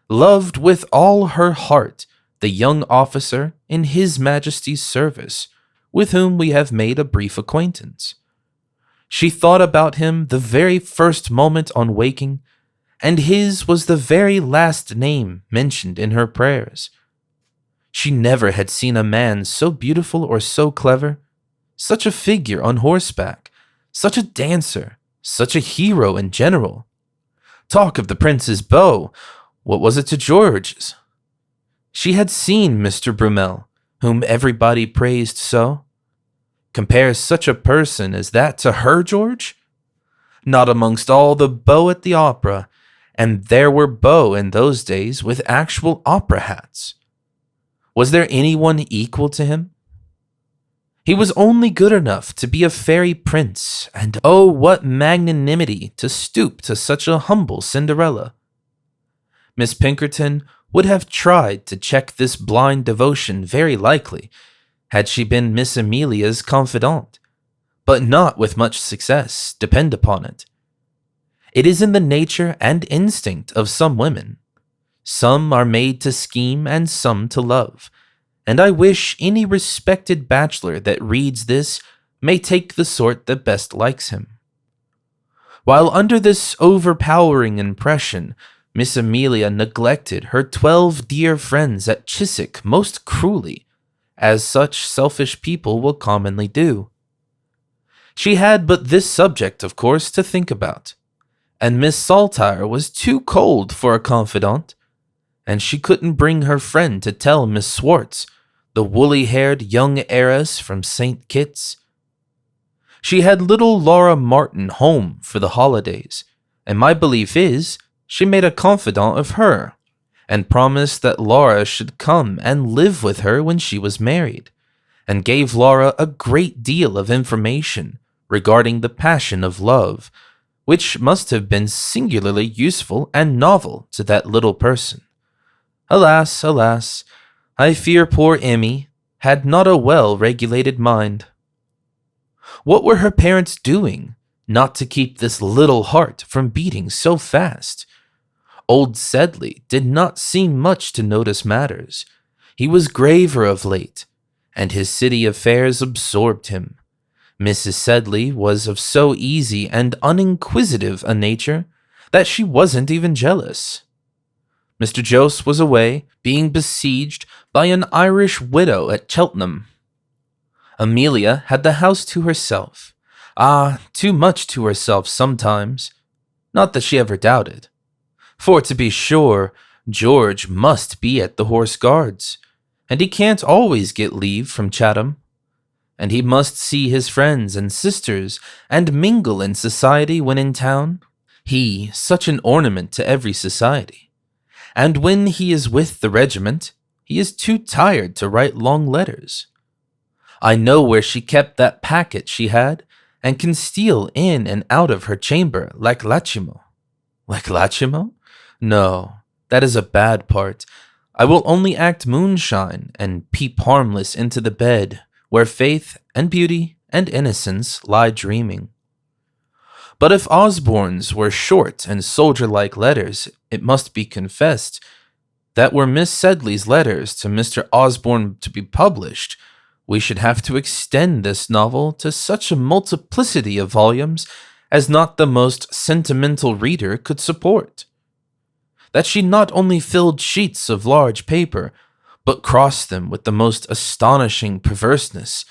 loved with all her heart the young officer in His Majesty's service, with whom we have made a brief acquaintance. She thought about him the very first moment on waking, and his was the very last name mentioned in her prayers. She never had seen a man so beautiful or so clever, such a figure on horseback, such a dancer, such a hero in general. Talk of the prince's beau, what was it to George's? She had seen Mr. Brummel, whom everybody praised so. Compare such a person as that to her George? Not amongst all the beaux at the opera, and there were beaux in those days with actual opera hats. Was there anyone equal to him? He was only good enough to be a fairy prince, and oh, what magnanimity to stoop to such a humble Cinderella. Miss Pinkerton would have tried to check this blind devotion very likely, had she been Miss Amelia's confidante, but not with much success, depend upon it. It is in the nature and instinct of some women. Some are made to scheme and some to love, and I wish any respected bachelor that reads this may take the sort that best likes him. While under this overpowering impression, Miss Amelia neglected her 12 dear friends at Chiswick most cruelly, as such selfish people will commonly do. She had but this subject, of course, to think about, and Miss Saltire was too cold for a confidant, and she couldn't bring her friend to tell Miss Swartz, the woolly-haired young heiress from St. Kitts. She had little Laura Martin home for the holidays, and my belief is she made a confidant of her, and promised that Laura should come and live with her when she was married, and gave Laura a great deal of information regarding the passion of love, which must have been singularly useful and novel to that little person. Alas, alas, I fear poor Emmy had not a well-regulated mind. What were her parents doing not to keep this little heart from beating so fast? Old Sedley did not seem much to notice matters. He was graver of late, and his city affairs absorbed him. Mrs. Sedley was of so easy and uninquisitive a nature that she wasn't even jealous. Mr. Jos was away, being besieged by an Irish widow at Cheltenham. Amelia had the house to herself. Too much to herself sometimes. Not that she ever doubted. For to be sure, George must be at the Horse Guards, and he can't always get leave from Chatham. And he must see his friends and sisters, and mingle in society when in town. He, such an ornament to every society. And when he is with the regiment, he is too tired to write long letters. I know where she kept that packet she had, and can steal in and out of her chamber like Lachimo. Like Lachimo? No, that is a bad part. I will only act moonshine and peep harmless into the bed where faith and beauty and innocence lie dreaming. But if Osborne's were short and soldier-like letters, it must be confessed that were Miss Sedley's letters to Mr. Osborne to be published, we should have to extend this novel to such a multiplicity of volumes as not the most sentimental reader could support. That she not only filled sheets of large paper, but crossed them with the most astonishing perverseness,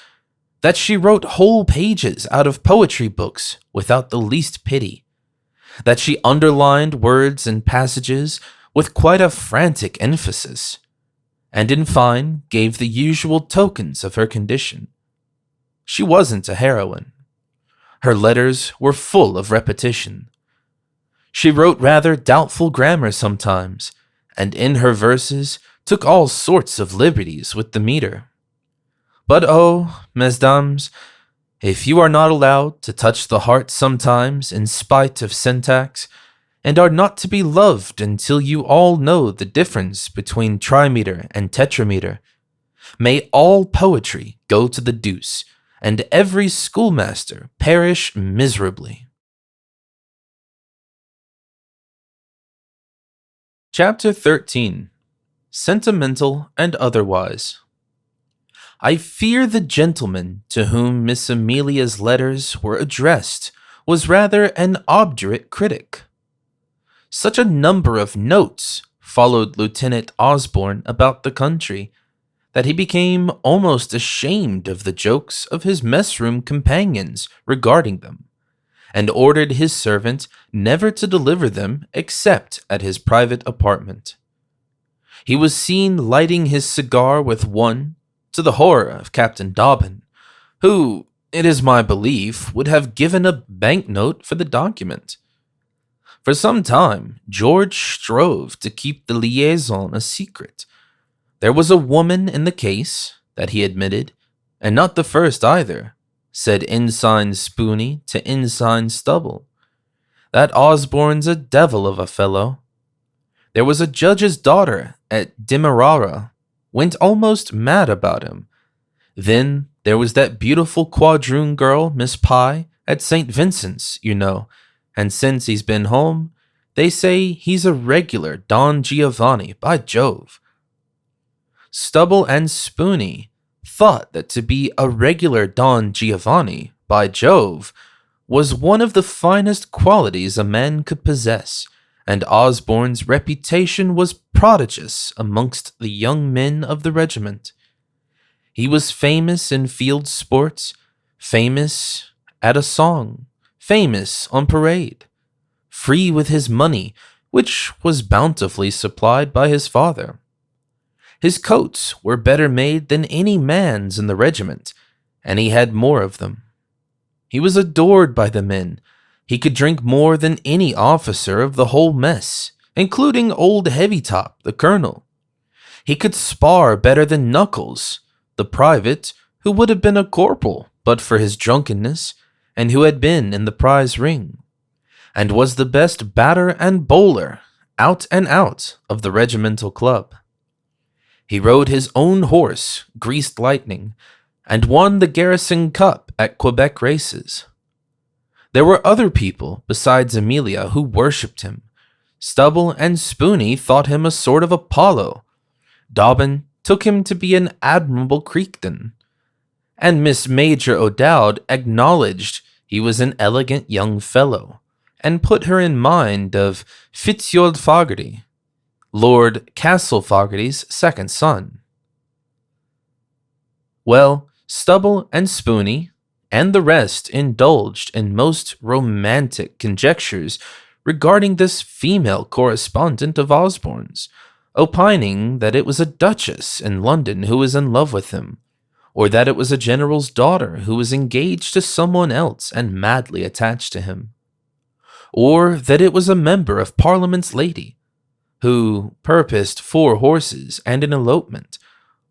that she wrote whole pages out of poetry books without the least pity, that she underlined words and passages with quite a frantic emphasis, and in fine gave the usual tokens of her condition. She wasn't a heroine. Her letters were full of repetition. She wrote rather doubtful grammar sometimes, and in her verses took all sorts of liberties with the meter. But oh, mesdames, if you are not allowed to touch the heart sometimes in spite of syntax, and are not to be loved until you all know the difference between trimeter and tetrameter, may all poetry go to the deuce, and every schoolmaster perish miserably. Chapter 13. Sentimental and Otherwise. I fear the gentleman to whom Miss Amelia's letters were addressed was rather an obdurate critic. Such a number of notes followed Lieutenant Osborne about the country that he became almost ashamed of the jokes of his mess-room companions regarding them, and ordered his servant never to deliver them except at his private apartment. He was seen lighting his cigar with one, to the horror of Captain Dobbin, who, it is my belief, would have given a banknote for the document. For some time, George strove to keep the liaison a secret. There was a woman in the case, that he admitted, and not the first either, said Ensign Spooney to Ensign Stubble. That Osborne's a devil of a fellow. There was a judge's daughter at Demerara, went almost mad about him. Then there was that beautiful quadroon girl, Miss Pye, at St. Vincent's, you know, and since he's been home, they say he's a regular Don Giovanni, by Jove. Stubble and Spooney thought that to be a regular Don Giovanni, by Jove, was one of the finest qualities a man could possess, and Osborne's reputation was prodigious amongst the young men of the regiment. He was famous in field sports, famous at a song, famous on parade, free with his money, which was bountifully supplied by his father. His coats were better made than any man's in the regiment, and he had more of them. He was adored by the men. He could drink more than any officer of the whole mess, including old Heavytop, the colonel. He could spar better than Knuckles, the private, who would have been a corporal but for his drunkenness, and who had been in the prize ring, and was the best batter and bowler, out and out, of the regimental club. He rode his own horse, Greased Lightning, and won the Garrison Cup at Quebec races. There were other people besides Amelia who worshipped him. Stubble and Spoony thought him a sort of Apollo. Dobbin took him to be an admirable Creekton, and Miss Major O'Dowd acknowledged he was an elegant young fellow, and put her in mind of Fitzgerald Fogarty, Lord Castle Fogarty's second son. Well, Stubble and Spoony and the rest indulged in most romantic conjectures regarding this female correspondent of Osborne's, opining that it was a duchess in London who was in love with him, or that it was a general's daughter who was engaged to someone else and madly attached to him, or that it was a member of Parliament's lady who purposed 4 horses and an elopement,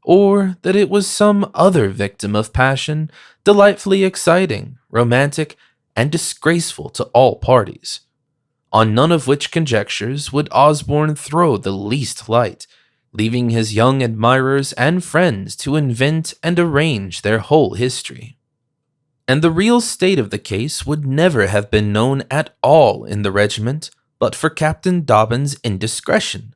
or that it was some other victim of passion, delightfully exciting, romantic, and disgraceful to all parties. On none of which conjectures would Osborne throw the least light, leaving his young admirers and friends to invent and arrange their whole history. And the real state of the case would never have been known at all in the regiment but for Captain Dobbin's indiscretion.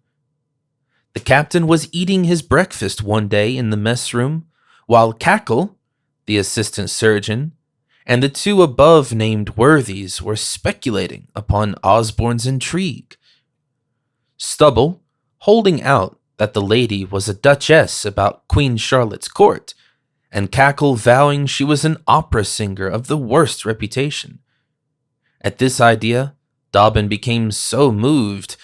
The captain was eating his breakfast one day in the mess room, while Cackle, the assistant surgeon, and the 2 above-named worthies were speculating upon Osborne's intrigue. Stubble, holding out that the lady was a duchess about Queen Charlotte's court, and Cackle vowing she was an opera singer of the worst reputation. At this idea, Dobbin became so moved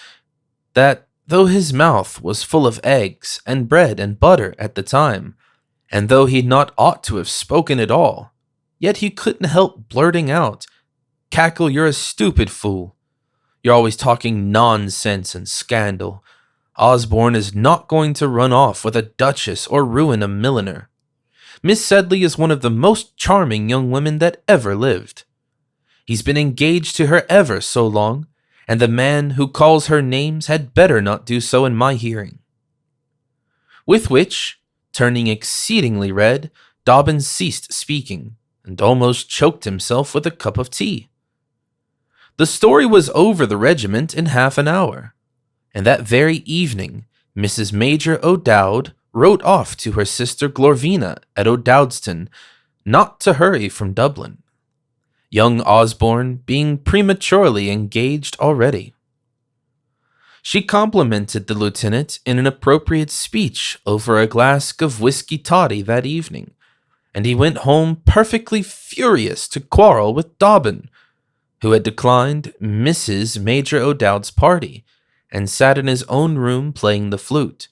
that, though his mouth was full of eggs and bread and butter at the time, and though he not ought to have spoken at all, yet he couldn't help blurting out, "Cackle, you're a stupid fool. You're always talking nonsense and scandal. Osborne is not going to run off with a duchess or ruin a milliner. Miss Sedley is one of the most charming young women that ever lived. He's been engaged to her ever so long, and the man who calls her names had better not do so in my hearing." With which, turning exceedingly red, Dobbin ceased speaking, and almost choked himself with a cup of tea. The story was over the regiment in half an hour, and that very evening Mrs. Major O'Dowd wrote off to her sister Glorvina at O'Dowdston not to hurry from Dublin, young Osborne being prematurely engaged already. She complimented the lieutenant in an appropriate speech over a glass of whiskey toddy that evening, and he went home perfectly furious to quarrel with Dobbin, who had declined Mrs. Major O'Dowd's party and sat in his own room playing the flute,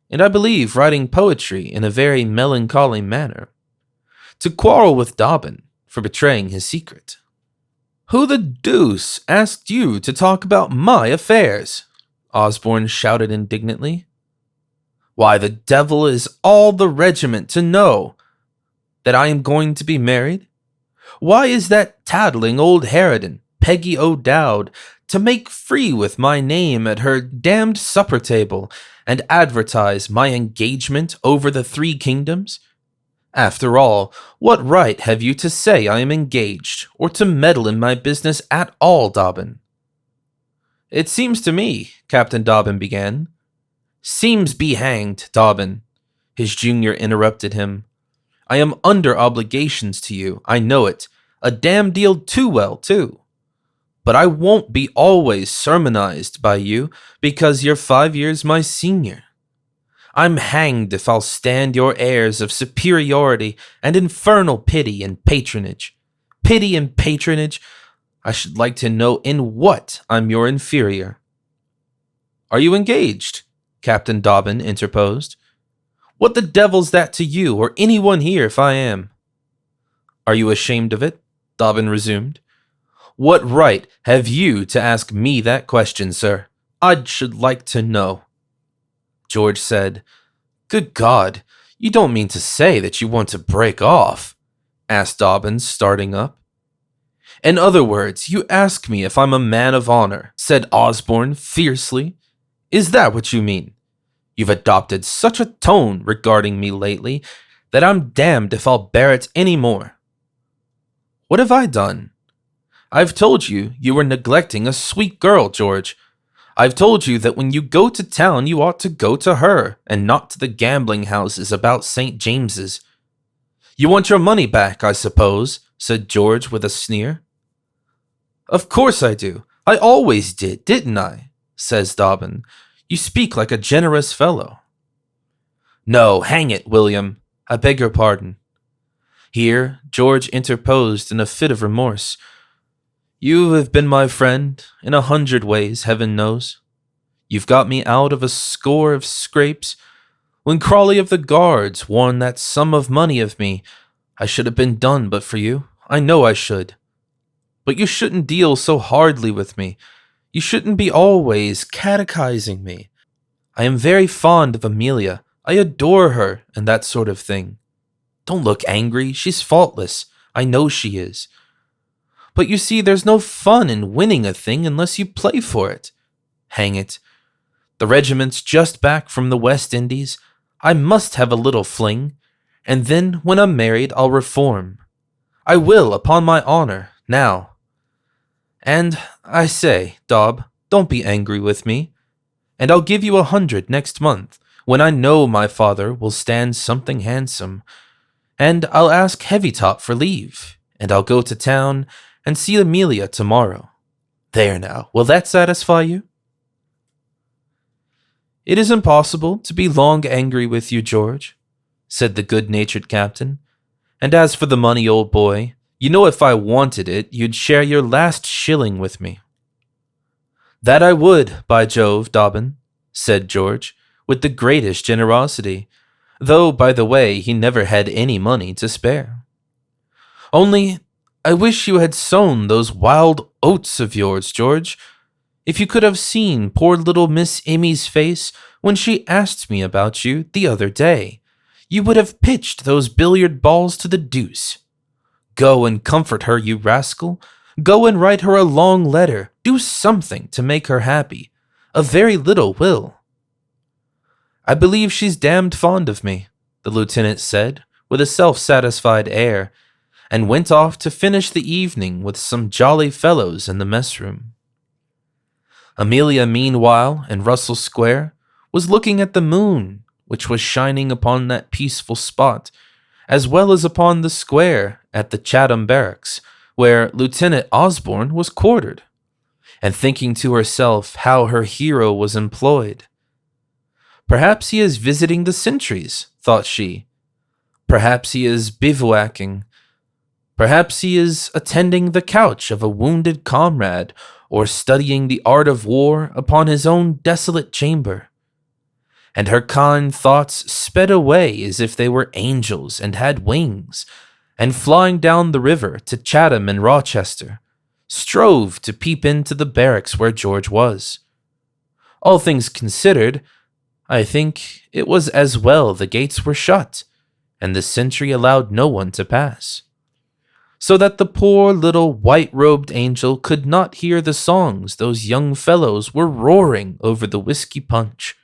and I believe writing poetry in a very melancholy manner, to quarrel with Dobbin for betraying his secret. "Who the deuce asked you to talk about my affairs?" Osborne shouted indignantly. "Why the devil is all the regiment to know that I am going to be married? Why is that tattling old harridan, Peggy O'Dowd, to make free with my name at her damned supper table and advertise my engagement over the 3 kingdoms? After all, what right have you to say I am engaged, or to meddle in my business at all, Dobbin?" "It seems to me," Captain Dobbin began. "Seems be hanged, Dobbin," his junior interrupted him. "I am under obligations to you, I know it, a damn deal too well, too. But I won't be always sermonized by you because you're 5 years my senior. I'm hanged if I'll stand your airs of superiority and infernal pity and patronage. Pity and patronage? I should like to know in what I'm your inferior." "Are you engaged?" Captain Dobbin interposed. "What the devil's that to you or anyone here if I am?" "Are you ashamed of it?" Dobbin resumed. "What right have you to ask me that question, sir? I should like to know." George said, "Good God, you don't mean to say that you want to break off?" asked Dobbin, starting up. "In other words, you ask me if I'm a man of honor," said Osborne fiercely. "Is that what you mean? You've adopted such a tone regarding me lately that I'm damned if I'll bear it any more." "What have I done?" "I've told you you were neglecting a sweet girl, George. I've told you that when you go to town you ought to go to her, and not to the gambling houses about St. James's." "You want your money back, I suppose," said George with a sneer. "Of course I do. I always did, didn't I?" says Dobbin. "You speak like a generous fellow." "No, hang it, William. I beg your pardon." Here George interposed in a fit of remorse. "You have been my friend in 100 ways, heaven knows. You've got me out of a score of scrapes. When Crawley of the Guards won that sum of money of me, I should have been done but for you. I know I should. But you shouldn't deal so hardly with me. You shouldn't be always catechizing me. I am very fond of Amelia. I adore her and that sort of thing. Don't look angry. She's faultless. I know she is. But you see, there's no fun in winning a thing unless you play for it. Hang it. The regiment's just back from the West Indies. I must have a little fling, and then when I'm married I'll reform. I will, upon my honor, now. And I say, Dob, don't be angry with me, and I'll give you 100 next month, when I know my father will stand something handsome, and I'll ask Heavytop for leave, and I'll go to town and see Amelia tomorrow. There now, will that satisfy you?" "It is impossible to be long angry with you, George," said the good-natured captain. "And as for the money, old boy, you know if I wanted it, you'd share your last shilling with me." "That I would, by Jove, Dobbin," said George, with the greatest generosity, though, by the way, he never had any money to spare. "Only, I wish you had sown those wild oats of yours, George. If you could have seen poor little Miss Amy's face when she asked me about you the other day, you would have pitched those billiard balls to the deuce. Go and comfort her, you rascal. Go and write her a long letter. Do something to make her happy. A very little will." "I believe she's damned fond of me," the lieutenant said, with a self-satisfied air, and went off to finish the evening with some jolly fellows in the mess-room. Amelia, meanwhile, in Russell Square, was looking at the moon, which was shining upon that peaceful spot, as well as upon the square at the Chatham Barracks, where Lieutenant Osborne was quartered, and thinking to herself how her hero was employed. "Perhaps he is visiting the sentries," thought she. "Perhaps he is bivouacking. Perhaps he is attending the couch of a wounded comrade, or studying the art of war upon his own desolate chamber." And her kind thoughts sped away as if they were angels and had wings, and flying down the river to Chatham and Rochester, strove to peep into the barracks where George was. All things considered, I think it was as well the gates were shut, and the sentry allowed no one to pass, so that the poor little white-robed angel could not hear the songs those young fellows were roaring over the whiskey punch.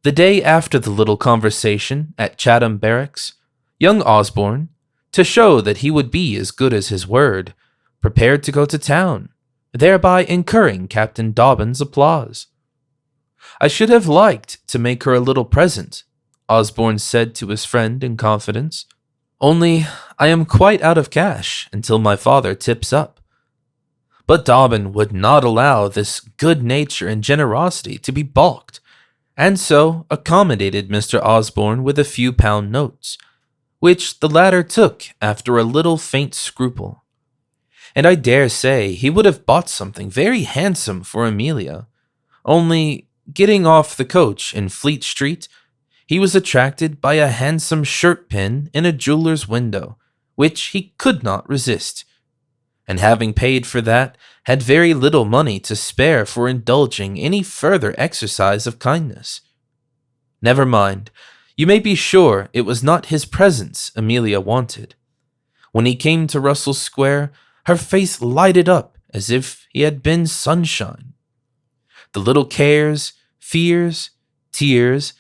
The day after the little conversation at Chatham Barracks, young Osborne, to show that he would be as good as his word, prepared to go to town, thereby incurring Captain Dobbin's applause. "I should have liked to make her a little present," Osborne said to his friend in confidence, "only I am quite out of cash until my father tips up." But Dobbin would not allow this good nature and generosity to be balked, and so accommodated Mr. Osborne with a few pound notes, which the latter took after a little faint scruple. And I dare say he would have bought something very handsome for Amelia, only getting off the coach in Fleet Street, he was attracted by a handsome shirt pin in a jeweler's window, which he could not resist, and having paid for that, had very little money to spare for indulging any further exercise of kindness. Never mind, you may be sure it was not his presence Amelia wanted. When he came to Russell Square, her face lighted up as if he had been sunshine. The little cares, fears, tears,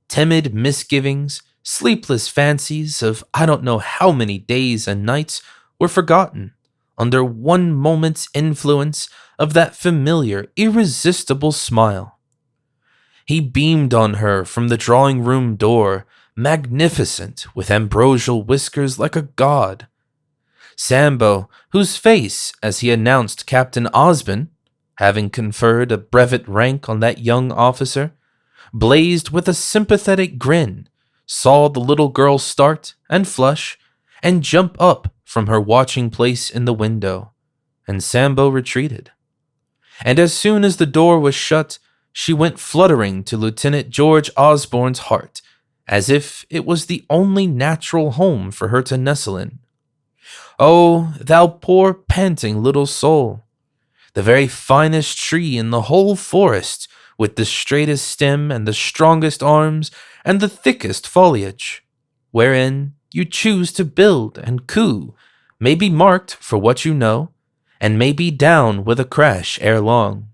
timid misgivings, sleepless fancies of I don't know how many days and nights were forgotten under one moment's influence of that familiar, irresistible smile. He beamed on her from the drawing-room door, magnificent, with ambrosial whiskers like a god. Sambo, whose face, as he announced Captain Osborne, having conferred a brevet rank on that young officer, blazed with a sympathetic grin, saw the little girl start and flush and jump up from her watching place in the window, and Sambo retreated. And as soon as the door was shut, she went fluttering to Lieutenant George Osborne's heart, as if it was the only natural home for her to nestle in. Oh, thou poor panting little soul! The very finest tree in the whole forest, with the straightest stem and the strongest arms and the thickest foliage, wherein you choose to build and coo, may be marked for what you know, and may be down with a crash ere long.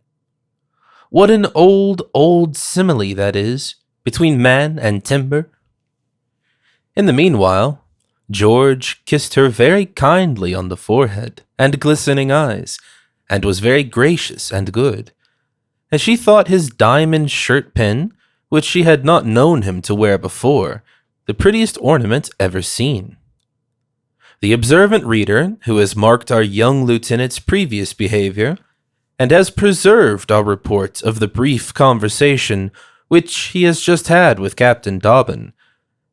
What an old simile that is, between man and timber! In the meanwhile, George kissed her very kindly on the forehead and glistening eyes, and was very gracious and good, as she thought his diamond shirt-pin, which she had not known him to wear before, the prettiest ornament ever seen. The observant reader, who has marked our young lieutenant's previous behavior, and has preserved our report of the brief conversation which he has just had with Captain Dobbin,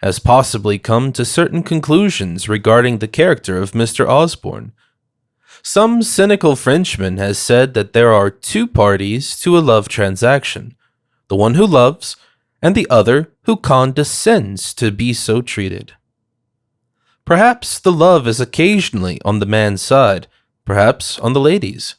has possibly come to certain conclusions regarding the character of Mr. Osborne. Some cynical Frenchman has said that there are two parties to a love transaction, the one who loves, and the other who condescends to be so treated. Perhaps the love is occasionally on the man's side, perhaps on the lady's.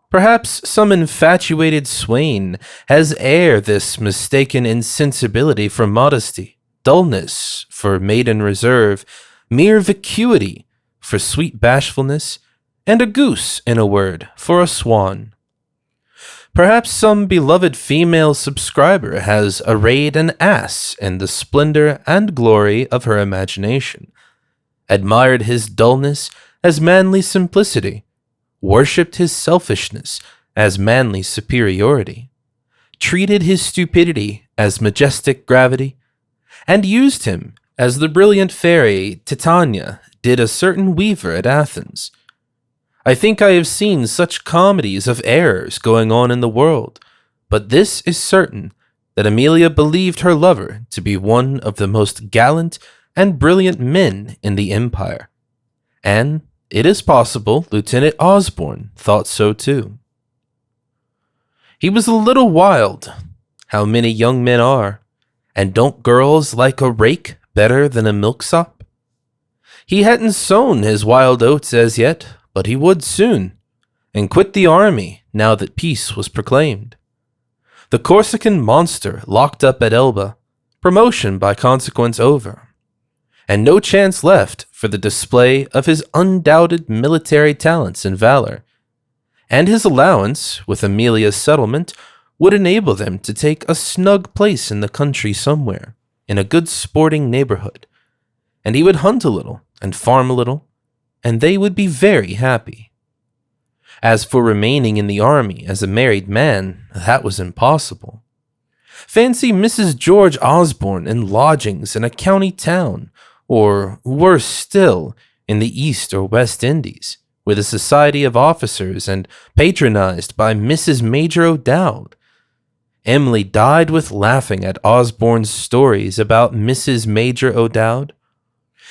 Perhaps some infatuated swain has ere this mistaken insensibility for modesty, dullness for maiden reserve, mere vacuity for sweet bashfulness, and a goose, in a word, for a swan. Perhaps some beloved female subscriber has arrayed an ass in the splendor and glory of her imagination, admired his dullness as manly simplicity, worshipped his selfishness as manly superiority, treated his stupidity as majestic gravity, and used him as the brilliant fairy Titania did a certain weaver at Athens. I think I have seen such comedies of errors going on in the world, but this is certain, that Amelia believed her lover to be one of the most gallant and brilliant men in the empire, and it is possible Lieutenant Osborne thought so too. He was a little wild, how many young men are, and don't girls like a rake better than a milksop? He hadn't sown his wild oats as yet, but he would soon, and quit the army now that peace was proclaimed. The Corsican monster locked up at Elba, promotion by consequence over, and no chance left for the display of his undoubted military talents and valor, and his allowance with Amelia's settlement would enable them to take a snug place in the country somewhere, in a good sporting neighborhood, and he would hunt a little and farm a little, and they would be very happy. As for remaining in the army as a married man, that was impossible. Fancy Mrs. George Osborne in lodgings in a county town, or worse still, in the East or West Indies, with a society of officers and patronized by Mrs. Major O'Dowd. Emily died with laughing at Osborne's stories about Mrs. Major O'Dowd.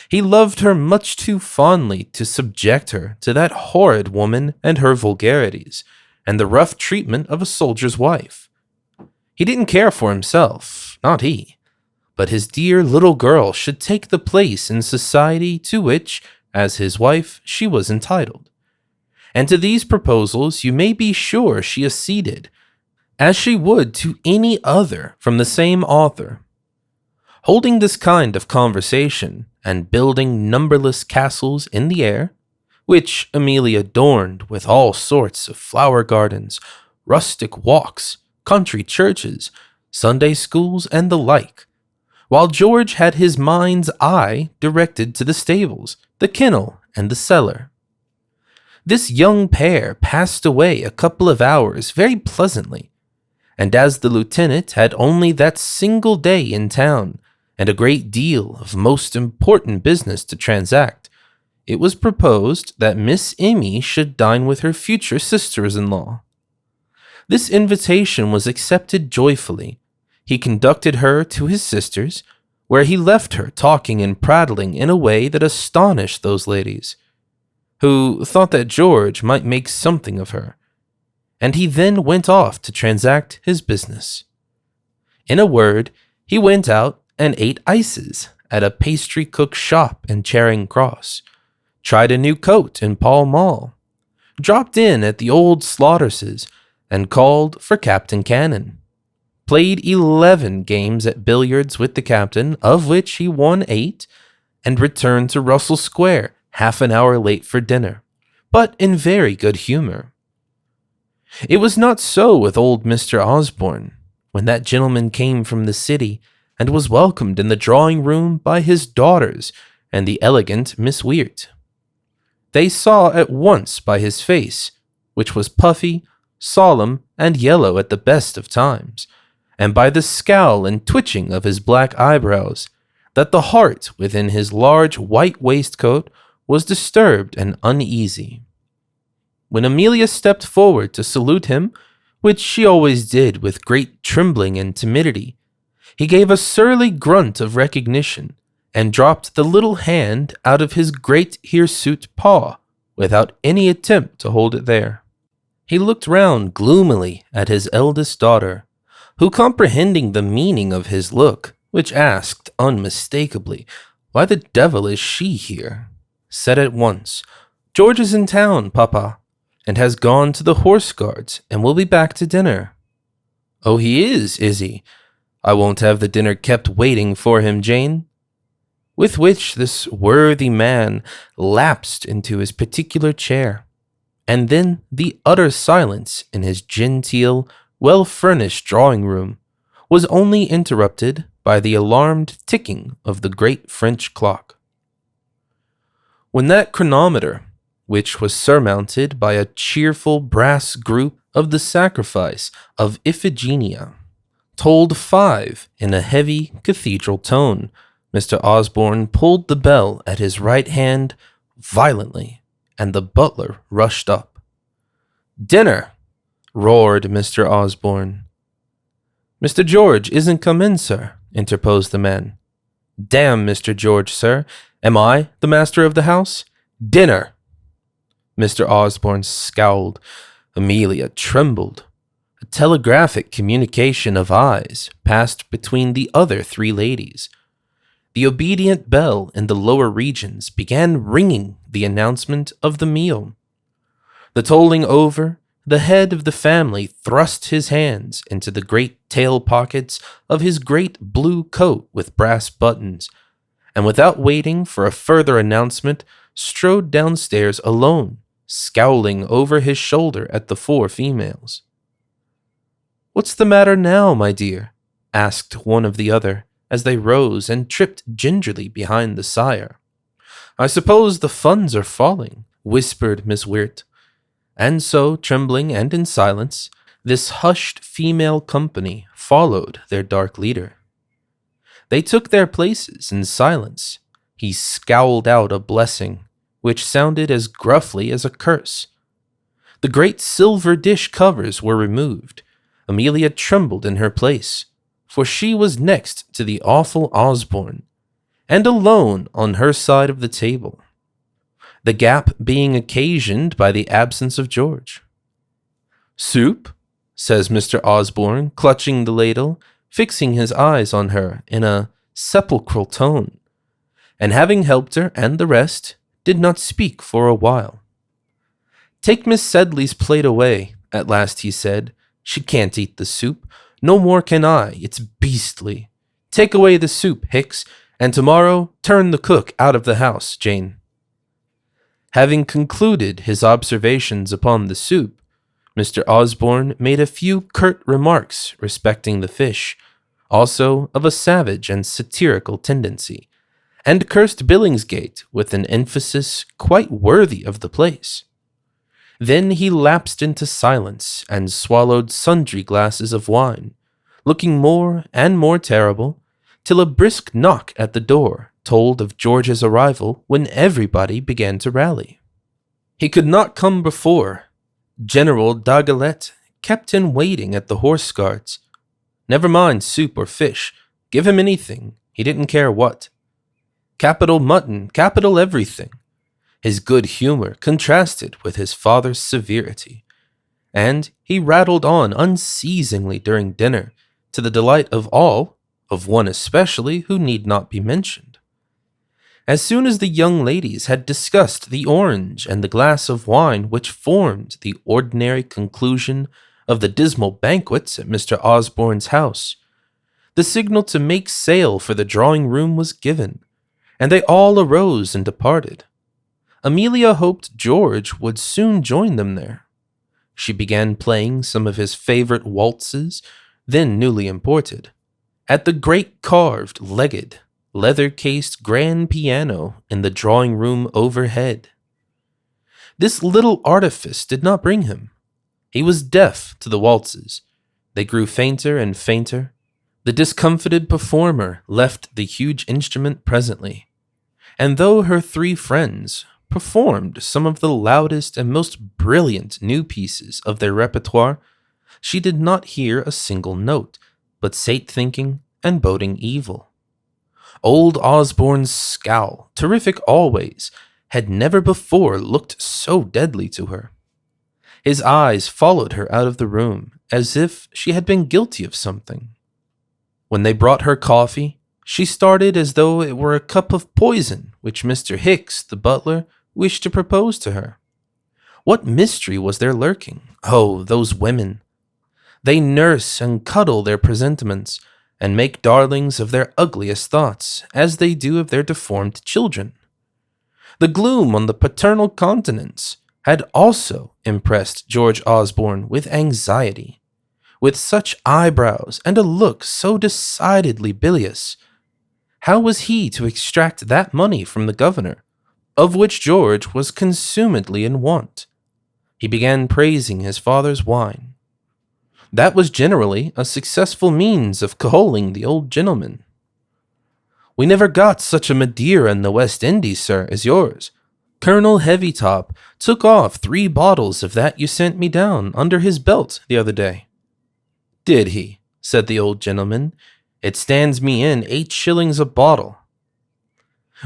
He loved her much too fondly to subject her to that horrid woman and her vulgarities, and the rough treatment of a soldier's wife. He didn't care for himself, not he, but his dear little girl should take the place in society to which, as his wife, she was entitled. And to these proposals you may be sure she acceded, as she would to any other from the same author. Holding this kind of conversation, and building numberless castles in the air, which Amelia adorned with all sorts of flower gardens, rustic walks, country churches, Sunday schools, and the like, while George had his mind's eye directed to the stables, the kennel, and the cellar. This young pair passed away a couple of hours very pleasantly, and as the lieutenant had only that single day in town, and a great deal of most important business to transact, it was proposed that Miss Emmy should dine with her future sisters-in-law. This invitation was accepted joyfully. He conducted her to his sisters, where he left her talking and prattling in a way that astonished those ladies, who thought that George might make something of her, and he then went off to transact his business. In a word, he went out and ate ices at a pastry cook's shop in Charing Cross, tried a new coat in Pall Mall, dropped in at the old Slaughter's, and called for Captain Cannon, played 11 games at billiards with the captain, of which he won 8, and returned to Russell Square half an hour late for dinner, but in very good humor. It was not so with old Mr. Osborne, when that gentleman came from the city, and was welcomed in the drawing-room by his daughters and the elegant Miss Wirt. They saw at once by his face, which was puffy, solemn, and yellow at the best of times, and by the scowl and twitching of his black eyebrows, that the heart within his large white waistcoat was disturbed and uneasy. When Amelia stepped forward to salute him, which she always did with great trembling and timidity, he gave a surly grunt of recognition, and dropped the little hand out of his great hirsute paw, without any attempt to hold it there. He looked round gloomily at his eldest daughter, who, comprehending the meaning of his look, which asked unmistakably, "Why the devil is she here?" said at once, "George is in town, Papa, and has gone to the Horse Guards, and will be back to dinner." "Oh, he is he? I won't have the dinner kept waiting for him, Jane." With which this worthy man lapsed into his particular chair, and then the utter silence in his genteel, well-furnished drawing-room was only interrupted by the alarmed ticking of the great French clock. When that chronometer, which was surmounted by a cheerful brass group of the sacrifice of Iphigenia, tolled 5 in a heavy cathedral tone, Mr. Osborne pulled the bell at his right hand violently, and the butler rushed up. "Dinner!" roared Mr. Osborne. "Mr. George isn't come in, sir," interposed the man. "Damn Mr. George, sir. Am I the master of the house? Dinner!" Mr. Osborne scowled. Amelia trembled. A telegraphic communication of eyes passed between the other 3 ladies. The obedient bell in the lower regions began ringing the announcement of the meal. The tolling over, the head of the family thrust his hands into the great tail pockets of his great blue coat with brass buttons, and without waiting for a further announcement, strode downstairs alone, scowling over his shoulder at the 4 females. "What's the matter now, my dear?" asked one of the other, as they rose and tripped gingerly behind the sire. "I suppose the funds are falling," whispered Miss Wirt. And so, trembling and in silence, this hushed female company followed their dark leader. They took their places in silence. He scowled out a blessing, which sounded as gruffly as a curse. The great silver dish covers were removed. Amelia trembled in her place, for she was next to the awful Osborne, and alone on her side of the table, the gap being occasioned by the absence of George. "Soup?" says Mr. Osborne, clutching the ladle, fixing his eyes on her in a sepulchral tone, and having helped her and the rest, did not speak for a while. "Take Miss Sedley's plate away," at last he said. "She can't eat the soup. No more can I. It's beastly. Take away the soup, Hicks, and tomorrow turn the cook out of the house, Jane." Having concluded his observations upon the soup, Mr. Osborne made a few curt remarks respecting the fish, also of a savage and satirical tendency, and cursed Billingsgate with an emphasis quite worthy of the place. Then he lapsed into silence and swallowed sundry glasses of wine, looking more and more terrible, till a brisk knock at the door told of George's arrival, when everybody began to rally. He could not come before. General Daguelet kept him waiting at the horse guards. Never mind soup or fish, give him anything, he didn't care what. Capital mutton, capital everything. His good humor contrasted with his father's severity, and he rattled on unceasingly during dinner, to the delight of all, of one especially who need not be mentioned. As soon as the young ladies had discussed the orange and the glass of wine which formed the ordinary conclusion of the dismal banquets at Mr. Osborne's house, the signal to make sail for the drawing-room was given, and they all arose and departed. Amelia hoped George would soon join them there. She began playing some of his favorite waltzes, then newly imported, at the great carved, legged, leather-cased grand piano in the drawing-room overhead. This little artifice did not bring him. He was deaf to the waltzes. They grew fainter and fainter. The discomfited performer left the huge instrument presently, and though her three friends performed some of the loudest and most brilliant new pieces of their repertoire, she did not hear a single note, but sate thinking and boding evil. Old Osborne's scowl, terrific always, had never before looked so deadly to her. His eyes followed her out of the room, as if she had been guilty of something. When they brought her coffee, she started as though it were a cup of poison which Mr. Hicks, the butler, wished to propose to her. What mystery was there lurking? Oh, those women! They nurse and cuddle their presentiments, and make darlings of their ugliest thoughts, as they do of their deformed children. The gloom on the paternal countenance had also impressed George Osborne with anxiety, with such eyebrows and a look so decidedly bilious. How was he to extract that money from the governor, of which George was consumedly in want? He began praising his father's wine. That was generally a successful means of cajoling the old gentleman. "We never got such a Madeira in the West Indies, sir, as yours. Colonel Heavytop took off 3 bottles of that you sent me down under his belt the other day." "Did he?" said the old gentleman. "It stands me in 8 shillings a bottle."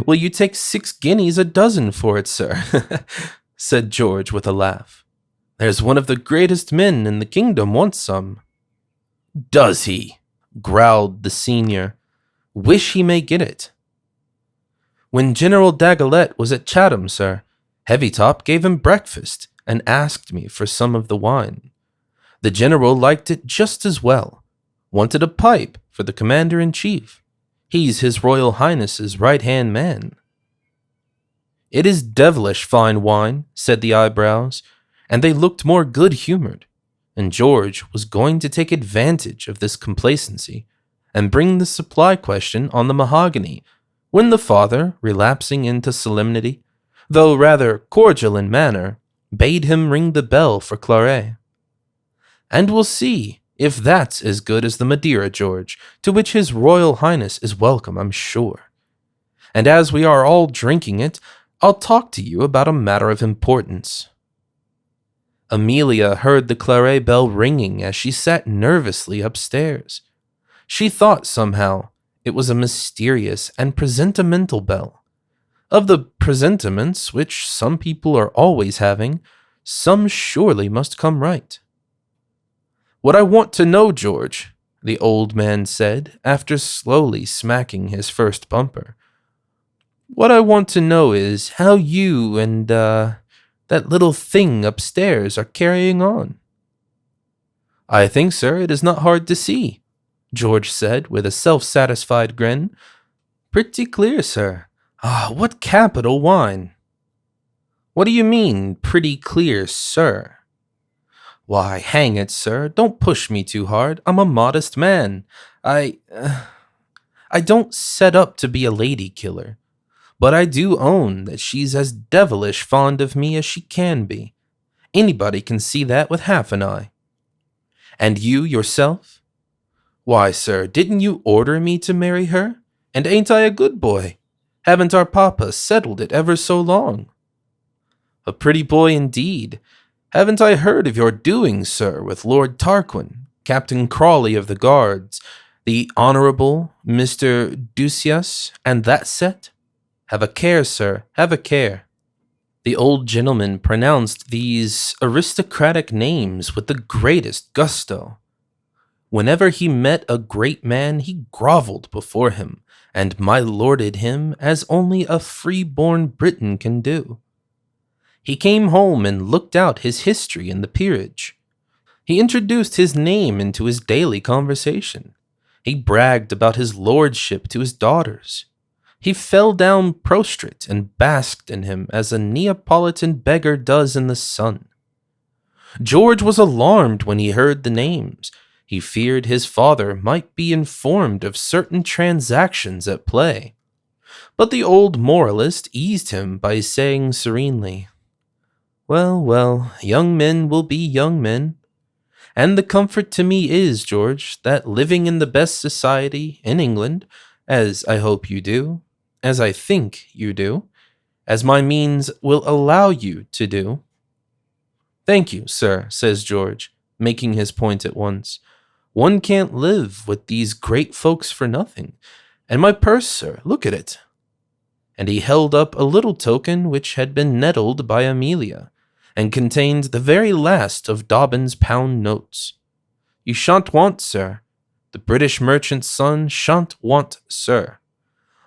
"Will you take 6 guineas a dozen for it, sir?" said George with a laugh. "There's one of the greatest men in the kingdom wants some." "Does he?" growled the senior. "Wish he may get it." "When General Daguelet was at Chatham, sir, Heavytop gave him breakfast and asked me for some of the wine. The general liked it just as well. Wanted a pipe for the commander-in-chief. He's His Royal Highness's right-hand man." "It is devilish fine wine," said the eyebrows, and they looked more good-humored, and George was going to take advantage of this complacency and bring the supply question on the mahogany, when the father, relapsing into solemnity, though rather cordial in manner, bade him ring the bell for claret. "And we'll see if that's as good as the Madeira, George, to which His Royal Highness is welcome, I'm sure. And as we are all drinking it, I'll talk to you about a matter of importance." Amelia heard the claret bell ringing as she sat nervously upstairs. She thought somehow it was a mysterious and presentimental bell. Of the presentiments which some people are always having, some surely must come right. "What I want to know, George," the old man said, after slowly smacking his first bumper, "what I want to know is how you and, that little thing upstairs are carrying on." "I think, sir, it is not hard to see," George said with a self-satisfied grin. "Pretty clear, sir. Ah, what capital wine!" "What do you mean, pretty clear, sir?" "Why, hang it, sir, don't push me too hard. I'm a modest man. I don't set up to be a lady killer. But I do own that she's as devilish fond of me as she can be. Anybody can see that with half an eye." "And you yourself?" "Why, sir, didn't you order me to marry her? And ain't I a good boy? Haven't our papa settled it ever so long?" "A pretty boy indeed. Haven't I heard of your doings, sir, with Lord Tarquin, Captain Crawley of the Guards, the Honourable Mr. Ducias, and that set? Have a care, sir, have a care." The old gentleman pronounced these aristocratic names with the greatest gusto. Whenever he met a great man, he grovelled before him, and my-lorded him as only a free-born Briton can do. He came home and looked out his history in the peerage. He introduced his name into his daily conversation. He bragged about his lordship to his daughters. He fell down prostrate and basked in him as a Neapolitan beggar does in the sun. George was alarmed when he heard the names. He feared his father might be informed of certain transactions at play. But the old moralist eased him by saying serenely, "Well, well, young men will be young men. And the comfort to me is, George, that living in the best society in England, as I hope you do, as I think you do, as my means will allow you to do." "Thank you, sir," says George, making his point at once. "One can't live with these great folks for nothing. And my purse, sir, look at it." And he held up a little token which had been nettled by Amelia, and contained the very last of Dobbin's pound notes. "You shan't want, sir. The British merchant's son shan't want, sir.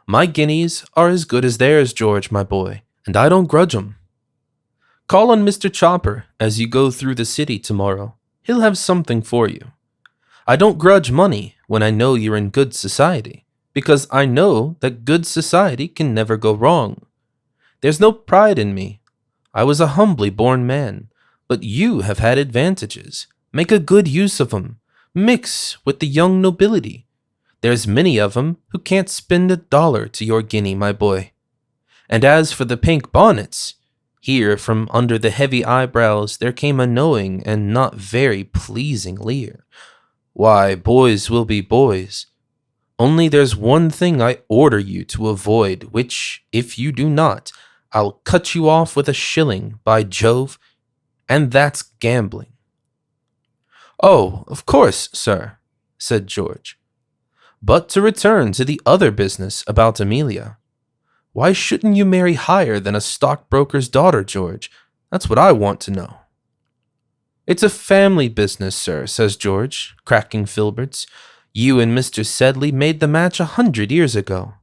My guineas are as good as theirs, George, my boy, and I don't grudge 'em. Call on Mr. Chopper as you go through the city tomorrow. He'll have something for you. I don't grudge money when I know you're in good society, because I know that good society can never go wrong. There's no pride in me. I was a humbly born man, but you have had advantages. Make a good use of 'em. Mix with the young nobility. There's many of 'em who can't spend $1 to your guinea, my boy. And as for the pink bonnets," here from under the heavy eyebrows there came a knowing and not very pleasing leer, "why, boys will be boys. Only there's one thing I order you to avoid, which, if you do not, I'll cut you off with a shilling, by Jove, and that's gambling." "Oh, of course, sir," said George. "But to return to the other business about Amelia. Why shouldn't you marry higher than a stockbroker's daughter, George? That's what I want to know." "It's a family business, sir," says George, cracking filberts. "You and Mr. Sedley made the match 100 years ago."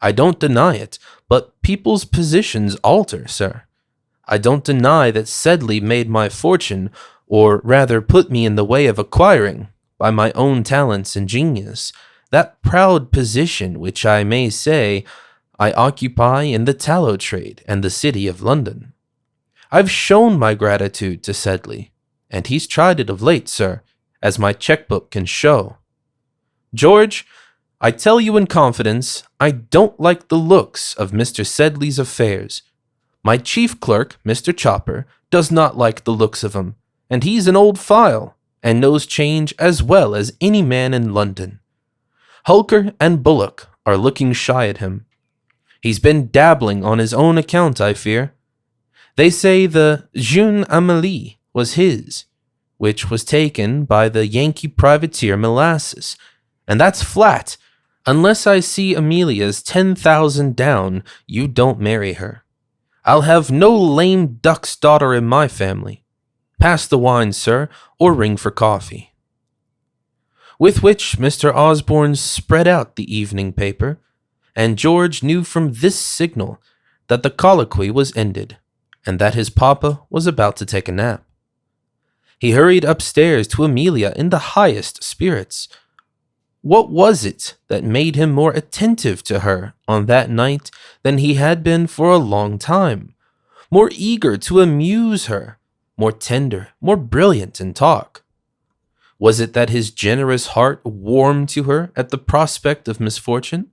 "I don't deny it, but people's positions alter, sir. I don't deny that Sedley made my fortune, or rather put me in the way of acquiring, by my own talents and genius, that proud position which I may say I occupy in the tallow trade and the city of London. I've shown my gratitude to Sedley, and he's tried it of late, sir, as my checkbook can show. George, I tell you in confidence, I don't like the looks of Mr. Sedley's affairs. My chief clerk, Mr. Chopper, does not like the looks of 'em, and he's an old file, and knows change as well as any man in London. Hulker and Bullock are looking shy at him. He's been dabbling on his own account, I fear. They say the Jeune Amélie was his, which was taken by the Yankee privateer Molasses, and that's flat. Unless I see Amelia's 10,000 down, you don't marry her. I'll have no lame duck's daughter in my family. Pass the wine, sir, or ring for coffee." With which Mr. Osborne spread out the evening paper, and George knew from this signal that the colloquy was ended, and that his papa was about to take a nap. He hurried upstairs to Amelia in the highest spirits. What was it that made him more attentive to her on that night than he had been for a long time, more eager to amuse her, more tender, more brilliant in talk? Was it that his generous heart warmed to her at the prospect of misfortune,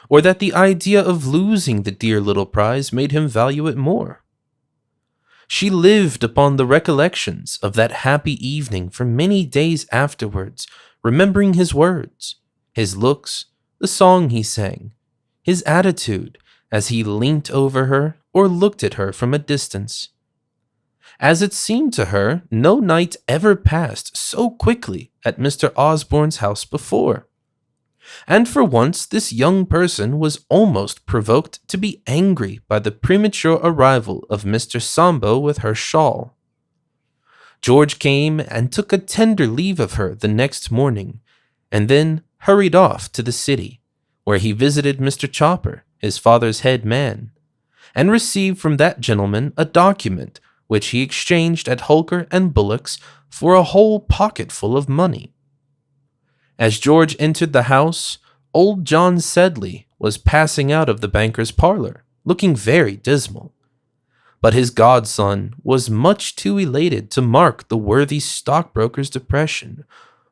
or that the idea of losing the dear little prize made him value it more? She lived upon the recollections of that happy evening for many days afterwards, remembering his words, his looks, the song he sang, his attitude as he leant over her or looked at her from a distance. As it seemed to her, no night ever passed so quickly at Mr. Osborne's house before. And for once this young person was almost provoked to be angry by the premature arrival of Mr. Sambo with her shawl. George came and took a tender leave of her the next morning, and then hurried off to the city, where he visited Mr. Chopper, his father's head man, and received from that gentleman a document which he exchanged at Holker and Bullock's for a whole pocketful of money. As George entered the house, old John Sedley was passing out of the banker's parlor, looking very dismal. But his godson was much too elated to mark the worthy stockbroker's depression,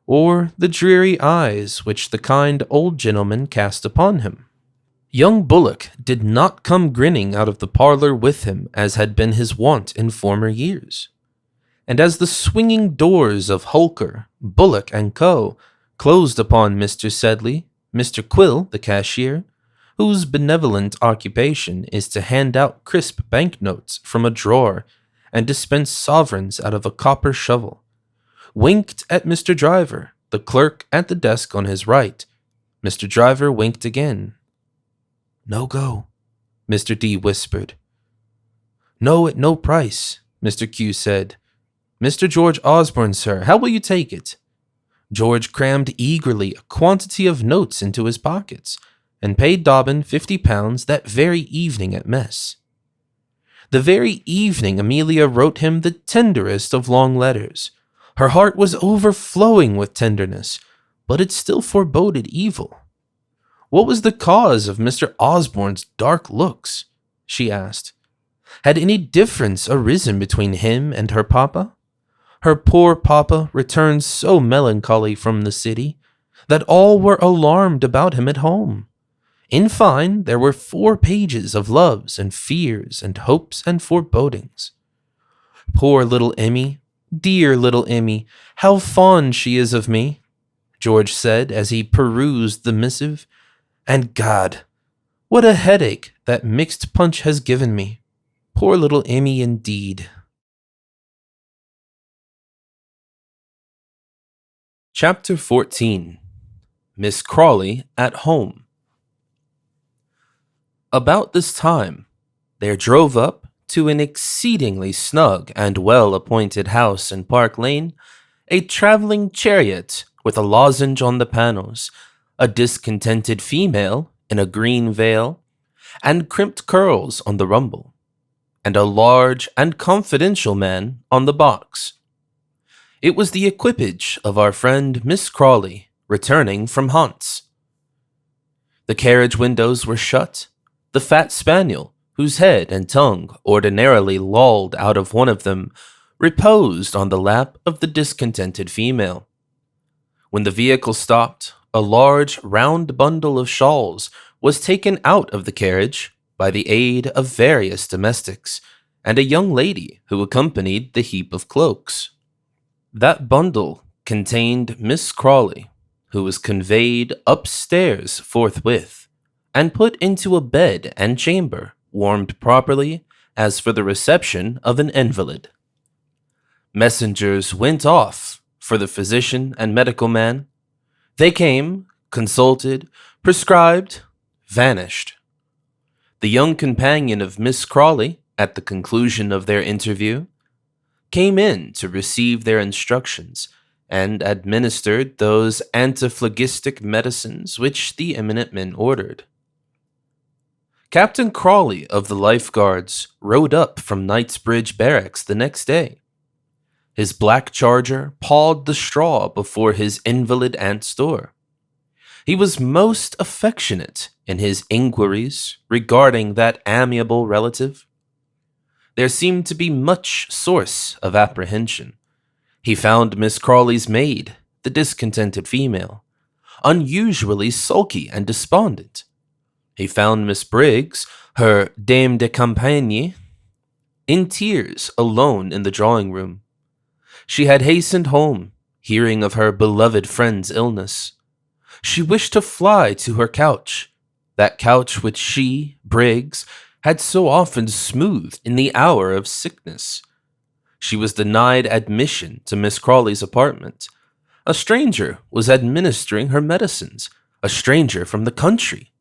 or the dreary eyes which the kind old gentleman cast upon him. Young Bullock did not come grinning out of the parlor with him as had been his wont in former years. And as the swinging doors of Holker, Bullock and Co. closed upon Mr. Sedley, Mr. Quill, the cashier, whose benevolent occupation is to hand out crisp banknotes from a drawer and dispense sovereigns out of a copper shovel, winked at Mr. Driver, the clerk at the desk on his right. Mr. Driver winked again. "No go," Mr. D whispered. "No at no price," Mr. Q said. "Mr. George Osborne, sir, how will you take it?" George crammed eagerly a quantity of notes into his pockets, and paid Dobbin £50 that very evening at mess. The very evening Amelia wrote him the tenderest of long letters. Her heart was overflowing with tenderness, but it still foreboded evil. What was the cause of Mr. Osborne's dark looks? She asked. Had any difference arisen between him and her papa? Her poor papa returned so melancholy from the city that all were alarmed about him at home. In fine, there were 4 pages of loves and fears and hopes and forebodings. Poor little Emmy, dear little Emmy, how fond she is of me, George said as he perused the missive. And God, what a headache that mixed punch has given me. Poor little Emmy indeed. Chapter 14. Miss Crawley at Home. About this time, there drove up to an exceedingly snug and well-appointed house in Park Lane a traveling chariot with a lozenge on the panels, a discontented female in a green veil, and crimped curls on the rumble, and a large and confidential man on the box. It was the equipage of our friend Miss Crawley, returning from haunts. The carriage windows were shut. The fat spaniel, whose head and tongue ordinarily lolled out of one of them, reposed on the lap of the discontented female. When the vehicle stopped, a large round bundle of shawls was taken out of the carriage by the aid of various domestics, and a young lady who accompanied the heap of cloaks. That bundle contained Miss Crawley, who was conveyed upstairs forthwith, and put into a bed and chamber, warmed properly, as for the reception of an invalid. Messengers went off for the physician and medical man. They came, consulted, prescribed, vanished. The young companion of Miss Crawley, at the conclusion of their interview, came in to receive their instructions and administered those antiphlogistic medicines which the eminent men ordered. Captain Crawley of the Life Guards rode up from Knightsbridge Barracks the next day. His black charger pawed the straw before his invalid aunt's door. He was most affectionate in his inquiries regarding that amiable relative. There seemed to be much source of apprehension. He found Miss Crawley's maid, the discontented female, unusually sulky and despondent. He found Miss Briggs, her dame de campagne, in tears alone in the drawing-room. She had hastened home, hearing of her beloved friend's illness. She wished to fly to her couch, that couch which she, Briggs, had so often smoothed in the hour of sickness. She was denied admission to Miss Crawley's apartment. A stranger was administering her medicines, a stranger from the country.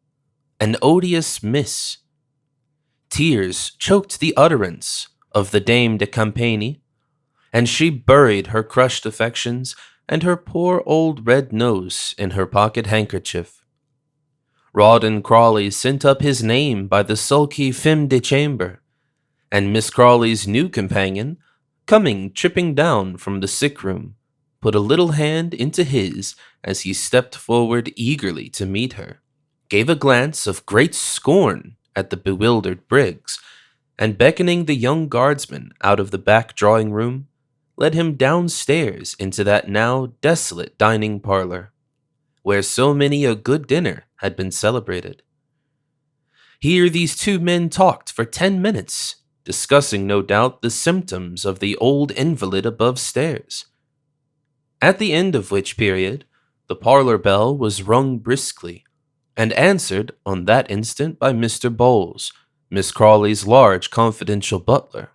An odious miss. Tears choked the utterance of the dame de campagne, and she buried her crushed affections and her poor old red nose in her pocket handkerchief. Rawdon Crawley sent up his name by the sulky femme de chambre, and Miss Crawley's new companion, coming tripping down from the sick room, put a little hand into his as he stepped forward eagerly to meet her, gave a glance of great scorn at the bewildered Briggs, and beckoning the young guardsman out of the back drawing-room, led him downstairs into that now desolate dining parlor, where so many a good dinner had been celebrated. Here these two men talked for 10 minutes, discussing no doubt the symptoms of the old invalid above stairs. At the end of which period, the parlor bell was rung briskly, and answered on that instant by Mr. Bowles, Miss Crawley's large confidential butler,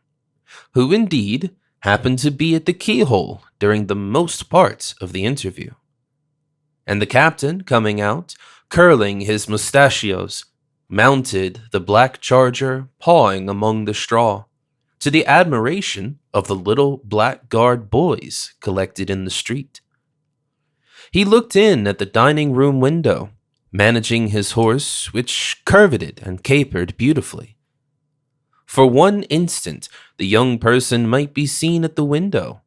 who indeed happened to be at the keyhole during the most part of the interview. And the captain, coming out, curling his mustachios, mounted the black charger, pawing among the straw, to the admiration of the little blackguard boys collected in the street. He looked in at the dining-room window, managing his horse, which curveted and capered beautifully. For one instant, the young person might be seen at the window,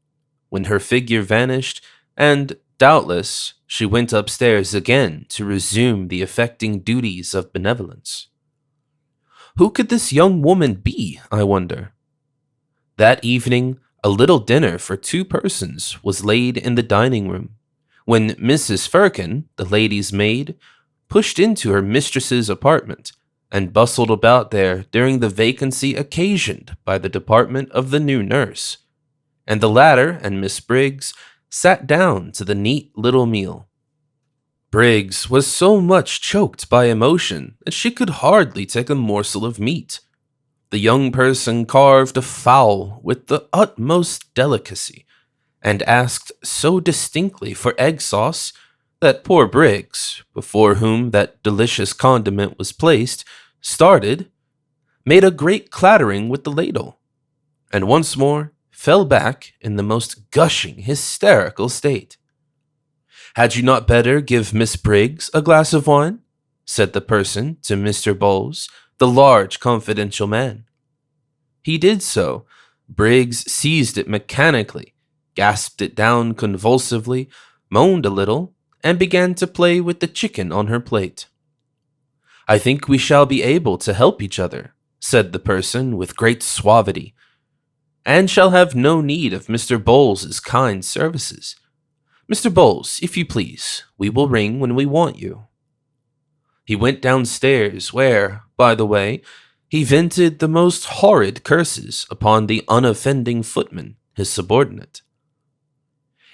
when her figure vanished, and, doubtless, she went upstairs again to resume the affecting duties of benevolence. Who could this young woman be, I wonder? That evening, a little dinner for 2 persons was laid in the dining-room, when Mrs. Firkin, the lady's maid, pushed into her mistress's apartment, and bustled about there during the vacancy occasioned by the department of the new nurse, and the latter and Miss Briggs sat down to the neat little meal. Briggs was so much choked by emotion that she could hardly take a morsel of meat. The young person carved a fowl with the utmost delicacy, and asked so distinctly for egg sauce that poor Briggs, before whom that delicious condiment was placed, started, made a great clattering with the ladle, and once more fell back in the most gushing, hysterical state. "Had you not better give Miss Briggs a glass of wine?" said the person to Mr. Bowles, the large confidential man. He did so. Briggs seized it mechanically, gasped it down convulsively, moaned a little, and began to play with the chicken on her plate. "I think we shall be able to help each other," said the person with great suavity, "and shall have no need of Mr. Bowles's kind services. Mr. Bowles, if you please, we will ring when we want you." He went downstairs, where, by the way, he vented the most horrid curses upon the unoffending footman, his subordinate.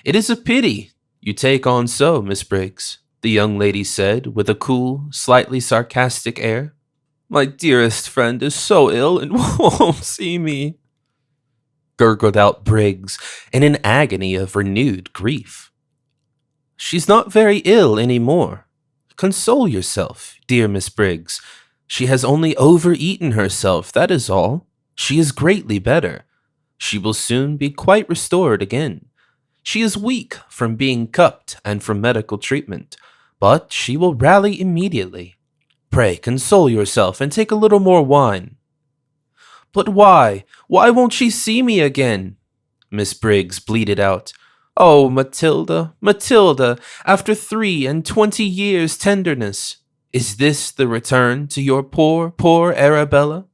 "It is a pity you take on so, Miss Briggs," the young lady said with a cool, slightly sarcastic air. My dearest friend is so ill and won't see me, gurgled out Briggs in an agony of renewed grief. She's not very ill any more. Console yourself, dear Miss Briggs. She has only overeaten herself, that is all. She is greatly better. She will soon be quite restored again. She is weak from being cupped and from medical treatment, but she will rally immediately. Pray console yourself and take a little more wine. But why? Why won't she see me again? Miss Briggs bleated out. Oh, Matilda, Matilda, after 23 years' tenderness, is this the return to your poor Arabella?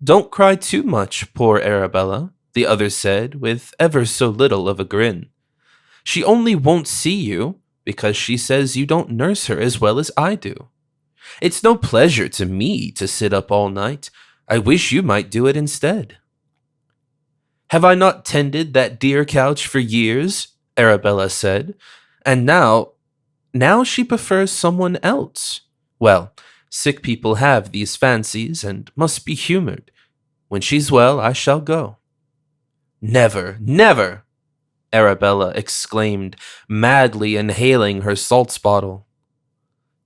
Don't cry too much, poor Arabella, the other said with ever so little of a grin. She only won't see you because she says you don't nurse her as well as I do. It's no pleasure to me to sit up all night. I wish you might do it instead. Have I not tended that dear couch for years? Arabella said, and now she prefers someone else. Well, sick people have these fancies and must be humored. When she's well, I shall go. Never, never! Arabella exclaimed, madly inhaling her salts bottle.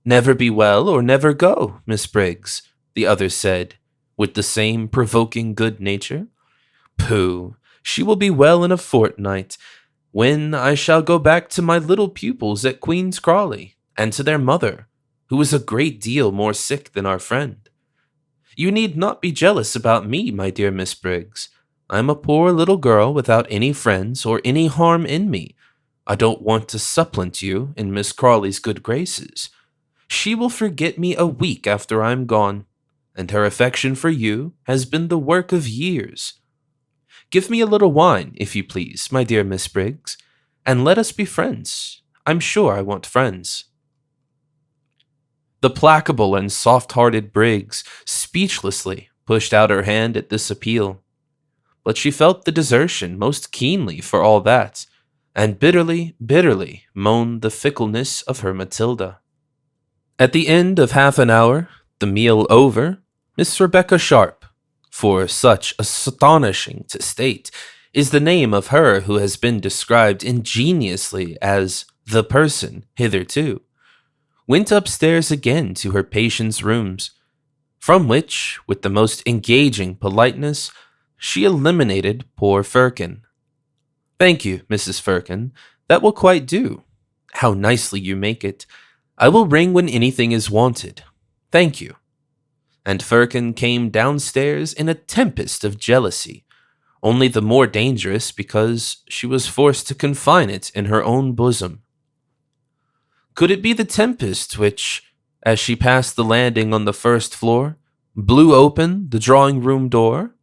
Never be well or never go, Miss Briggs, the other said, with the same provoking good nature. Pooh, she will be well in a fortnight, when I shall go back to my little pupils at Queen's Crawley, and to their mother, who is a great deal more sick than our friend. You need not be jealous about me, my dear Miss Briggs. I am a poor little girl without any friends or any harm in me. I don't want to supplant you in Miss Crawley's good graces. She will forget me a week after I am gone, and her affection for you has been the work of years. Give me a little wine, if you please, my dear Miss Briggs, and let us be friends. I'm sure I want friends. The placable and soft-hearted Briggs speechlessly pushed out her hand at this appeal, but she felt the desertion most keenly for all that, and bitterly, bitterly moaned the fickleness of her Matilda. At the end of half an hour, the meal over, Miss Rebecca Sharp, for such astonishing to state is the name of her who has been described ingeniously as the person hitherto, went upstairs again to her patient's rooms, from which, with the most engaging politeness, she eliminated poor Firkin. Thank you, Mrs. Firkin, that will quite do. How nicely you make it. I will ring when anything is wanted. Thank you. And Firkin came downstairs in a tempest of jealousy, only the more dangerous because she was forced to confine it in her own bosom. Could it be the tempest which, as she passed the landing on the first floor, blew open the drawing-room door?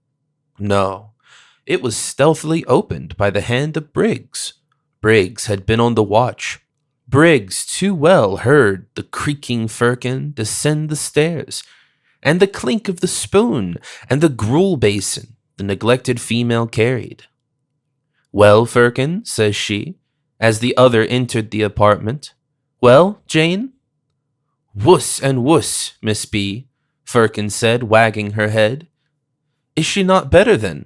No, it was stealthily opened by the hand of Briggs. Briggs had been on the watch. Briggs too well heard the creaking Firkin descend the stairs, and the clink of the spoon and the gruel basin the neglected female carried. Well, Firkin, says she, as the other entered the apartment. Well, Jane? Wuss and wuss, Miss B, Firkin said, wagging her head. Is she not better then?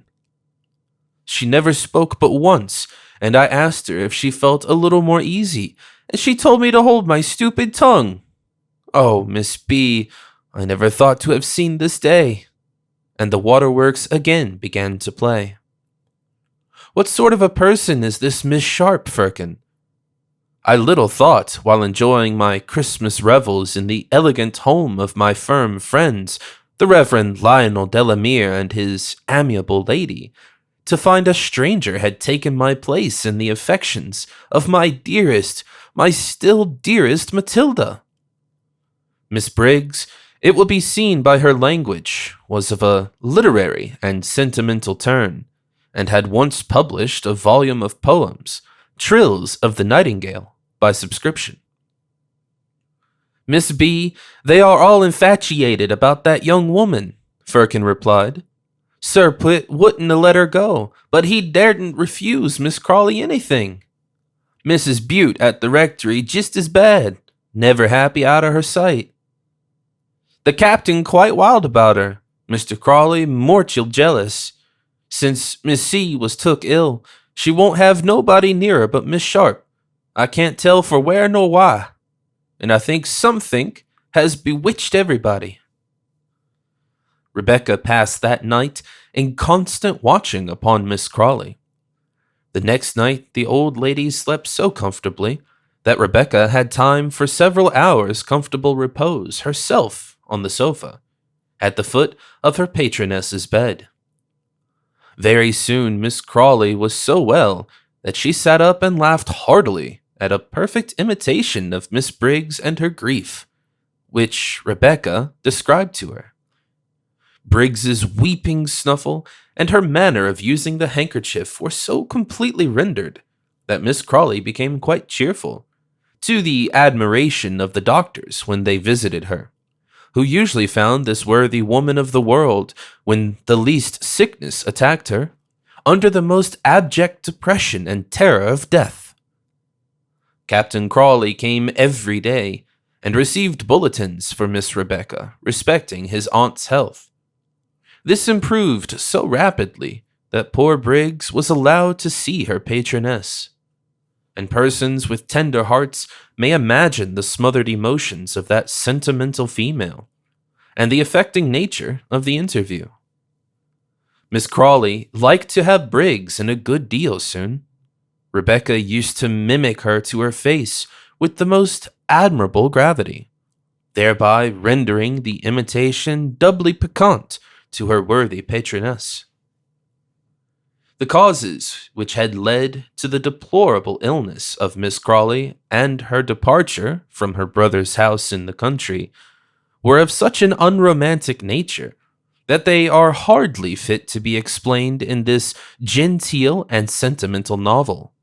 She never spoke but once, and I asked her if she felt a little more easy, and she told me to hold my stupid tongue. Oh, Miss B, I never thought to have seen this day. And the waterworks again began to play. What sort of a person is this Miss Sharp, Firkin? I little thought, while enjoying my Christmas revels in the elegant home of my firm friends, the Reverend Lionel Delamere and his amiable lady, to find a stranger had taken my place in the affections of my dearest, my still dearest Matilda. Miss Briggs, it will be seen by her language, was of a literary and sentimental turn, and had once published a volume of poems, Trills of the Nightingale, by subscription. Miss B, they are all infatuated about that young woman, Firkin replied. Sir Pitt wouldn't have let her go, but he daredn't refuse Miss Crawley anything. Mrs. Butte at the rectory just as bad, never happy out of her sight. The captain quite wild about her, Mr. Crawley mortal jealous. Since Miss C was took ill, she won't have nobody near her but Miss Sharp. I can't tell for where nor why, and I think some think has bewitched everybody. Rebecca passed that night in constant watching upon Miss Crawley. The next night the old lady slept so comfortably that Rebecca had time for several hours' comfortable repose herself on the sofa, at the foot of her patroness's bed. Very soon Miss Crawley was so well that she sat up and laughed heartily at a perfect imitation of Miss Briggs and her grief, which Rebecca described to her. Briggs's weeping snuffle and her manner of using the handkerchief were so completely rendered that Miss Crawley became quite cheerful, to the admiration of the doctors when they visited her, who usually found this worthy woman of the world, when the least sickness attacked her, under the most abject depression and terror of death. Captain Crawley came every day and received bulletins for Miss Rebecca respecting his aunt's health. This improved so rapidly that poor Briggs was allowed to see her patroness, and persons with tender hearts may imagine the smothered emotions of that sentimental female, and the affecting nature of the interview. Miss Crawley liked to have Briggs in a good deal soon. Rebecca used to mimic her to her face with the most admirable gravity, thereby rendering the imitation doubly piquant to her worthy patroness. The causes which had led to the deplorable illness of Miss Crawley and her departure from her brother's house in the country were of such an unromantic nature that they are hardly fit to be explained in this genteel and sentimental novel.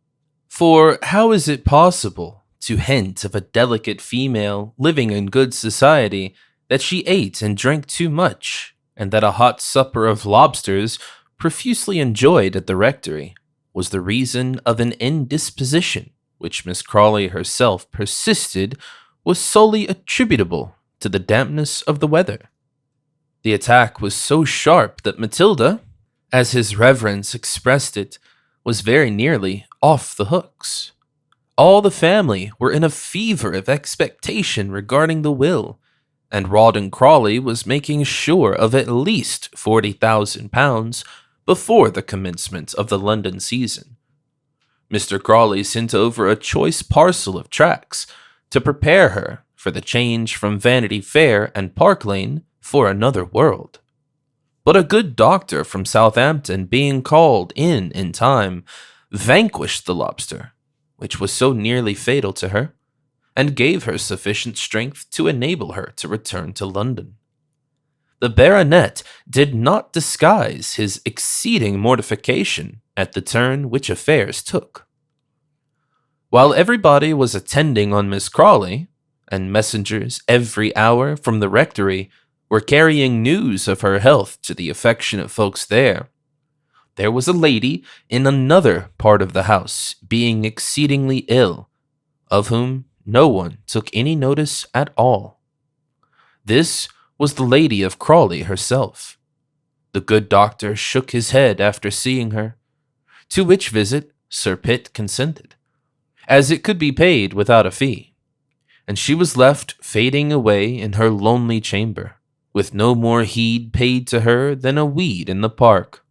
For how is it possible to hint of a delicate female living in good society that she ate and drank too much, and that a hot supper of lobsters, profusely enjoyed at the rectory, was the reason of an indisposition which Miss Crawley herself persisted was solely attributable to the dampness of the weather? The attack was so sharp that Matilda, as his reverence expressed it, was very nearly off the hooks. All the family were in a fever of expectation regarding the will, and Rawdon Crawley was making sure of at least £40,000 before the commencement of the London season. Mr. Crawley sent over a choice parcel of tracts to prepare her for the change from Vanity Fair and Park Lane for another world. But a good doctor from Southampton, being called in time, vanquished the lobster, which was so nearly fatal to her, and gave her sufficient strength to enable her to return to London. The baronet did not disguise his exceeding mortification at the turn which affairs took. While everybody was attending on Miss Crawley, and messengers every hour from the rectory were carrying news of her health to the affectionate folks there was a lady in another part of the house being exceedingly ill, of whom no one took any notice at all. This was the lady of Crawley herself. The good doctor shook his head after seeing her, to which visit Sir Pitt consented, as it could be paid without a fee, and she was left fading away in her lonely chamber, with no more heed paid to her than a weed in the park.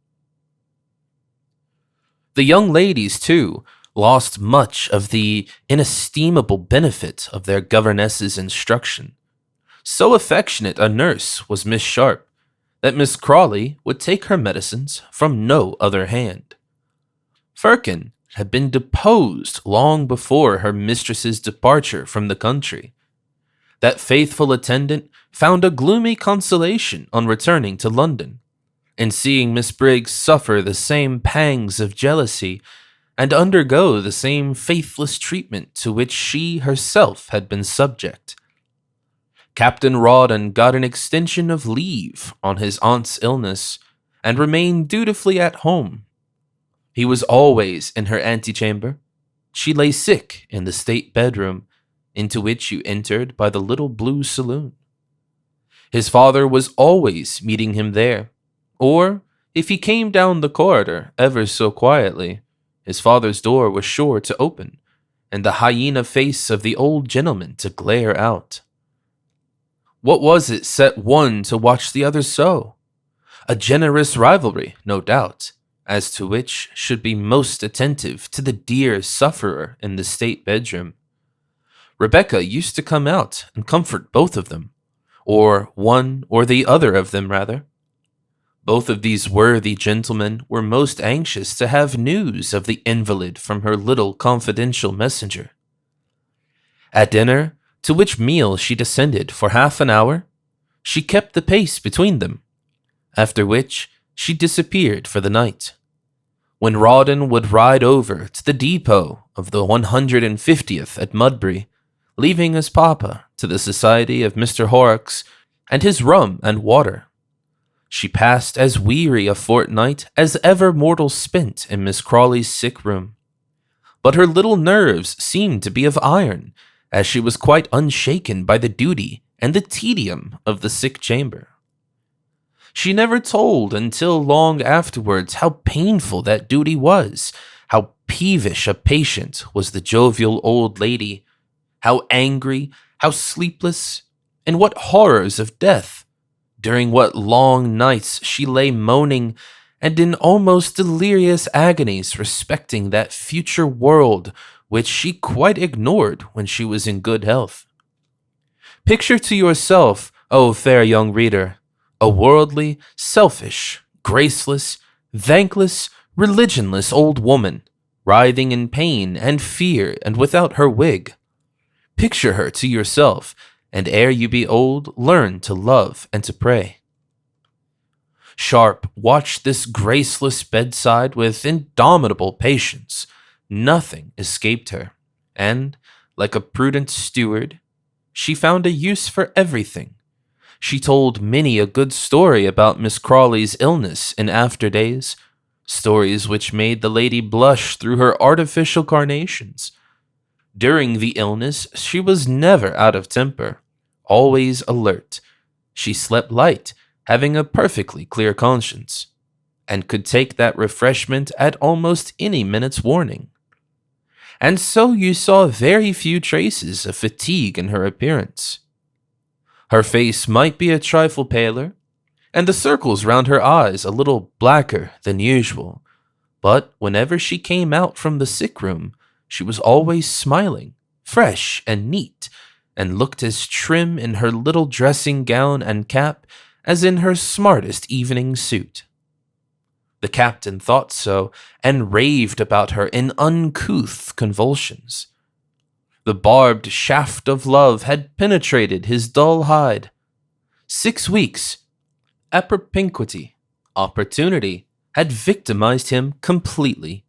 The young ladies, too, lost much of the inestimable benefit of their governess's instruction. So affectionate a nurse was Miss Sharp that Miss Crawley would take her medicines from no other hand. Firkin had been deposed long before her mistress's departure from the country. That faithful attendant found a gloomy consolation on returning to London, in seeing Miss Briggs suffer the same pangs of jealousy and undergo the same faithless treatment to which she herself had been subject. Captain Rawdon got an extension of leave on his aunt's illness, and remained dutifully at home. He was always in her antechamber. She lay sick in the state bedroom, into which you entered by the little blue saloon. His father was always meeting him there, or if he came down the corridor ever so quietly, his father's door was sure to open, and the hyena face of the old gentleman to glare out. What was it set one to watch the other so? A generous rivalry, no doubt, as to which should be most attentive to the dear sufferer in the state bedroom. Rebecca used to come out and comfort both of them, or one or the other of them, rather. Both of these worthy gentlemen were most anxious to have news of the invalid from her little confidential messenger. At dinner, to which meal she descended for half an hour, she kept the pace between them, after which she disappeared for the night. When Rawdon would ride over to the depot of the 150th at Mudbury, leaving his papa to the society of Mr. Horrocks and his rum and water, she passed as weary a fortnight as ever mortal spent in Miss Crawley's sick room. But her little nerves seemed to be of iron, as she was quite unshaken by the duty and the tedium of the sick chamber. She never told until long afterwards how painful that duty was, how peevish a patient was the jovial old lady, how angry, how sleepless, and what horrors of death, during what long nights she lay moaning and in almost delirious agonies respecting that future world which she quite ignored when she was in good health. Picture to yourself, O fair young reader, a worldly, selfish, graceless, thankless, religionless old woman, writhing in pain and fear and without her wig. Picture her to yourself, and ere you be old, learn to love and to pray. Sharp watched this graceless bedside with indomitable patience. Nothing escaped her, and, like a prudent steward, she found a use for everything. She told many a good story about Miss Crawley's illness in after days, stories which made the lady blush through her artificial carnations. During the illness, she was never out of temper, always alert. She slept light, having a perfectly clear conscience, and could take that refreshment at almost any minute's warning. And so you saw very few traces of fatigue in her appearance. Her face might be a trifle paler, and the circles round her eyes a little blacker than usual, but whenever she came out from the sick room, she was always smiling, fresh and neat, and looked as trim in her little dressing gown and cap as in her smartest evening suit. The captain thought so, and raved about her in uncouth convulsions. The barbed shaft of love had penetrated his dull hide. 6 weeks, propinquity, opportunity, had victimized him completely.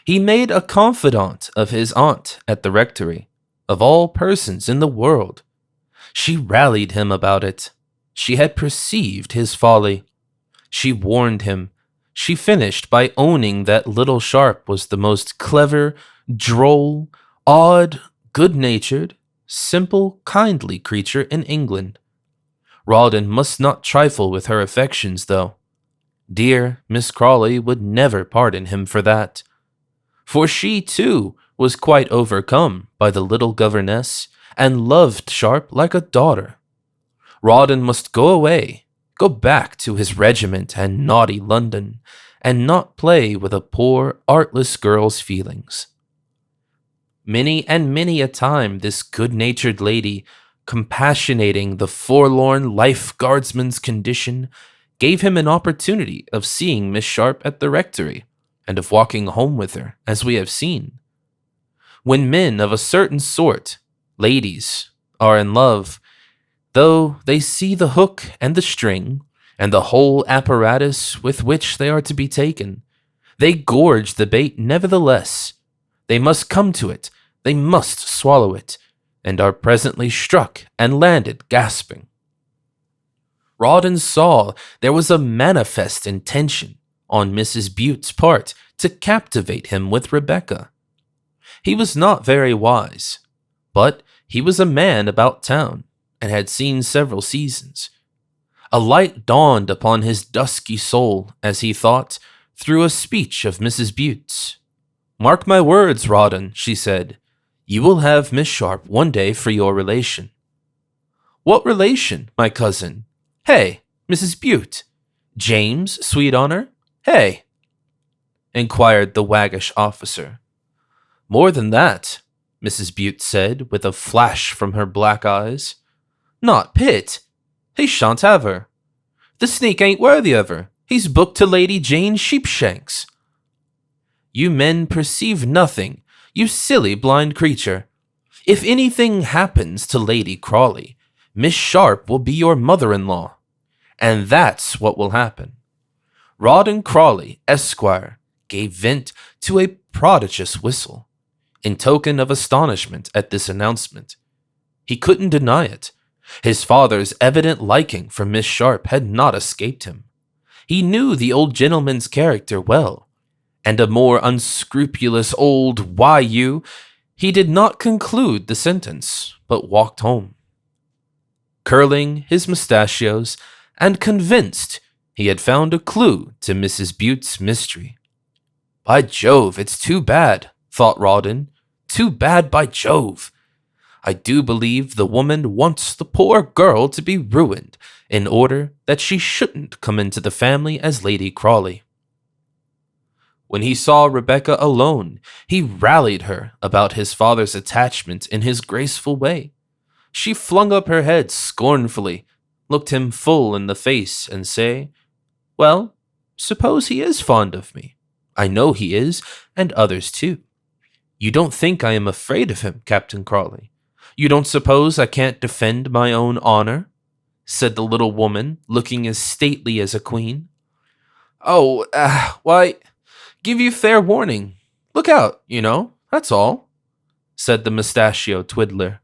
He made a confidant of his aunt at the rectory, of all persons in the world. She rallied him about it. She had perceived his folly. She warned him. She finished by owning that little Sharp was the most clever, droll, odd, good-natured, simple, kindly creature in England. Rawdon must not trifle with her affections, though. Dear Miss Crawley would never pardon him for that. For she, too, was quite overcome by the little governess, and loved Sharp like a daughter. Rawdon must go away, go back to his regiment and naughty London, and not play with a poor, artless girl's feelings. Many and many a time this good-natured lady, compassionating the forlorn life-guardsman's condition, gave him an opportunity of seeing Miss Sharp at the rectory, and of walking home with her, as we have seen. When men of a certain sort, ladies, are in love, though they see the hook and the string, and the whole apparatus with which they are to be taken, they gorge the bait nevertheless. They must come to it, they must swallow it, and are presently struck and landed gasping. Rawdon saw there was a manifest intention on Mrs. Bute's part to captivate him with Rebecca. He was not very wise, but he was a man about town, and had seen several seasons. A light dawned upon his dusky soul as he thought through a speech of Mrs. Bute's. "Mark my words, Rawdon," she said. "You will have Miss Sharp one day for your relation." "What relation, my cousin? Hey, Mrs. Bute. James, sweet honor? Hey?" inquired the waggish officer. "More than that," Mrs. Bute said with a flash from her black eyes. "Not Pitt. He shan't have her. The sneak ain't worthy of her. He's booked to Lady Jane Sheepshanks." "You men perceive nothing, you silly blind creature. If anything happens to Lady Crawley, Miss Sharp will be your mother-in-law. And that's what will happen." Rawdon Crawley, Esquire, gave vent to a prodigious whistle, in token of astonishment at this announcement. He couldn't deny it. His father's evident liking for Miss Sharp had not escaped him. He knew the old gentleman's character well, and a more unscrupulous old "Why you?" He did not conclude the sentence, but walked home, curling his mustachios and convinced he had found a clue to Mrs. Bute's mystery. "By Jove, it's too bad," thought Rawdon. "Too bad, by Jove. I do believe the woman wants the poor girl to be ruined in order that she shouldn't come into the family as Lady Crawley." When he saw Rebecca alone, he rallied her about his father's attachment in his graceful way. She flung up her head scornfully, looked him full in the face, and say, "Well, suppose he is fond of me. I know he is, and others too. You don't think I am afraid of him, Captain Crawley? You don't suppose I can't defend my own honor?" said the little woman, looking as stately as a queen. "Oh, why, give you fair warning. Look out, that's all," said the mustachio twiddler.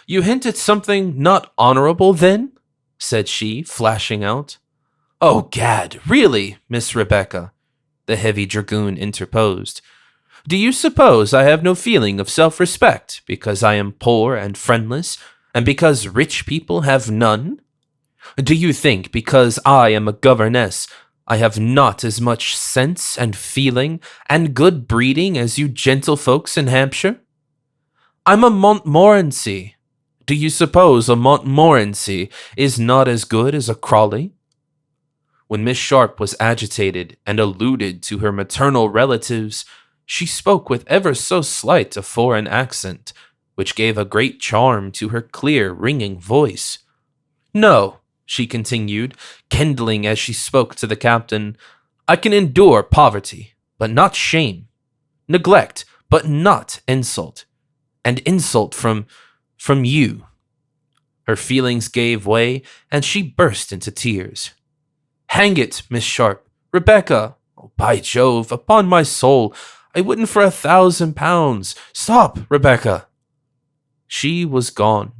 "You hint at something not honorable, then?" said she, flashing out. "Oh, gad, really, Miss Rebecca," the heavy dragoon interposed. "Do you suppose I have no feeling of self-respect because I am poor and friendless, and because rich people have none? Do you think because I am a governess I have not as much sense and feeling and good breeding as you gentlefolks in Hampshire? I'm a Montmorency. Do you suppose a Montmorency is not as good as a Crawley?" When Miss Sharp was agitated and alluded to her maternal relatives, she spoke with ever so slight a foreign accent, which gave a great charm to her clear, ringing voice. "No," she continued, kindling as she spoke to the captain, "I can endure poverty, but not shame, neglect, but not insult, and insult from you." Her feelings gave way, and she burst into tears. "Hang it, Miss Sharp! Rebecca! Oh, by Jove, upon my soul, I wouldn't for £1,000. Stop, Rebecca!" She was gone.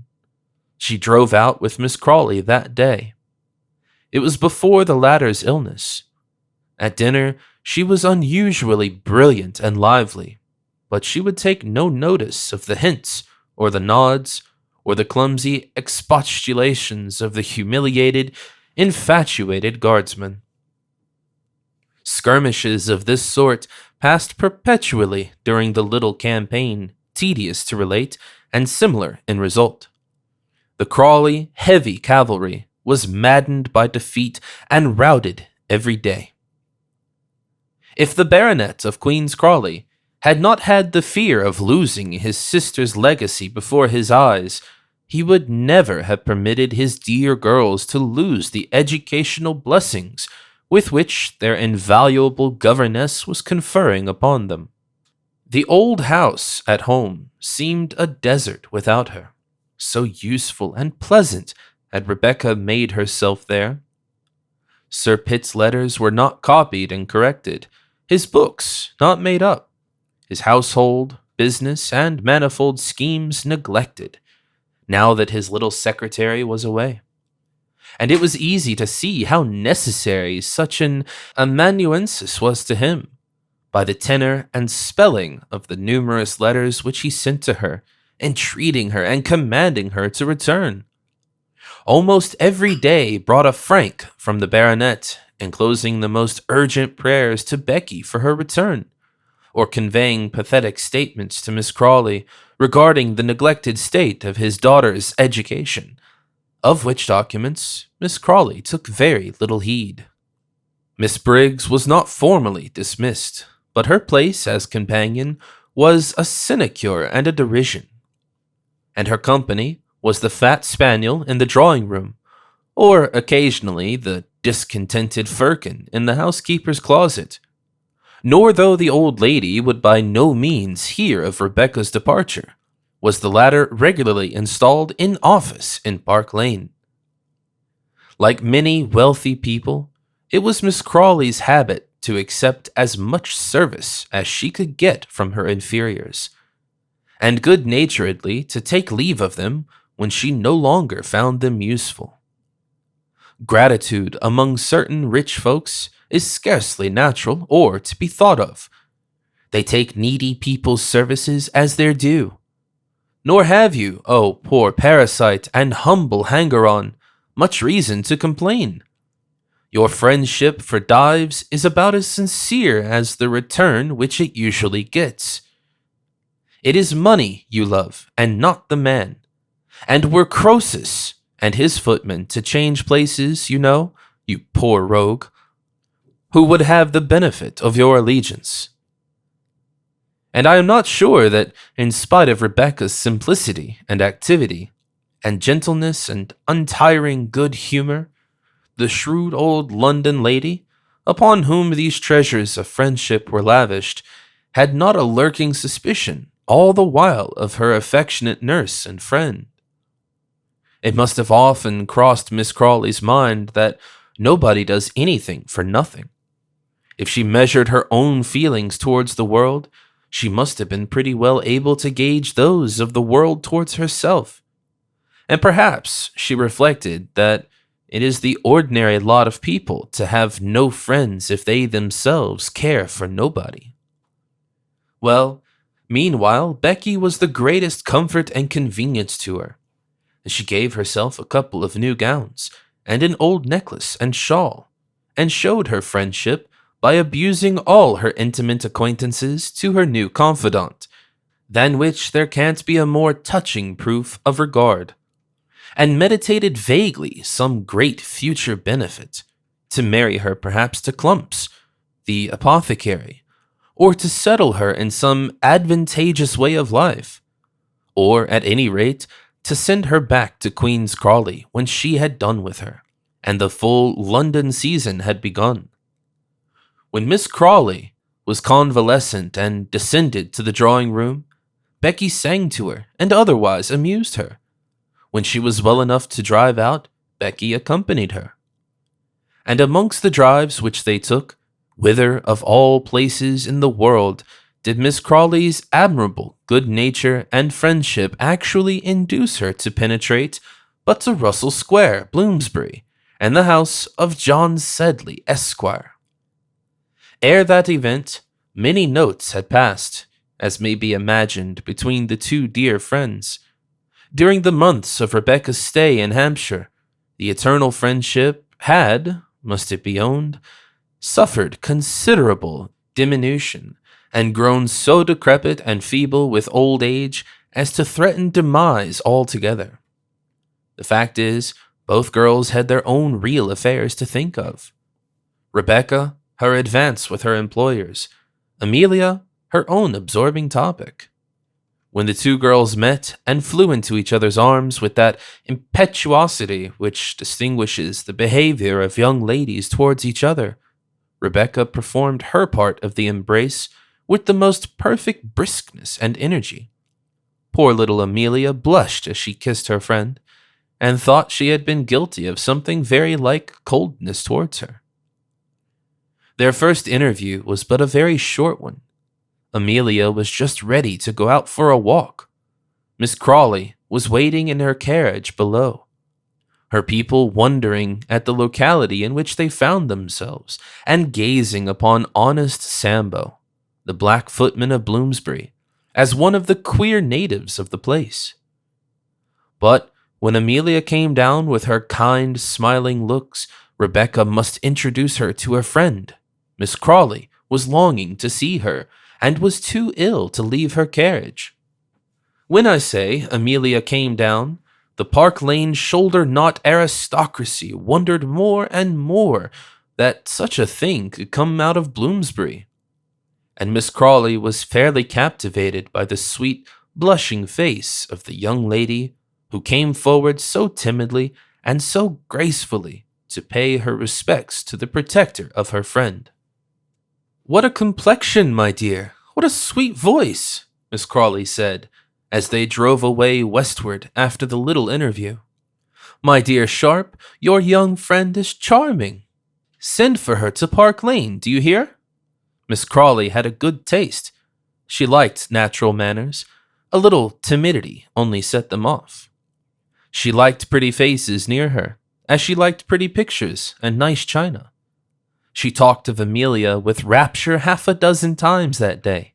She drove out with Miss Crawley that day. It was before the latter's illness. At dinner, she was unusually brilliant and lively, but she would take no notice of the hints or the nods or the clumsy expostulations of the humiliated, infatuated guardsman. Skirmishes of this sort passed perpetually during the little campaign, tedious to relate and similar in result. The Crawley heavy cavalry was maddened by defeat and routed every day. If the Baronet of Queen's Crawley had not had the fear of losing his sister's legacy before his eyes, he would never have permitted his dear girls to lose the educational blessings with which their invaluable governess was conferring upon them. The old house at home seemed a desert without her. So useful and pleasant had Rebecca made herself there. Sir Pitt's letters were not copied and corrected, his books not made up, his household, business, and manifold schemes neglected, now that his little secretary was away. And it was easy to see how necessary such an amanuensis was to him, by the tenor and spelling of the numerous letters which he sent to her, entreating her and commanding her to return. Almost every day brought a frank from the baronet, enclosing the most urgent prayers to Becky for her return, or conveying pathetic statements to Miss Crawley regarding the neglected state of his daughter's education, of which documents Miss Crawley took very little heed. Miss Briggs was not formally dismissed, but her place as companion was a sinecure and a derision, and her company was the fat spaniel in the drawing-room, or occasionally the discontented firkin in the housekeeper's closet. Nor, though the old lady would by no means hear of Rebecca's departure, was the latter regularly installed in office in Park Lane. Like many wealthy people, it was Miss Crawley's habit to accept as much service as she could get from her inferiors, and good-naturedly to take leave of them when she no longer found them useful. Gratitude among certain rich folks is scarcely natural or to be thought of. They take needy people's services as their due. Nor have you, O poor parasite and humble hanger-on, much reason to complain. Your friendship for Dives is about as sincere as the return which it usually gets. It is money you love, and not the man. And were Croesus and his footman to change places, you know, you poor rogue, who would have the benefit of your allegiance? And I am not sure that, in spite of Rebecca's simplicity and activity, and gentleness and untiring good humor, the shrewd old London lady, upon whom these treasures of friendship were lavished, had not a lurking suspicion all the while of her affectionate nurse and friend. It must have often crossed Miss Crawley's mind that nobody does anything for nothing. If she measured her own feelings towards the world, she must have been pretty well able to gauge those of the world towards herself. And perhaps she reflected that it is the ordinary lot of people to have no friends if they themselves care for nobody. Well, meanwhile, Becky was the greatest comfort and convenience to her. She gave herself a couple of new gowns and an old necklace and shawl, and showed her friendship by abusing all her intimate acquaintances to her new confidant, than which there can't be a more touching proof of regard, and meditated vaguely some great future benefit, to marry her perhaps to Clumps, the apothecary, or to settle her in some advantageous way of life, or at any rate to send her back to Queen's Crawley when she had done with her, and the full London season had begun. When Miss Crawley was convalescent and descended to the drawing-room, Becky sang to her and otherwise amused her. When she was well enough to drive out, Becky accompanied her. And amongst the drives which they took, whither of all places in the world did Miss Crawley's admirable good nature and friendship actually induce her to penetrate but to Russell Square, Bloomsbury, and the house of John Sedley, Esquire. Ere that event, many notes had passed, as may be imagined, between the two dear friends. During the months of Rebecca's stay in Hampshire, the eternal friendship had, must it be owned, suffered considerable diminution, and grown so decrepit and feeble with old age as to threaten demise altogether. The fact is, both girls had their own real affairs to think of. Rebecca, her advance with her employers; Amelia, her own absorbing topic. When the two girls met and flew into each other's arms with that impetuosity which distinguishes the behavior of young ladies towards each other, Rebecca performed her part of the embrace with the most perfect briskness and energy. Poor little Amelia blushed as she kissed her friend, and thought she had been guilty of something very like coldness towards her. Their first interview was but a very short one. Amelia was just ready to go out for a walk. Miss Crawley was waiting in her carriage below, her people wondering at the locality in which they found themselves, and gazing upon honest Sambo, the black footman of Bloomsbury, as one of the queer natives of the place. But When Amelia came down with her kind, smiling looks, Rebecca must introduce her to her friend. Miss Crawley was longing to see her, and was too ill to leave her carriage. When I say Amelia came down, the Park Lane shoulder-knot aristocracy wondered more and more that such a thing could come out of Bloomsbury. And Miss Crawley was fairly captivated by the sweet, blushing face of the young lady who came forward so timidly and so gracefully to pay her respects to the protector of her friend. "What a complexion, my dear! What a sweet voice!" Miss Crawley said, as they drove away westward after the little interview. "My dear Sharp, your young friend is charming. Send for her to Park Lane, do you hear?" Miss Crawley had a good taste. She liked natural manners. A little timidity only set them off. She liked pretty faces near her, as she liked pretty pictures and nice china. She talked of Amelia with rapture half a dozen times that day.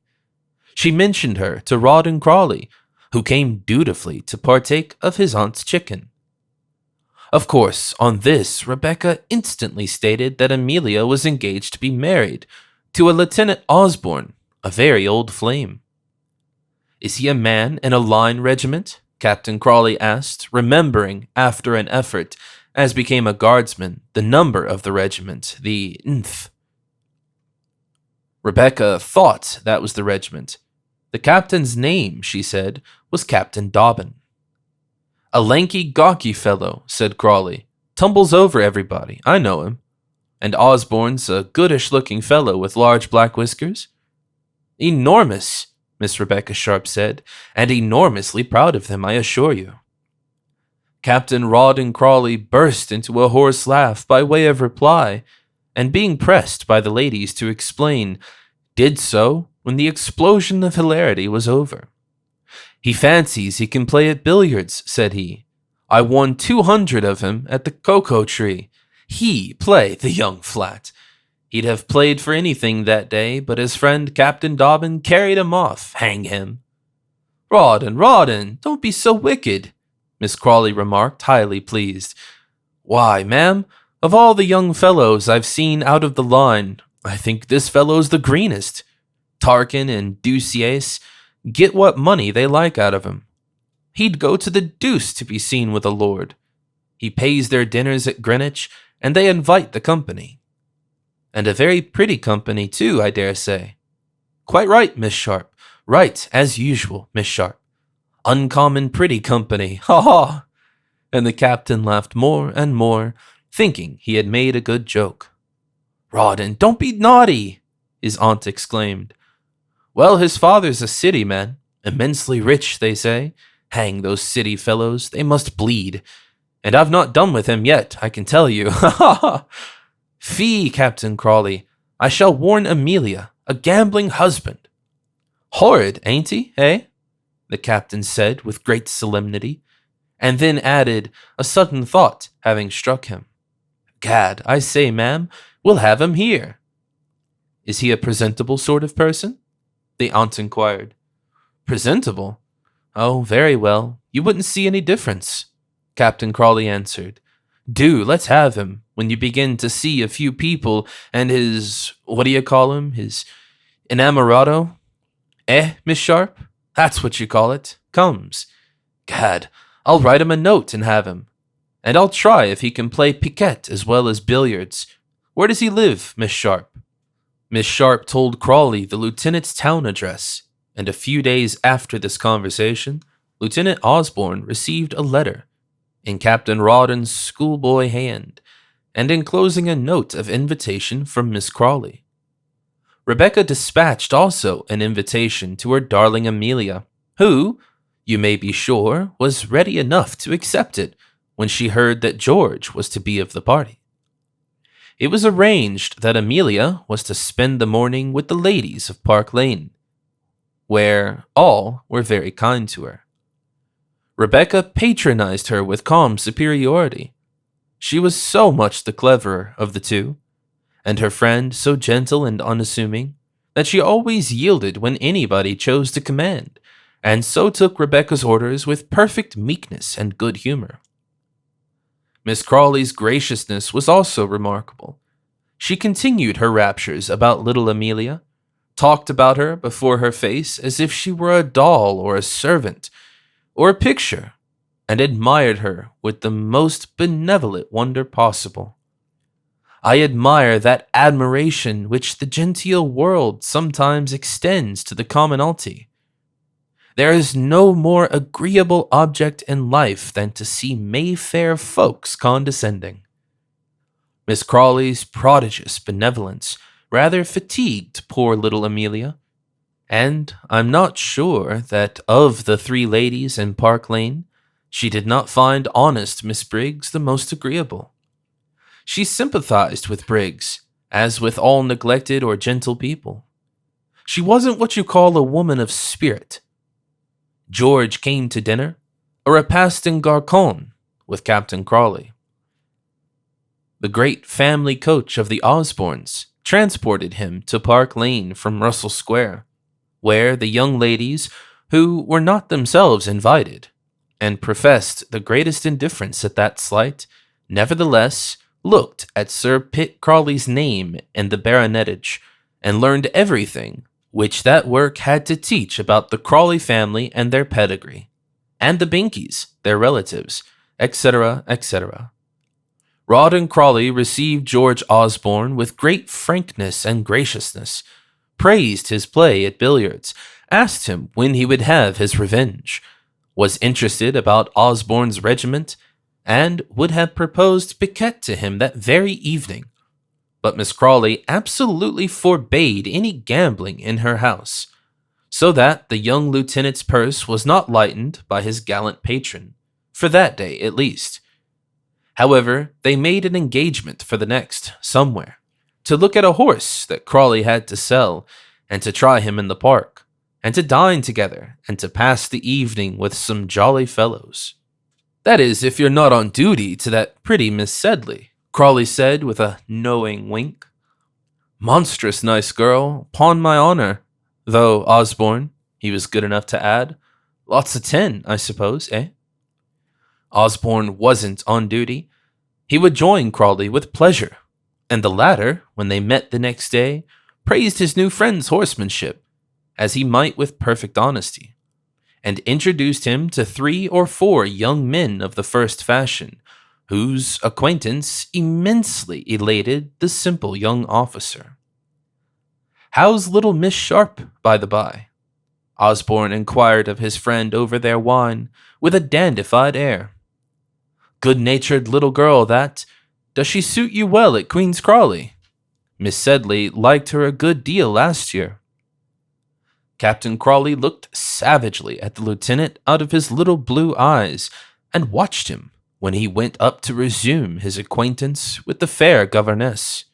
She mentioned her to Rod and Crawley, who came dutifully to partake of his aunt's chicken. Of course, on this, Rebecca instantly stated that Amelia was engaged to be married to a Lieutenant Osborne, a very old flame. "Is he a man in a line regiment?" Captain Crawley asked, remembering, after an effort, as became a guardsman, the number of the regiment, the nth. Rebecca thought that was the regiment. The captain's name, she said, was Captain Dobbin. "A lanky, gawky fellow," said Crawley. "Tumbles over everybody. I know him. And Osborne's a goodish-looking fellow with large black whiskers." "Enormous," Miss Rebecca Sharp said, "and enormously proud of them, I assure you." Captain Rod and Crawley burst into a hoarse laugh by way of reply, and being pressed by the ladies to explain, did so when the explosion of hilarity was over. "He fancies he can play at billiards," said he. "I won 200 of him at the cocoa tree. He play, the young flat. He'd have played for anything that day, but his friend Captain Dobbin carried him off, hang him." Rawdon, don't be so wicked," Miss Crawley remarked, highly pleased. "Why, ma'am, of all the young fellows I've seen out of the line, I think this fellow's the greenest. Tarkin and Duciase get what money they like out of him. He'd go to the deuce to be seen with a lord. He pays their dinners at Greenwich, and they invite the company. And a very pretty company, too, I dare say." "Quite right, Miss Sharp. Right, as usual, Miss Sharp. Uncommon pretty company, ha!" And the captain laughed more and more, thinking he had made a good joke. "Rawdon, don't be naughty," his aunt exclaimed. "Well, his father's a city man, immensely rich, they say. Hang those city fellows, they must bleed. And I've not done with him yet, I can tell you, ha ha ha! Fie, Captain Crawley, I shall warn Amelia, a gambling husband." "Horrid, ain't he, eh?" the captain said with great solemnity, and then added, a sudden thought having struck him. "Gad, I say, ma'am, we'll have him here." "Is he a presentable sort of person?" the aunt inquired. "Presentable? Oh, very well, you wouldn't see any difference," Captain Crawley answered. "Do, let's have him, when you begin to see a few people and his, what do you call him, his enamorado? Miss Sharp? That's what you call it, comes. Gad, I'll write him a note and have him. And I'll try if he can play piquet as well as billiards. Where does he live, Miss Sharp?" Miss Sharp told Crawley the lieutenant's town address, and a few days after this conversation, Lieutenant Osborne received a letter in Captain Rawdon's schoolboy hand, and enclosing a note of invitation from Miss Crawley. Rebecca dispatched also an invitation to her darling Amelia, who, you may be sure, was ready enough to accept it when she heard that George was to be of the party. It was arranged that Amelia was to spend the morning with the ladies of Park Lane, where all were very kind to her. Rebecca patronized her with calm superiority. She was so much the cleverer of the two, and her friend so gentle and unassuming, that she always yielded when anybody chose to command, and so took Rebecca's orders with perfect meekness and good humor. Miss Crawley's graciousness was also remarkable. She continued her raptures about little Amelia, talked about her before her face as if she were a doll or a servant or a picture, and admired her with the most benevolent wonder possible. I admire that admiration which the genteel world sometimes extends to the commonalty. There is no more agreeable object in life than to see Mayfair folks condescending. Miss Crawley's prodigious benevolence rather fatigued poor little Amelia, and I'm not sure that of the 3 ladies in Park Lane, she did not find honest Miss Briggs the most agreeable. She sympathized with Briggs, as with all neglected or gentle people. She wasn't what you call a woman of spirit. George came to dinner, a repast in Garcon, with Captain Crawley. The great family coach of the Osbornes transported him to Park Lane from Russell Square, where the young ladies, who were not themselves invited, and professed the greatest indifference at that slight, nevertheless looked at Sir Pitt Crawley's name in the baronetage, and learned everything which that work had to teach about the Crawley family and their pedigree, and the Binkies, their relatives, etc., etc. Rawdon Crawley received George Osborne with great frankness and graciousness, praised his play at billiards, asked him when he would have his revenge, was interested about Osborne's regiment, and would have proposed piquet to him that very evening. But Miss Crawley absolutely forbade any gambling in her house, so that the young lieutenant's purse was not lightened by his gallant patron, for that day at least. However, they made an engagement for the next, somewhere, to look at a horse that Crawley had to sell, and to try him in the park, and to dine together, and to pass the evening with some jolly fellows. That is, if you're not on duty to that pretty Miss Sedley, Crawley said with a knowing wink. Monstrous nice girl, 'pon my honor. Though, Osborne, he was good enough to add, lots of 10, I suppose, eh? Osborne wasn't on duty. He would join Crawley with pleasure, and the latter, when they met the next day, praised his new friend's horsemanship, as he might with perfect honesty, and introduced him to 3 or 4 young men of the first fashion, whose acquaintance immensely elated the simple young officer. How's little Miss Sharp, by the by? Osborne inquired of his friend over their wine, with a dandified air. Good-natured little girl, that. Does she suit you well at Queen's Crawley? Miss Sedley liked her a good deal last year. Captain Crawley looked savagely at the lieutenant out of his little blue eyes, and watched him when he went up to resume his acquaintance with the fair governess.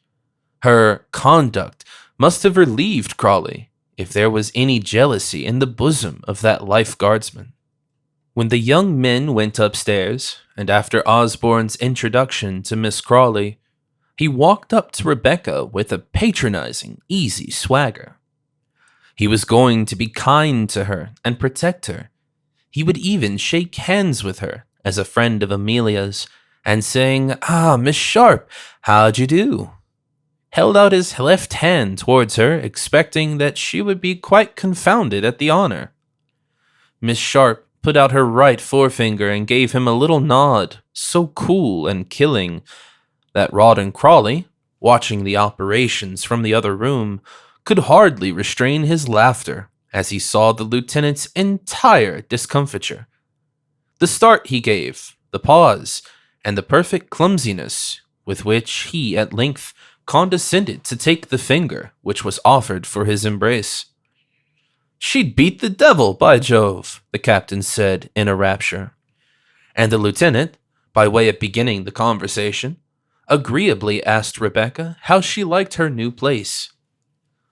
Her conduct must have relieved Crawley, if there was any jealousy in the bosom of that life guardsman. When the young men went upstairs, and after Osborne's introduction to Miss Crawley, he walked up to Rebecca with a patronizing, easy swagger. He was going to be kind to her and protect her. He would even shake hands with her as a friend of Amelia's, and saying, Miss Sharp, how'd you do? Held out his left hand towards her, expecting that she would be quite confounded at the honor. Miss Sharp put out her right forefinger and gave him a little nod, so cool and killing that Rawdon Crawley, watching the operations from the other room, could hardly restrain his laughter as he saw the lieutenant's entire discomfiture. The start he gave, the pause, and the perfect clumsiness with which he at length condescended to take the finger which was offered for his embrace. She'd beat the devil, by Jove, the captain said in a rapture. And the lieutenant, by way of beginning the conversation, agreeably asked Rebecca how she liked her new place.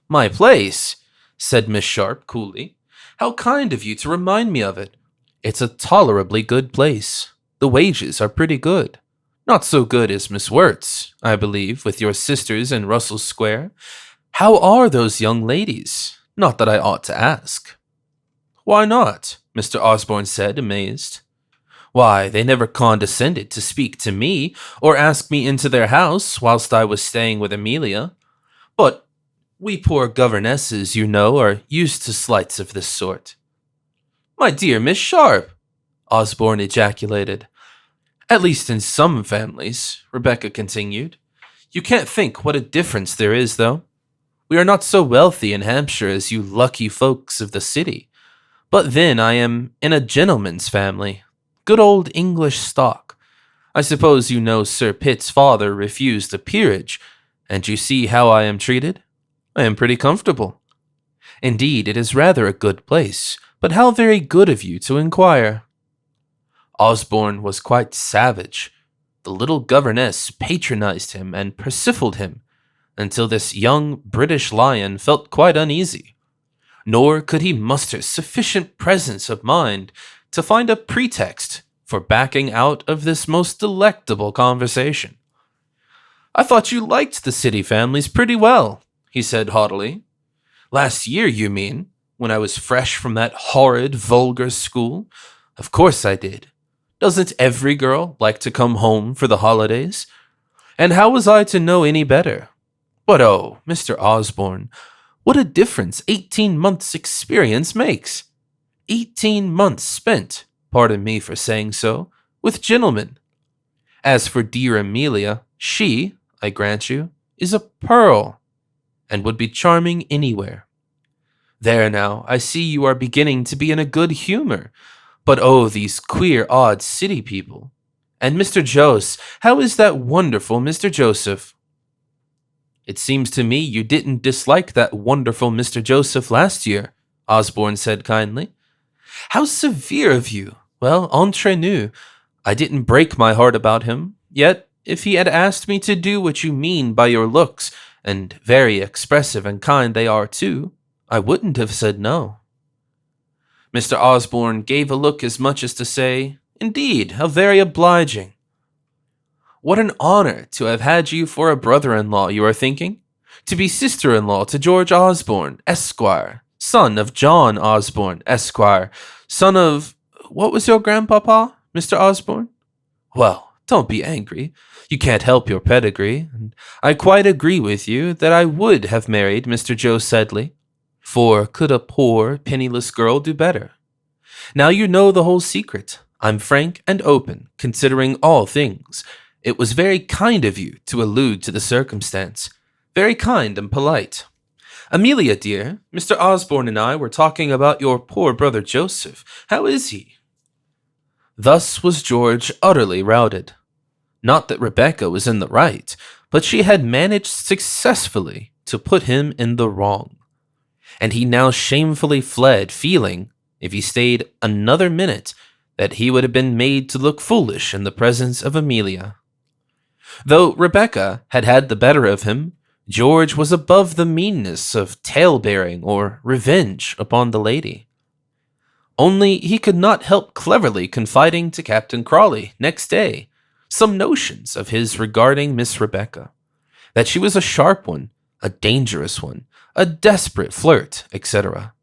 My place, said Miss Sharp coolly. How kind of you to remind me of it. It's a tolerably good place. The wages are pretty good. Not so good as Miss Wirt's, I believe, with your sisters in Russell Square. How are those young ladies? Not that I ought to ask. Why not? Mr. Osborne said, amazed. Why, they never condescended to speak to me or ask me into their house whilst I was staying with Amelia. But we poor governesses, you know, are used to slights of this sort. My dear Miss Sharp, Osborne ejaculated. At least in some families, Rebecca continued. You can't think what a difference there is, though. We are not so wealthy in Hampshire as you lucky folks of the city. But then I am in a gentleman's family. Good old English stock. I suppose you know Sir Pitt's father refused a peerage, and you see how I am treated? I am pretty comfortable. Indeed, it is rather a good place, but how very good of you to inquire. Osborne was quite savage. The little governess patronized him and persifled him, until this young British lion felt quite uneasy. Nor could he muster sufficient presence of mind to find a pretext for backing out of this most delectable conversation. I thought you liked the city families pretty well, he said haughtily. Last year, you mean, when I was fresh from that horrid, vulgar school? Of course I did. Doesn't every girl like to come home for the holidays? And how was I to know any better? But oh, Mr. Osborne, what a difference 18 months' experience makes! 18 months spent, pardon me for saying so, with gentlemen. As for dear Amelia, she, I grant you, is a pearl, and would be charming anywhere. There now, I see you are beginning to be in a good humor. But oh, these queer, odd city people. And Mr. How is that wonderful Mr. Joseph? It seems to me you didn't dislike that wonderful Mr. Joseph last year, Osborne said kindly. How severe of you! Well, entre nous, I didn't break my heart about him, yet if he had asked me to do what you mean by your looks, and very expressive and kind they are too, I wouldn't have said no. Mr. Osborne gave a look as much as to say, Indeed, how very obliging. What an honor to have had you for a brother-in-law, you are thinking? To be sister-in-law to George Osborne, Esquire, son of John Osborne, Esquire, son of... What was your grandpapa, Mr. Osborne? Well, don't be angry. You can't help your pedigree, and I quite agree with you that I would have married Mr. Joe Sedley. For could a poor, penniless girl do better? Now you know the whole secret. I'm frank and open, considering all things. It was very kind of you to allude to the circumstance. Very kind and polite. Amelia, dear, Mr. Osborne and I were talking about your poor brother Joseph. How is he? Thus was George utterly routed. Not that Rebecca was in the right, but she had managed successfully to put him in the wrong. And he now shamefully fled, feeling, if he stayed another minute, that he would have been made to look foolish in the presence of Amelia. Though Rebecca had had the better of him, George was above the meanness of tale-bearing or revenge upon the lady. Only he could not help cleverly confiding to Captain Crawley next day some notions of his regarding Miss Rebecca, that she was a sharp one, a dangerous one, a desperate flirt, etc.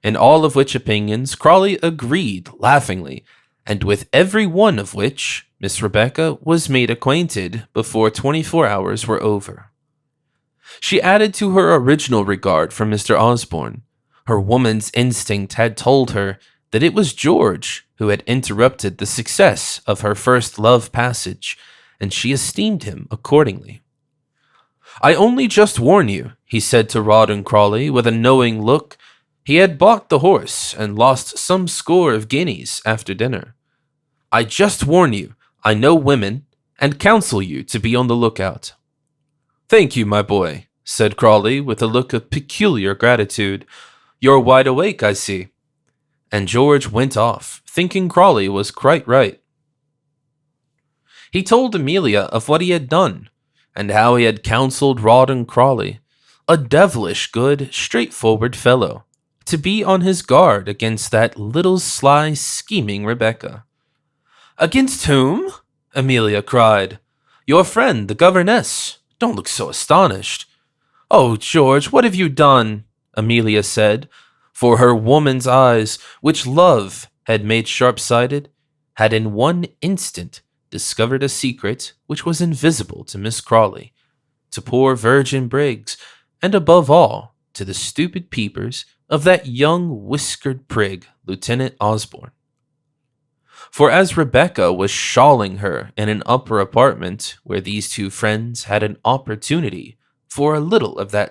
In all of which opinions Crawley agreed laughingly, and with every one of which Miss Rebecca was made acquainted before 24 hours were over. She added to her original regard for Mr. Osborne. Her woman's instinct had told her that it was George who had interrupted the success of her first love passage, and she esteemed him accordingly. I only just warn you, he said to Rawdon Crawley with a knowing look. He had bought the horse and lost some score of guineas after dinner. I just warn you, I know women, and counsel you to be on the lookout. Thank you, my boy, said Crawley with a look of peculiar gratitude. You're wide awake, I see. And George went off, thinking Crawley was quite right. He told Amelia of what he had done, and how he had counseled Rawdon Crawley, a devilish good, straightforward fellow, to be on his guard against that little sly, scheming Rebecca. Against whom? Amelia cried. Your friend, the governess. Don't look so astonished. Oh, George, what have you done? Amelia said. For her woman's eyes, which love had made sharp-sighted, had in one instant discovered a secret which was invisible to Miss Crawley, to poor Virgin Briggs, and above all, to the stupid peepers of that young whiskered prig, Lieutenant Osborne. For as Rebecca was shawling her in an upper apartment where these two friends had an opportunity for a little of that